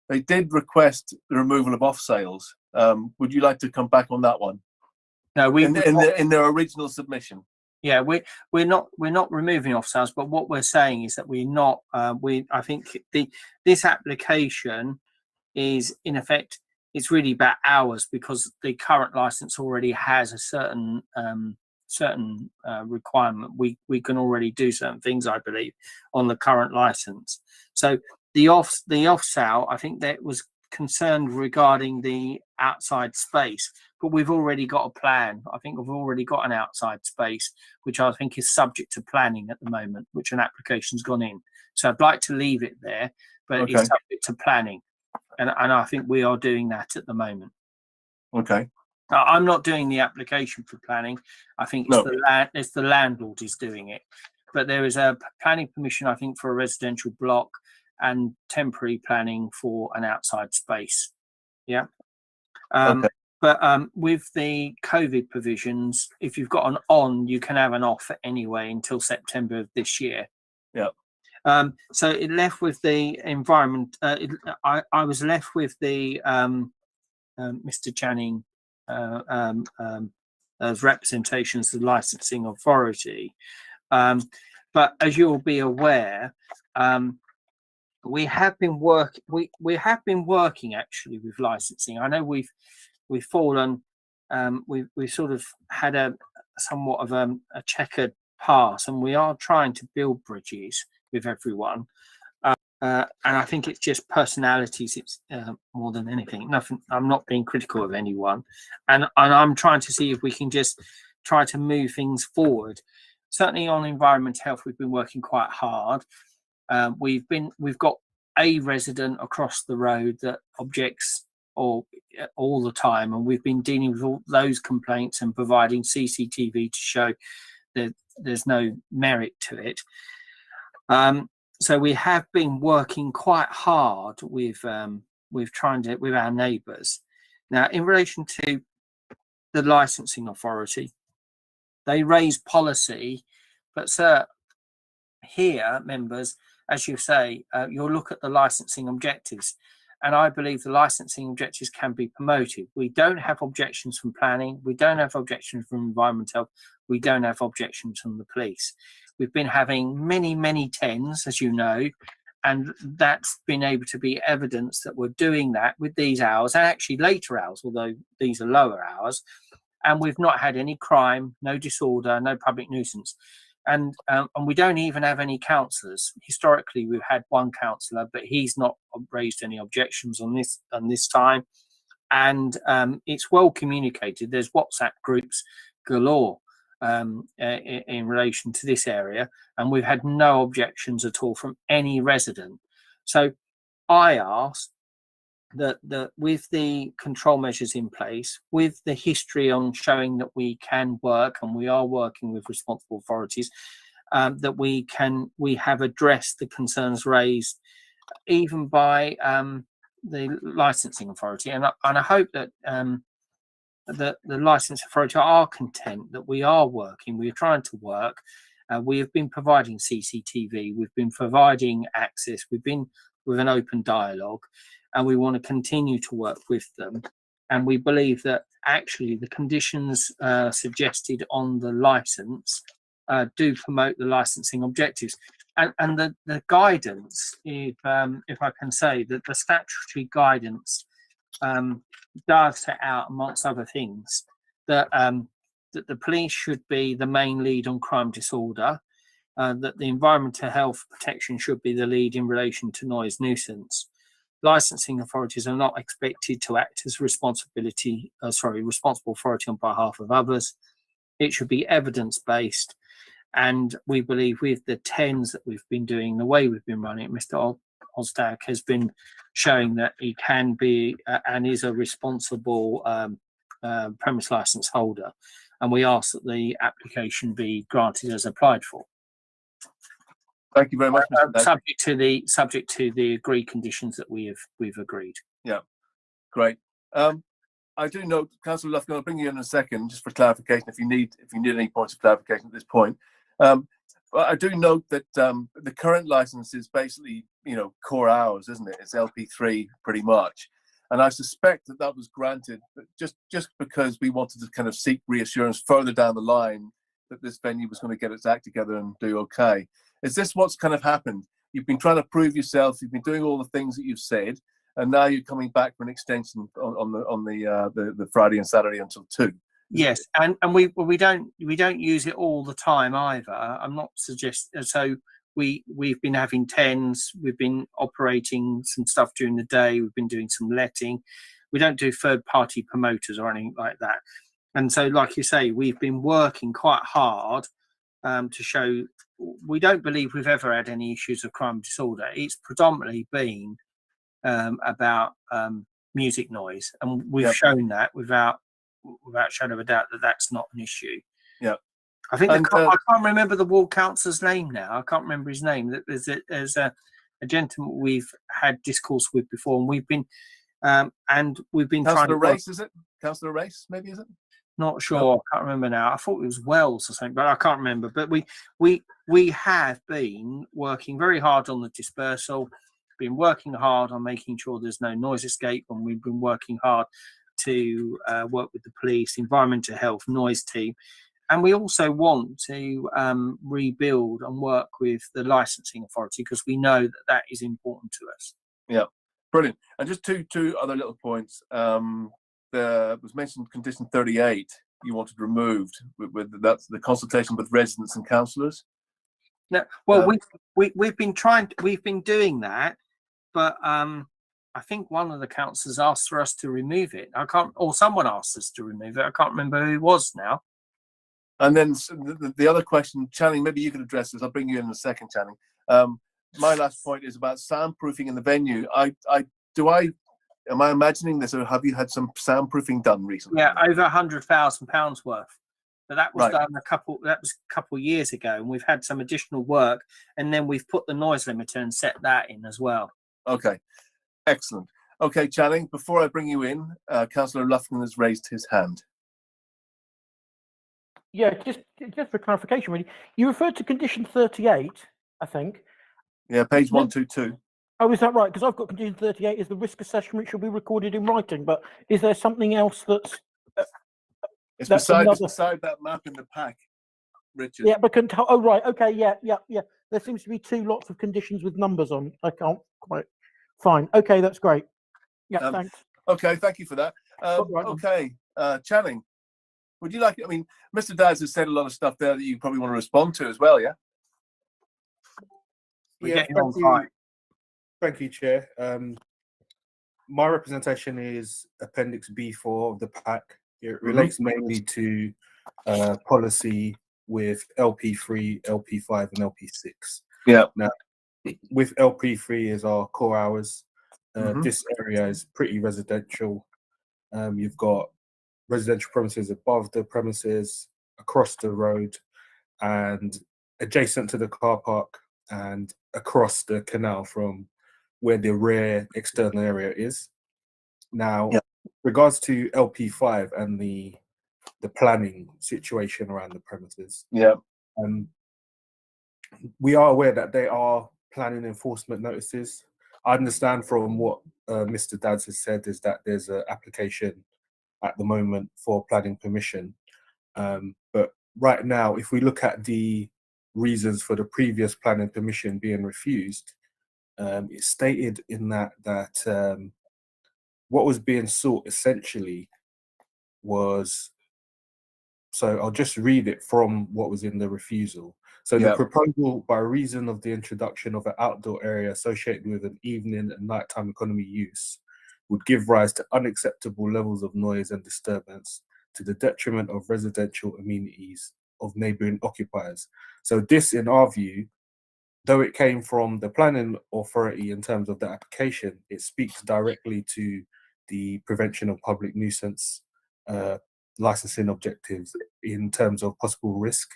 They did request the removal of off sales. Would you like to come back on that one? No, in their original submission. Yeah, we're not removing off sales, but what we're saying is that we're not. I think this application is in effect, it's really about hours, because the current license already has a certain requirement. We can already do certain things, I believe, on the current license. So the off sale, I think that was concerned regarding the outside space, but we've already got a plan. I think we've already got an outside space, which I think is subject to planning at the moment, which an application's gone in. So I'd like to leave it there, but it's subject to planning. And I think we are doing that at the moment. Okay. I'm not doing the application for planning. I think it's the landlord is doing it. But there is a planning permission, I think, for a residential block and temporary planning for an outside space. Yeah. But with the COVID provisions, if you've got an on, you can have an off anyway until September of this year. Yeah. So it left with the environment. I was left with the Mr. Channing as representations of the licensing authority. But as you'll be aware, we have been working actually with licensing. I know we've fallen. We've sort of had a somewhat of a checkered past, and we are trying to build bridges with everyone. And I think it's just personalities. It's more than anything. Nothing. I'm not being critical of anyone, and I'm trying to see if we can just try to move things forward. Certainly on environmental health, we've been working quite hard. We've got a resident across the road that objects all the time, and we've been dealing with all those complaints and providing CCTV to show that there's no merit to it. So we have been working quite hard with our neighbours. Now, in relation to the licensing authority, they raise policy, but sir, here, members, as you say, you'll look at the licensing objectives, and I believe the licensing objectives can be promoted. We don't have objections from planning, we don't have objections from environmental, we don't have objections from the police. We've been having many tens, as you know, and that's been able to be evidence that we're doing that with these hours, and actually later hours, although these are lower hours, and we've not had any crime, no disorder, no public nuisance. And we don't even have any councillors. Historically, we've had one councillor, but he's not raised any objections on this time. And it's well communicated. There's WhatsApp groups galore in relation to this area, and we've had no objections at all from any resident. So I asked that with the control measures in place, with the history on showing that we can work and we are working with responsible authorities, that we have addressed the concerns raised even by the licensing authority, and I hope that the licensing authority are content that we are working, we're trying to work, We have been providing CCTV, we've been providing access, we've been with an open dialogue, and we want to continue to work with them. And we believe that actually the conditions suggested on the license do promote the licensing objectives. And the guidance, if I can say, that the statutory guidance does set out, amongst other things, that that the police should be the main lead on crime disorder, that the environmental health protection should be the lead in relation to noise nuisance. Licensing authorities are not expected to act as responsible authority on behalf of others. It should be evidence-based. And we believe with the TENS that we've been doing, the way we've been running it, Mr. Osdag has been showing that he can be and is a responsible premise license holder. And we ask that the application be granted as applied for. Thank you very much, Mr. Dad. Subject to the agreed conditions that we've agreed. Yeah, great. I do note, Councillor Lufkin, I'll bring you in a second just for clarification if you need any points of clarification at this point. But I do note that the current license is basically, core hours, isn't it? It's LP3 pretty much. And I suspect that was granted just because we wanted to kind of seek reassurance further down the line that this venue was going to get its act together and do okay. Is this what's kind of happened? You've been trying to prove yourself, you've been doing all the things that you've said, and now you're coming back for an extension on the Friday and Saturday until 2. Yes, and we don't use it all the time either. I'm not suggesting. So we've been having TENS, we've been operating some stuff during the day, we've been doing some letting. We don't do third-party promoters or anything like that. And so, like you say, we've been working quite hard to show. We don't believe we've ever had any issues of crime disorder. It's predominantly been about music noise, and we've shown that without shadow of a doubt that that's not an issue. Yeah, I think I can't remember the ward councillor's name now. I can't remember his name. There's a gentleman we've had discourse with before, and we've been Councillor Race, is it? Councillor Race, maybe, is it? Not sure. I can't remember now. I thought it was Wells or something, but I can't remember. But we have been working very hard on the dispersal, been working hard on making sure there's no noise escape, and we've been working hard to work with the police, environmental health, noise team. And we also want to rebuild and work with the licensing authority because we know that that is important to us. Yeah, brilliant. And just two other little points. There was mentioned condition 38 you wanted removed with that's the consultation with residents and councillors. No, well, we've been doing that, but I think one of the councillors asked for us to remove it. Or someone asked us to remove it. I can't remember who it was now. And then the other question, Channing, maybe you can address this. I'll bring you in a second, Channing. My last point is about soundproofing in the venue. Am I imagining this, or have you had some soundproofing done recently? Yeah, over £100,000 worth. But that was done a couple years ago, and we've had some additional work, and then we've put the noise limiter and set that in as well. Okay, excellent. Okay, Channing, before I bring you in, Councillor Lufkin has raised his hand. Yeah, just for clarification, really, you referred to condition 38, I think. Yeah, page 122. Oh, is that right? Because I've got condition 38 is the risk assessment should be recorded in writing, but is there something else that's... It's beside that map in the pack, Richard. Yeah, but oh, right, okay, yeah. There seems to be 2 lots of conditions with numbers on. I can't quite... Fine, okay, that's great. Yeah, thanks. Okay, thank you for that. Okay, Channing, would you like... I mean, Mr. Daz has said a lot of stuff there that you probably want to respond to as well, yeah? Yeah, thank you, Chair. My representation is Appendix B4 of the pack. It relates mainly to policy with LP3, LP5, and LP6. Yeah. Now, with LP3 is our core hours. This area is pretty residential. You've got residential premises above the premises, across the road, and adjacent to the car park, and across the canal from where the rear external area is. Now, regards to LP5 and the planning situation around the premises. Yeah. we are aware that they are planning enforcement notices. I understand from what Mr. Dads has said is that there's an application at the moment for planning permission. But right now, if we look at the reasons for the previous planning permission being refused, it's stated in that what was being sought essentially was, so I'll just read it from what was in the refusal. So the proposal, by reason of the introduction of an outdoor area associated with an evening and nighttime economy use, would give rise to unacceptable levels of noise and disturbance to the detriment of residential amenities of neighbouring occupiers. So this, in our view, though it came from the planning authority in terms of the application, it speaks directly to the prevention of public nuisance licensing objectives in terms of possible risk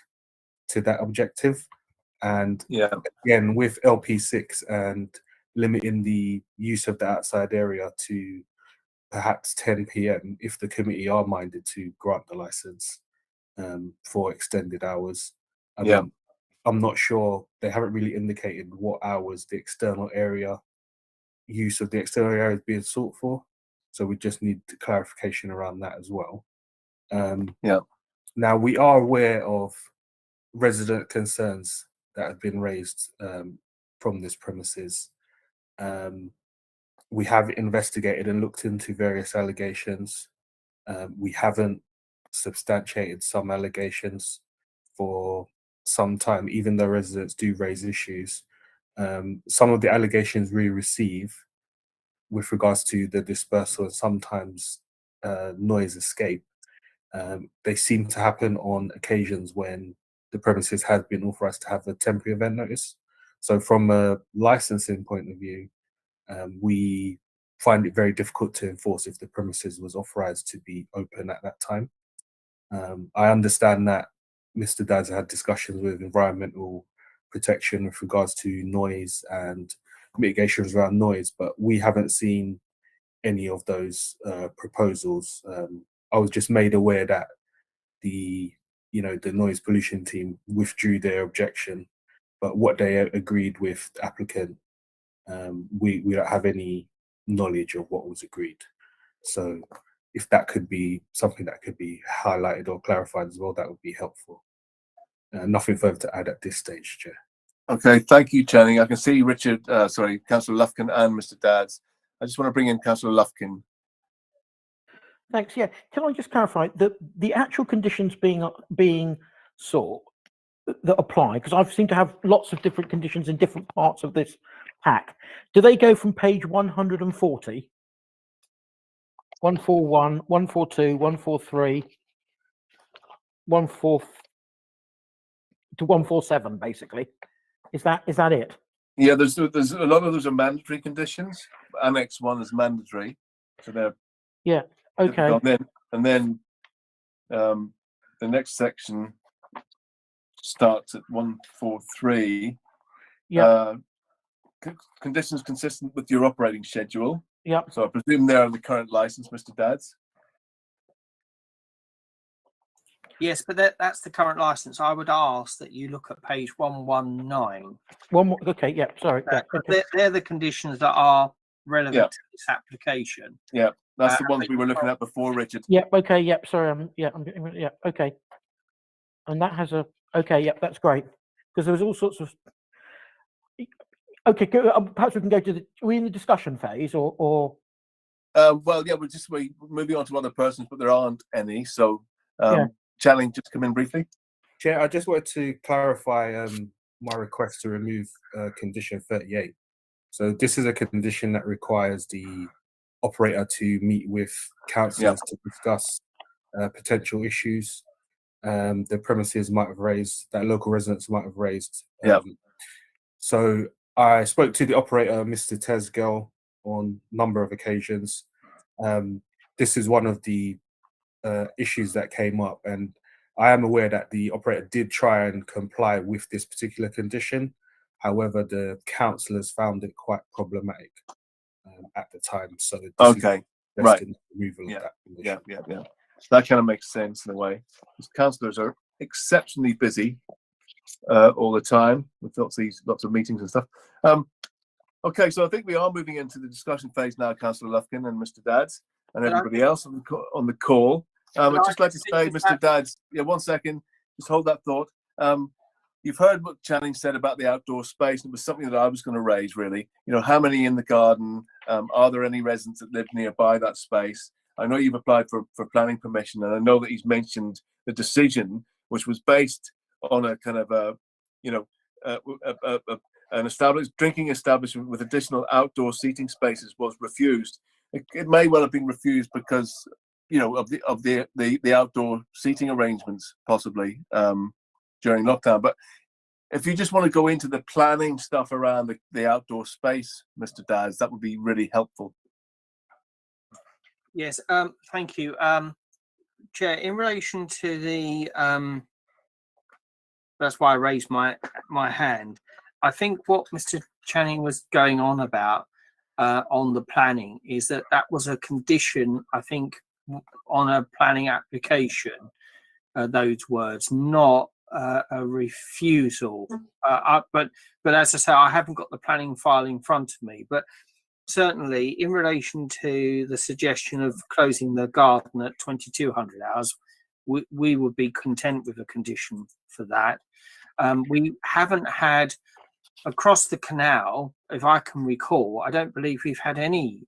to that objective. And again, with LP6 and limiting the use of the outside area to perhaps 10 p.m. if the committee are minded to grant the license for extended hours. I mean, I'm not sure, they haven't really indicated what hours the external area, use of the external area is being sought for. So we just need clarification around that as well. Now, we are aware of resident concerns that have been raised from this premises. We have investigated and looked into various allegations. We haven't substantiated some allegations for some time, even though residents do raise issues. Some of the allegations we receive with regards to the dispersal and sometimes noise escape, they seem to happen on occasions when the premises has been authorized to have a temporary event notice. So from a licensing point of view, we find it very difficult to enforce if the premises was authorized to be open at that time. I understand that Mr. Dads had discussions with environmental protection with regards to noise and mitigations around noise, but we haven't seen any of those proposals. I was just made aware that the noise pollution team withdrew their objection, but what they agreed with the applicant, we don't have any knowledge of what was agreed. So if that could be something that could be highlighted or clarified as well, that would be helpful. Nothing further to add at this stage, Chair. Okay, thank you, Channing. I can see Councillor Lufkin and Mr. Dads. I just want to bring in Councillor Lufkin. Thanks. Yeah, can I just clarify the actual conditions being sought that apply? Because I've seemed to have lots of different conditions in different parts of this pack. Do they go from page 140, 141, 142, 143, 144 to 147, basically? Is that it? Yeah, there's a lot of those are mandatory conditions. Annex 1 is mandatory, so they're okay. And then the next section starts at 143. Conditions consistent with your operating schedule. So I presume they're the current license, Mr. Dads. Yes, but that's the current license. I would ask that you look at page 119. Okay, yeah, sorry. They're the conditions that are relevant to this application. Yeah, that's the ones we were looking at before, Richard. Yeah, okay, yeah, sorry, okay. And that has that's great. Because there was all sorts of... Okay, perhaps we can go to are we in the discussion phase or... Well, yeah, we're moving on to other persons, but there aren't any, so... Channing, just come in briefly. Chair, I just wanted to clarify my request to remove condition 38. So this is a condition that requires the operator to meet with councillors to discuss potential issues the premises might have raised, that local residents might have raised. So I spoke to the operator, Mr. Tesgel, on a number of occasions. This is one of the issues that came up, and I am aware that the operator did try and comply with this particular condition. However, the councillors found it quite problematic at the time. So removal of that condition. That kind of makes sense in a way. Because councillors are exceptionally busy, all the time with lots of meetings and stuff. Okay, so I think we are moving into the discussion phase now, Councillor Lufkin and Mr. Dadds and everybody else on the call. I'd just like to say, Mr. Dadds, yeah, 1 second, just hold that thought. You've heard what Channing said about the outdoor space. It was something that I was going to raise, really. You know, how many in the garden? Are there any residents that live nearby that space? I know you've applied for planning permission, and I know that he's mentioned the decision, which was based on a kind of an drinking establishment with additional outdoor seating spaces was refused. It may well have been refused because, you know, of the outdoor seating arrangements possibly during lockdown. But if you just want to go into the planning stuff around the outdoor space, Mr. Dadds, that would be really helpful. Yes, thank you. Chair, in relation to the, that's why I raised my hand. I think what Mr. Channing was going on about on the planning is that was a condition, I think, on a planning application, those words, not a refusal. But as I say, I haven't got the planning file in front of me, but certainly in relation to the suggestion of closing the garden at 2200 hours, we would be content with a condition for that. We haven't had across the canal, if I can recall, I don't believe we've had any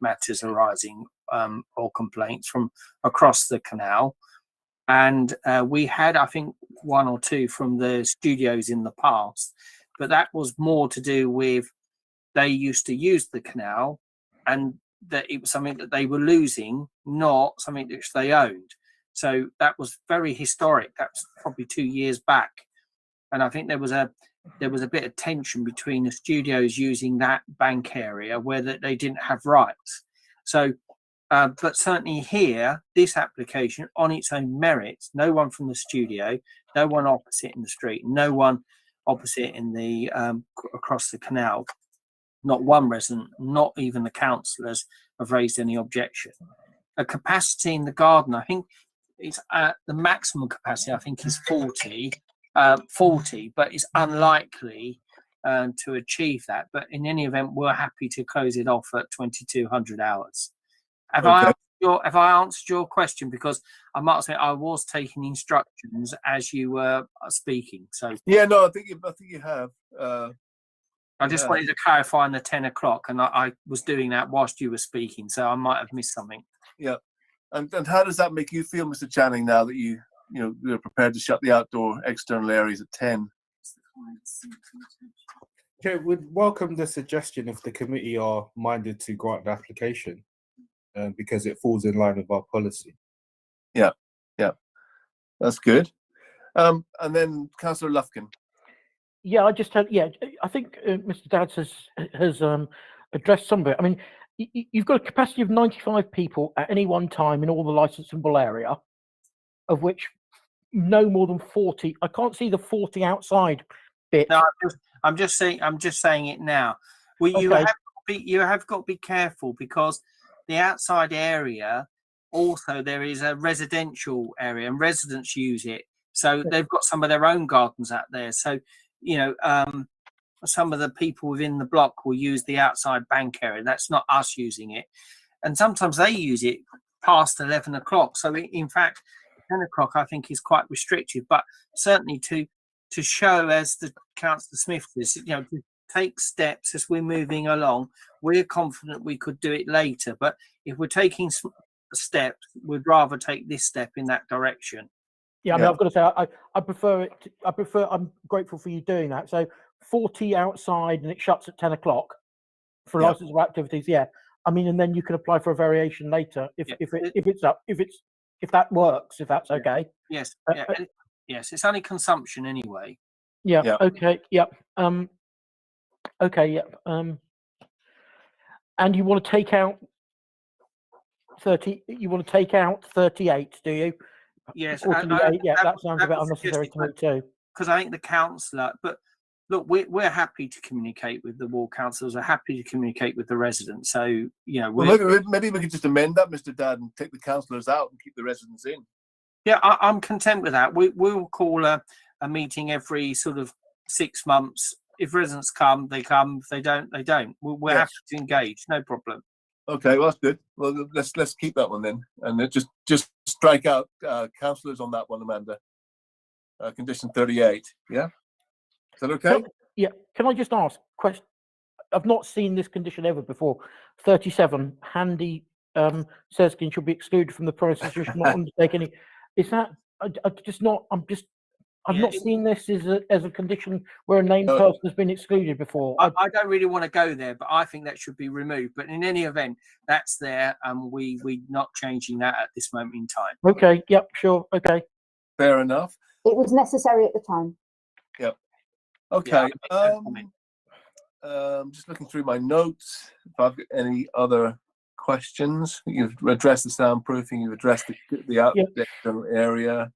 matters arising or complaints from across the canal. And we had, I think, 1 or 2 from the studios in the past, but that was more to do with they used to use the canal and that it was something that they were losing, not something which they owned. So that was very historic. That's probably 2 years back. And I think there was a bit of tension between the studios using that bank area where they didn't have rights. So, but certainly here, this application on its own merits, no one from the studio, no one opposite in the street, no one opposite in the across the canal, not one resident, not even the councillors have raised any objection. A capacity in the garden, I think it's the maximum capacity, I think, is 40, but it's unlikely to achieve that. But in any event, we're happy to close it off at 2200 hours. Have I answered your question? Because I might say I was taking instructions as you were speaking. So yeah, no, I think you have. I just wanted to clarify on the 10 o'clock, and I was doing that whilst you were speaking, so I might have missed something. Yeah, and how does that make you feel, Mr. Channing, now that you're prepared to shut the outdoor external areas at 10? Okay, we'd welcome the suggestion if the committee are minded to grant the application, because it falls in line with our policy. Yeah, that's good. And then Councillor Lufkin. Yeah, I think Mr. Dadds has addressed some of it. I mean, you've got a capacity of 95 people at any one time in all the licensable area, of which no more than 40. I can't see the 40 outside bit. No, I'm just saying it now. Well, Okay. you have got to be careful, because the outside area also, there is a residential area and residents use it. So they've got some of their own gardens out there. So, some of the people within the block will use the outside bank area. That's not us using it. And sometimes they use it past 11 o'clock. So in fact, 10 o'clock, I think, is quite restrictive, but certainly to show, as the Councillor Smith is, to take steps as we're moving along. We're confident we could do it later, but if we're taking steps, we'd rather take this step in that direction. Yeah, I mean, I've got to say, I prefer it. I'm grateful for you doing that. So 40 outside, and it shuts at 10 o'clock for licensable activities. Yeah, I mean, and then you can apply for a variation later if that works, if that's okay. Yes. Yes, it's only consumption anyway. Yeah. Okay. Yep. Okay. Yep. And you want to take out 30? You want to take out 38? Do you? Yes. That sounds a bit unnecessary to me too. Because I think the councillor, but look, we're happy to communicate with the ward councillors. We're happy to communicate with the residents. So maybe we could just amend that, Mr. Dadd, and take the councillors out and keep the residents in. Yeah, I'm content with that. We will call a meeting every sort of 6 months. If residents come, they come. If they don't, they don't. We're Yes. happy to engage, no problem. Okay, well, that's good. Well, let's keep that one then, and just strike out councillors on that one, Amanda. Condition 38. Yeah, is that okay? Yeah. Can I just ask question? I've not seen this condition ever before. 37. Handy Seskin should be excluded from the premises. You should not undertake any. Is that? I've not seen this as a condition where a named person has been excluded before. I don't really want to go there, but I think that should be removed. But in any event, that's there, and we're not changing that at this moment in time. Okay. Yep. Sure. Okay. Fair enough. It was necessary at the time. Yep. Okay. Yeah, Just looking through my notes. If I've got any other questions, you've addressed the soundproofing. You've addressed the outdoor area.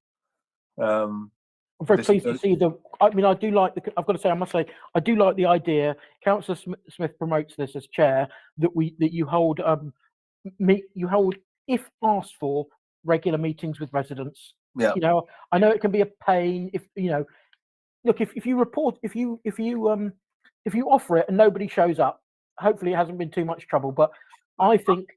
I'm very pleased to see I mean, I do like I've got to say, I must say, I do like the idea. Councillor Smith promotes this as chair that you hold if asked for regular meetings with residents. Yeah. You know, I know it can be a pain if look if you report if you offer it and nobody shows up, hopefully it hasn't been too much trouble. But I think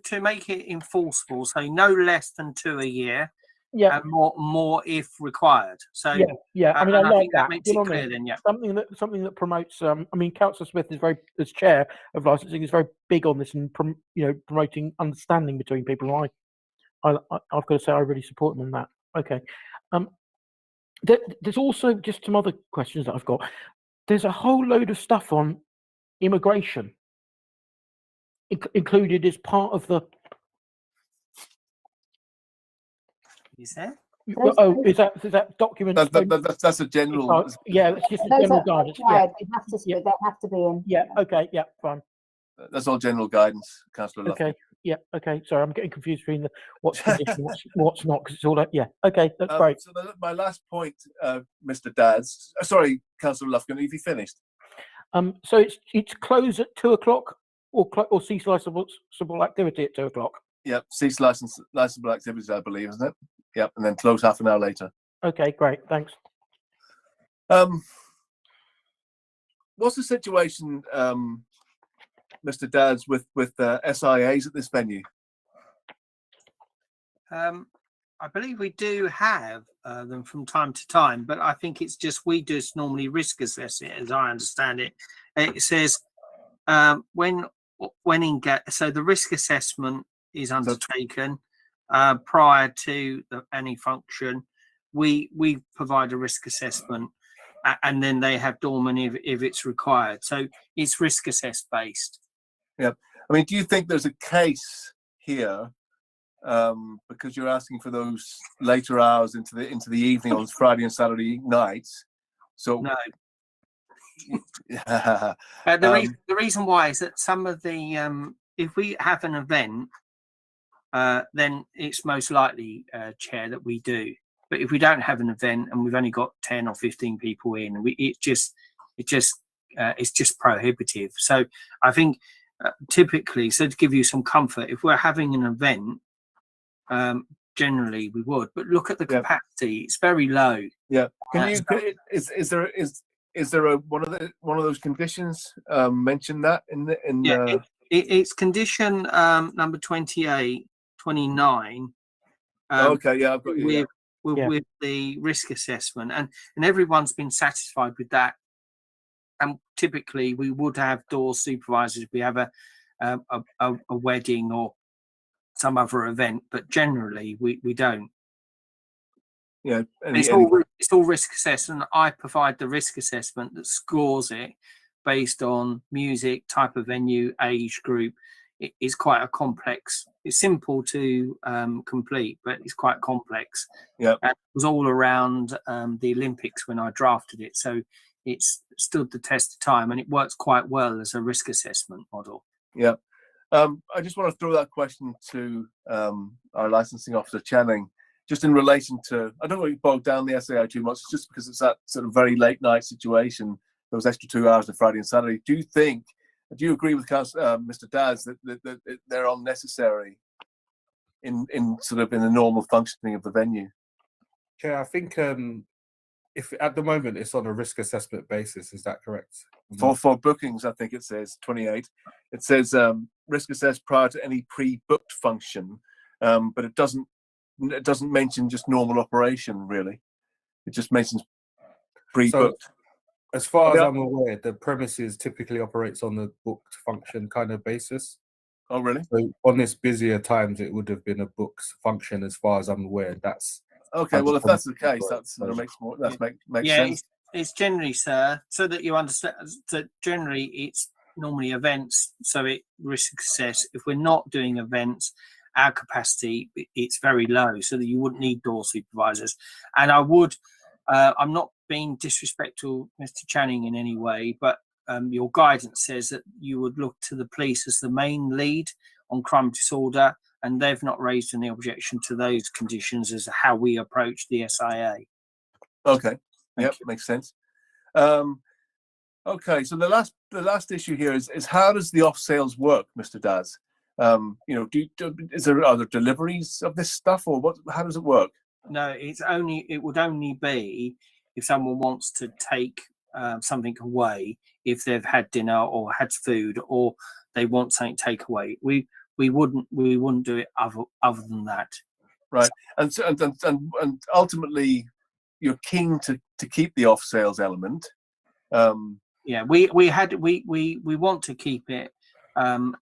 to make it enforceable, say no less than 2 a year. Yeah, and more if required. So yeah. I mean, I like think that makes You know it what I clear. mean? Then Something that promotes. I mean, Councillor Smith is as chair of licensing, is very big on this and promoting understanding between people. And I've got to say, I really support him on that. Okay. There's also just some other questions that I've got. There's a whole load of stuff on immigration included as part of the. Is there? Oh, is that document? That's a general. Yeah, it's just a general guidance. Yeah. They have to be in. Yeah. Okay. Yeah. Fine. That's all general guidance, Councillor Luff. Okay. Yeah. Okay. Sorry, I'm getting confused between what's condition, what's not, because it's all that. Yeah. Okay. That's great. So my last point, Mr. Dads. Sorry, Councillor Lufkin, have you finished? So it's closed at 2 o'clock, or cease licensable activity at 2 o'clock. Yep. Cease licensable activities, I believe, isn't it? Yep. And then close half an hour later. Okay. Great. Thanks. What's the situation, Mr. Dads, with SIAs at this venue? I believe we do have them from time to time, but I think it's just we just normally risk assess it, as I understand it. It says when so the risk assessment is undertaken prior to any function. We provide a risk assessment, and then they have doorman if it's required. So it's risk assessed based. Yeah, I mean, do you think there's a case here because you're asking for those later hours into the evening on Friday and Saturday nights? So no. The reason why is that some of the if we have an event, then it's most likely chair that we do. But if we don't have an event and we've only got 10 or 15 people in, it's just prohibitive. So I think typically, so to give you some comfort, if we're having an event, generally we would. But look at the capacity; it's very low. Yeah. Is there a one of those conditions mentioned that in it's condition number 28, 29. Okay, yeah, I've got you. With the risk assessment, and everyone's been satisfied with that. And typically, we would have door supervisors if we have a wedding or some other event, but generally we don't. Yeah, it's all risk assessment. I provide the risk assessment that scores it based on music, type of venue, age group. It is quite a complex. It's simple to complete, but it's quite complex. Yeah, it was all around the Olympics when I drafted it, so it's stood the test of time, and it works quite well as a risk assessment model. Yeah, I just want to throw that question to our licensing officer Channing, just in relation to. I don't want to bog down the SAI too much, just because it's that sort of very late night situation. Those extra 2 hours on Friday and Saturday. Do you agree with Mr. Dads that they're unnecessary in the normal functioning of the venue? Yeah, I think if at the moment it's on a risk assessment basis, is that correct? For bookings, I think it says 28. It says risk assessed prior to any pre-booked function, but it doesn't mention just normal operation really. It just mentions pre-booked. So, as far as I'm aware, the premises typically operates on the booked function kind of basis. Oh, really? So on this busier times, it would have been a booked function, as far as I'm aware. That's okay. Well, if that's the case, that makes yeah, sense. It's generally, sir, so that you understand that generally it's normally events, so it risk assess. If we're not doing events, our capacity it's very low, so that you wouldn't need door supervisors. And I would, I'm not being disrespectful, Mr. Channing, in any way, but your guidance says that you would look to the police as the main lead on crime disorder, and they've not raised any objection to those conditions as how we approach the SIA. Okay. Yep, makes sense. Okay, so the last issue here is how does the off sales work, Mr. Daz? You know, are there deliveries of this stuff, or what? How does it work? No, it would only be if someone wants to take something away, if they've had dinner or had food, or they want something takeaway. We wouldn't do it other than that. Right, and so and ultimately, you're keen to keep the off sales element. Yeah, we want to keep it, but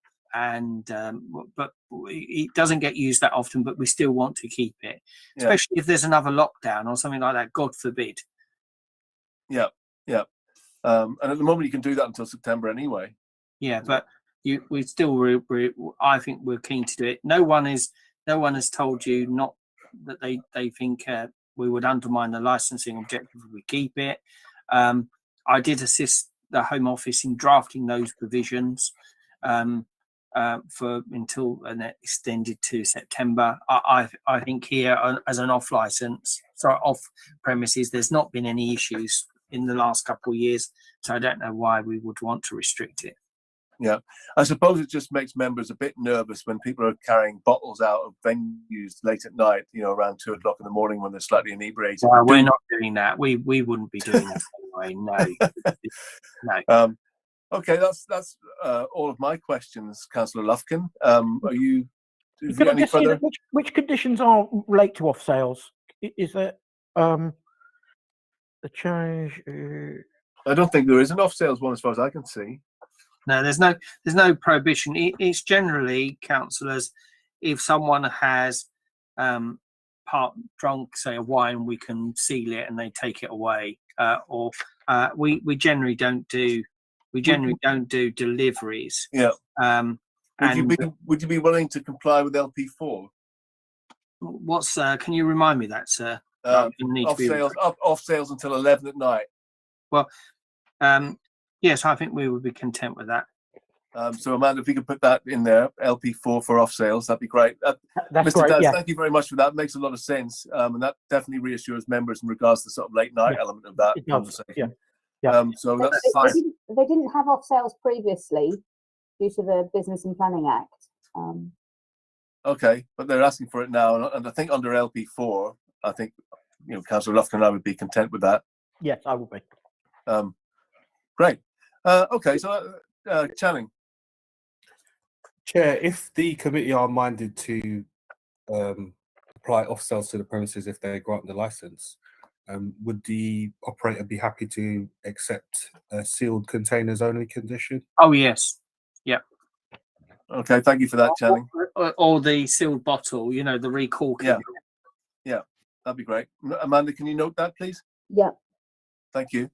it doesn't get used that often. But we still want to keep it, especially if there's another lockdown or something like that. God forbid. Yeah, yeah. And at the moment, you can do that until September anyway. Yeah, but we still. I think we're keen to do it. No one has told you not that they think we would undermine the licensing objective if we keep it. I did assist the Home Office in drafting those provisions for until and extended to September. I think here as an off premises, there's not been any issues in the last couple of years, so I don't know why we would want to restrict it. Yeah, I suppose it just makes members a bit nervous when people are carrying bottles out of venues late at night, you know, around 2 o'clock in the morning when they're slightly inebriated. Well, we're not doing that. We wouldn't be doing that anyway. No. Okay, that's all of my questions, Councillor Lufkin. Are you? Can I just see which conditions are relate to off sales? Is there the change? I don't think there is an off sales one as far as I can see. No, there's no prohibition. It's generally, councillors, if someone has drunk, say, a wine, we can seal it and they take it away. Or we generally don't do deliveries. Yeah. Would you be willing to comply with LP4? Can you remind me that, sir? Off sales until 11 at night. Well, yes, I think we would be content with that. So Amanda, if you could put that in there, LP4 for off sales, that'd be great. That's Mr. great. Daz, Yeah. thank you very much for that. It makes a lot of sense, and that definitely reassures members in regards to the sort of late night element of that conversation. Yeah. So that's fine. They didn't have off sales previously due to the Business and Planning Act. Okay, but they're asking for it now, and I think under LP4, I think Councillor Lufkin and I would be content with that. Yes, I will be. Great. Okay, so Channing. Chair, if the committee are minded to apply off sales to the premises if they grant the license, would the operator be happy to accept a sealed containers only condition? Oh yes, yeah. Okay, thank you for that, Channing. Or the sealed bottle, the recorking. Yeah, that'd be great. Amanda, can you note that, please? Yeah. Thank you.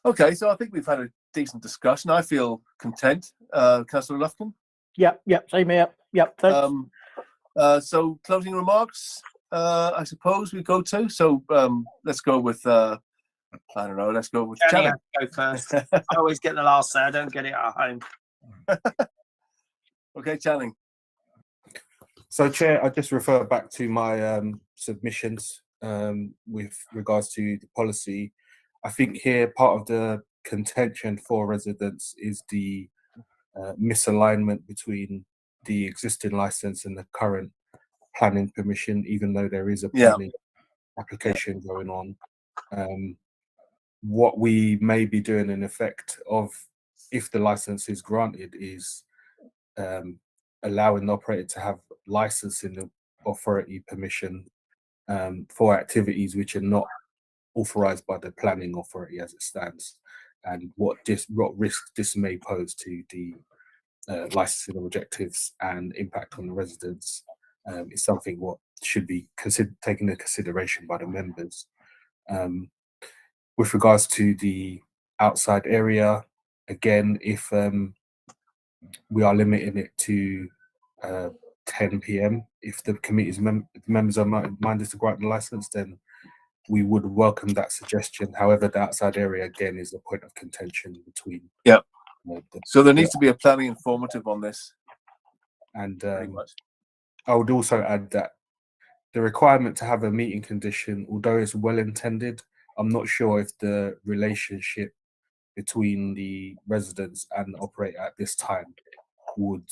Okay, so I think we've had a decent discussion. I feel content, Councillor Lufkin. Yeah, same here. Yeah, thanks. So closing remarks, I suppose we go to. So let's go with I don't know. Let's go with Channing. Channing. Go first. I always get the last say. I don't get it at home. Okay, Channing. So, Chair, I just refer back to my submissions with regards to the policy. I think here part of the contention for residents is the misalignment between the existing license and the current planning permission, even though there is a planning application going on. What we may be doing in effect of, if the license is granted, is allowing the operator to have licensing authority permission for activities which are not authorized by the planning authority as it stands, and what risk this may pose to the licensing objectives and impact on the residents is something what should be taken into consideration by the members. With regards to the outside area, again, if we are limiting it to 10 p.m. If the committee's members are minded to grant the license, then we would welcome that suggestion. However, the outside area again is a point of contention between. Yeah. So there needs to be a planning informative on this. And I would also add that the requirement to have a meeting condition, although it's well intended, I'm not sure if the relationship between the residents and the operator at this time would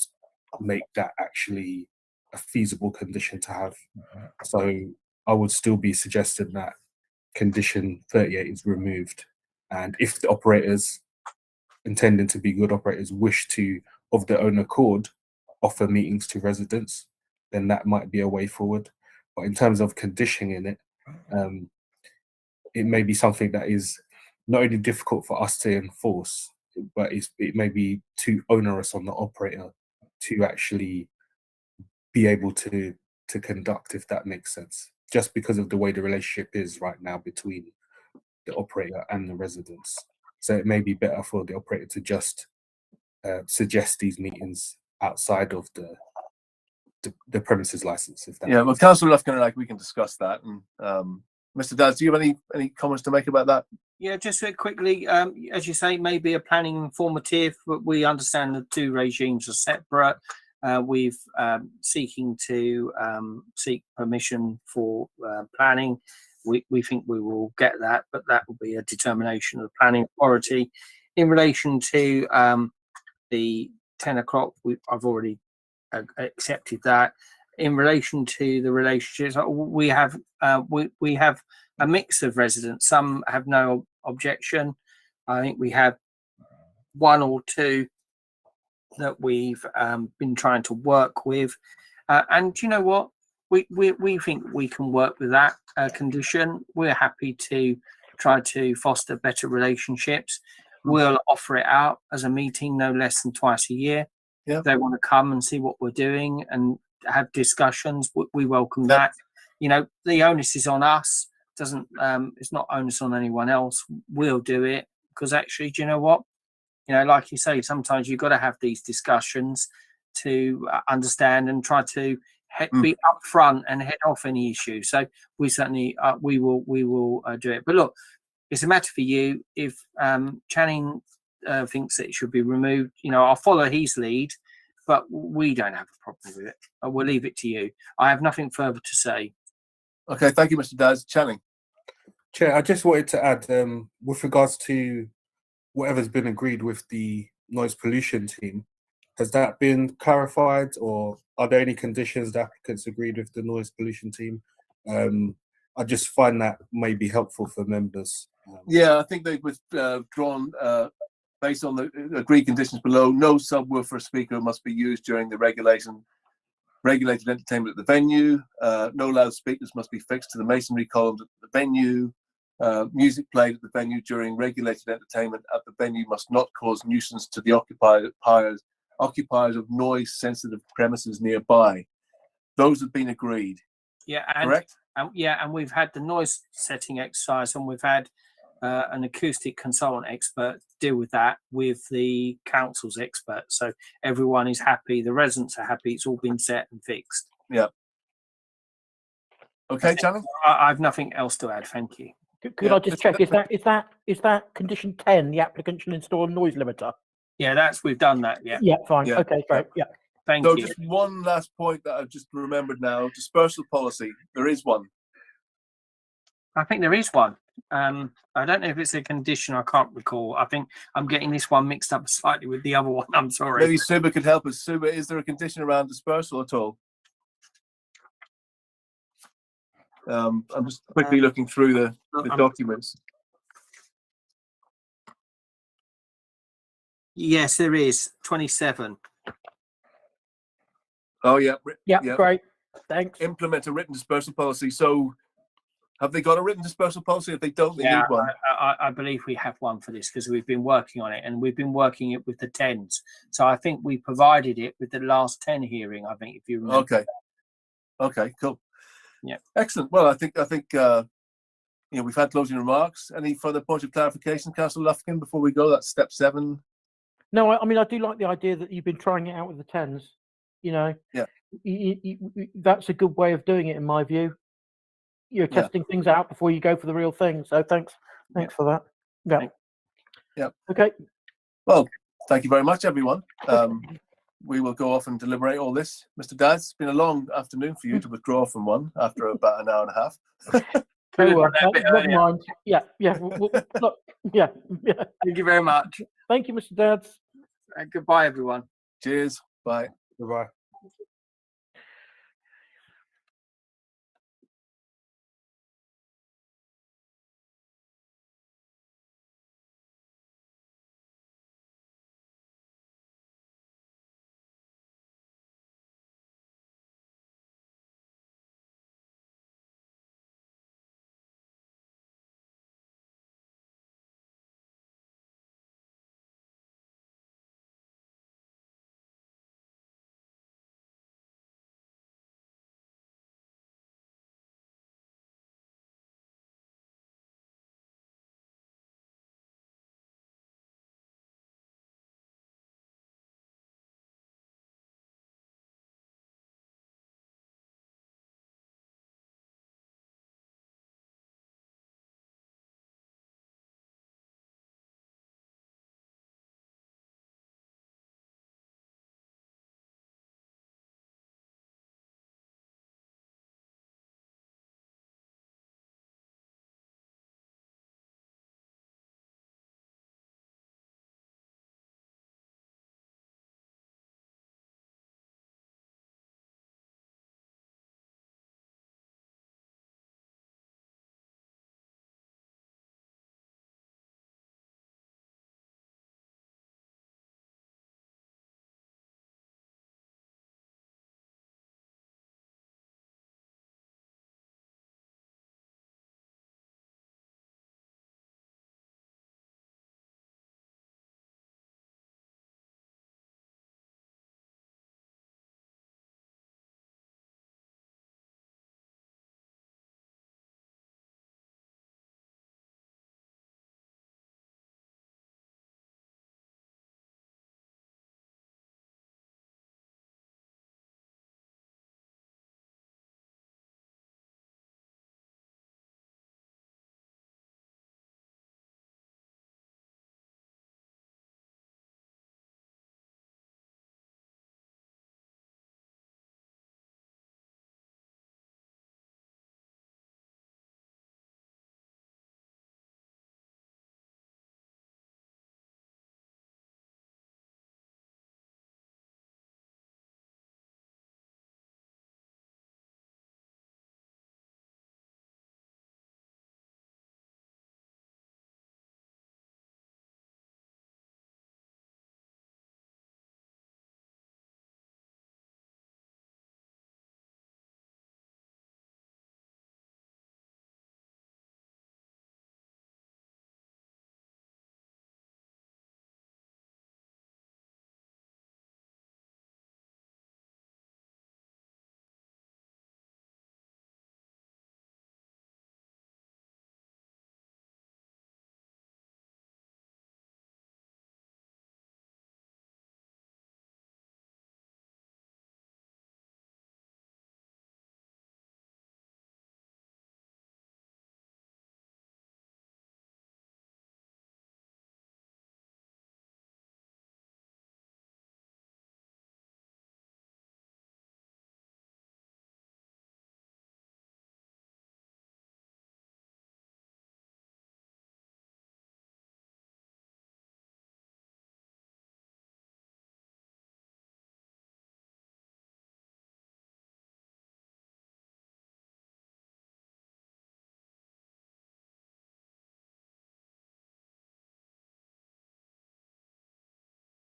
make that actually a feasible condition to have. So I would still be suggesting that condition 38 is removed. And if the operators intending to be good operators wish to, of their own accord, offer meetings to residents, then that might be a way forward. But in terms of conditioning it, it may be something that is not only difficult for us to enforce, but it may be too onerous on the operator to actually be able to conduct, if that makes sense, just because of the way the relationship is right now between the operator and the residents. So it may be better for the operator to just suggest these meetings outside of the premises license. If that well, Councillor Lufkin, we can discuss that. And Mr. Daz, do you have any comments to make about that? Yeah, just very quickly, as you say, maybe a planning informative, but we understand the two regimes are separate. We've seeking to seek permission for planning. We think we will get that, but that will be a determination of the planning authority. In relation to the 10 o'clock, I've already accepted that. In relation to the relationships, we have a mix of residents. Some have no objection. I think we have one or two that we've been trying to work with, and you know what, we think we can work with that condition. We're happy to try to foster better relationships. We'll offer it out as a meeting no less than twice a year. If they want to come and see what we're doing and have discussions, we welcome that. You know, the onus is on us. Doesn't it's not onus on anyone else. We'll do it because actually, do you know what? You know, like you say, sometimes you've got to have these discussions to understand and try to be upfront and head off any issue. So we certainly we will do it. But look, it's a matter for you. If Channing thinks that it should be removed, you know, I'll follow his lead, but we don't have a problem with it. We'll leave it to you. I have nothing further to say. Okay, thank you, Mr. Daz. Channing. Chair, I just wanted to add, with regards to whatever's been agreed with the noise pollution team, has that been clarified, or are there any conditions the applicants agreed with the noise pollution team? I just find that may be helpful for members. Yeah, I think they've withdrawn based on the agreed conditions below. No subwoofer speaker must be used during the regulated entertainment at the venue. No loudspeakers must be fixed to the masonry columns at the venue. Music played at the venue during regulated entertainment at the venue must not cause nuisance to the occupiers of noise-sensitive premises nearby. Those have been agreed. Yeah, and, correct. And we've had the noise setting exercise, and we've had an acoustic consultant expert deal with that with the council's expert. So everyone is happy. The residents are happy. It's all been set and fixed. Yeah. Okay, Channing. I have nothing else to add. Thank you. Could I just check? Is that condition 10? The applicant shall install a noise limiter. Yeah, we've done that. Yeah. Yeah, fine. Yeah. Okay, great. Yeah. Thank so you. Just one last point that I've just remembered now: dispersal policy. There is one. I think there is one. I don't know if it's a condition. I can't recall. I think I'm getting this one mixed up slightly with the other one. I'm sorry. Maybe Suba could help us. Suba, is there a condition around dispersal at all? I'm just quickly looking through the documents. Yes, there is 27. Oh yeah, Yeah, great. Thanks. Implement a written dispersal policy. So, have they got a written dispersal policy? If they don't, they Yeah, need one. I believe we have one for this because we've been working on it, and we've been working it with the 10s. So I think we provided it with the last 10 hearing. I think if you remember. Okay. Okay. Cool. Yeah. Excellent. Well, I think we've had closing remarks. Any further points of clarification, Councillor Lufkin, before we go? That's step 7. No, I mean, I do like the idea that you've been trying it out with the 10s. You know, yeah, that's a good way of doing it, in my view. You're testing things out before you go for the real thing. So thanks for that. Yeah. Yeah. Okay. Well, thank you very much, everyone. We will go off and deliberate all this. Mr. Daz, it's been a long afternoon for you to withdraw from one after about an hour and a half. Never mind. Yeah. Look, yeah. Thank you very much. Thank you, Mr. Dads. Goodbye, everyone. Cheers. Bye. Goodbye.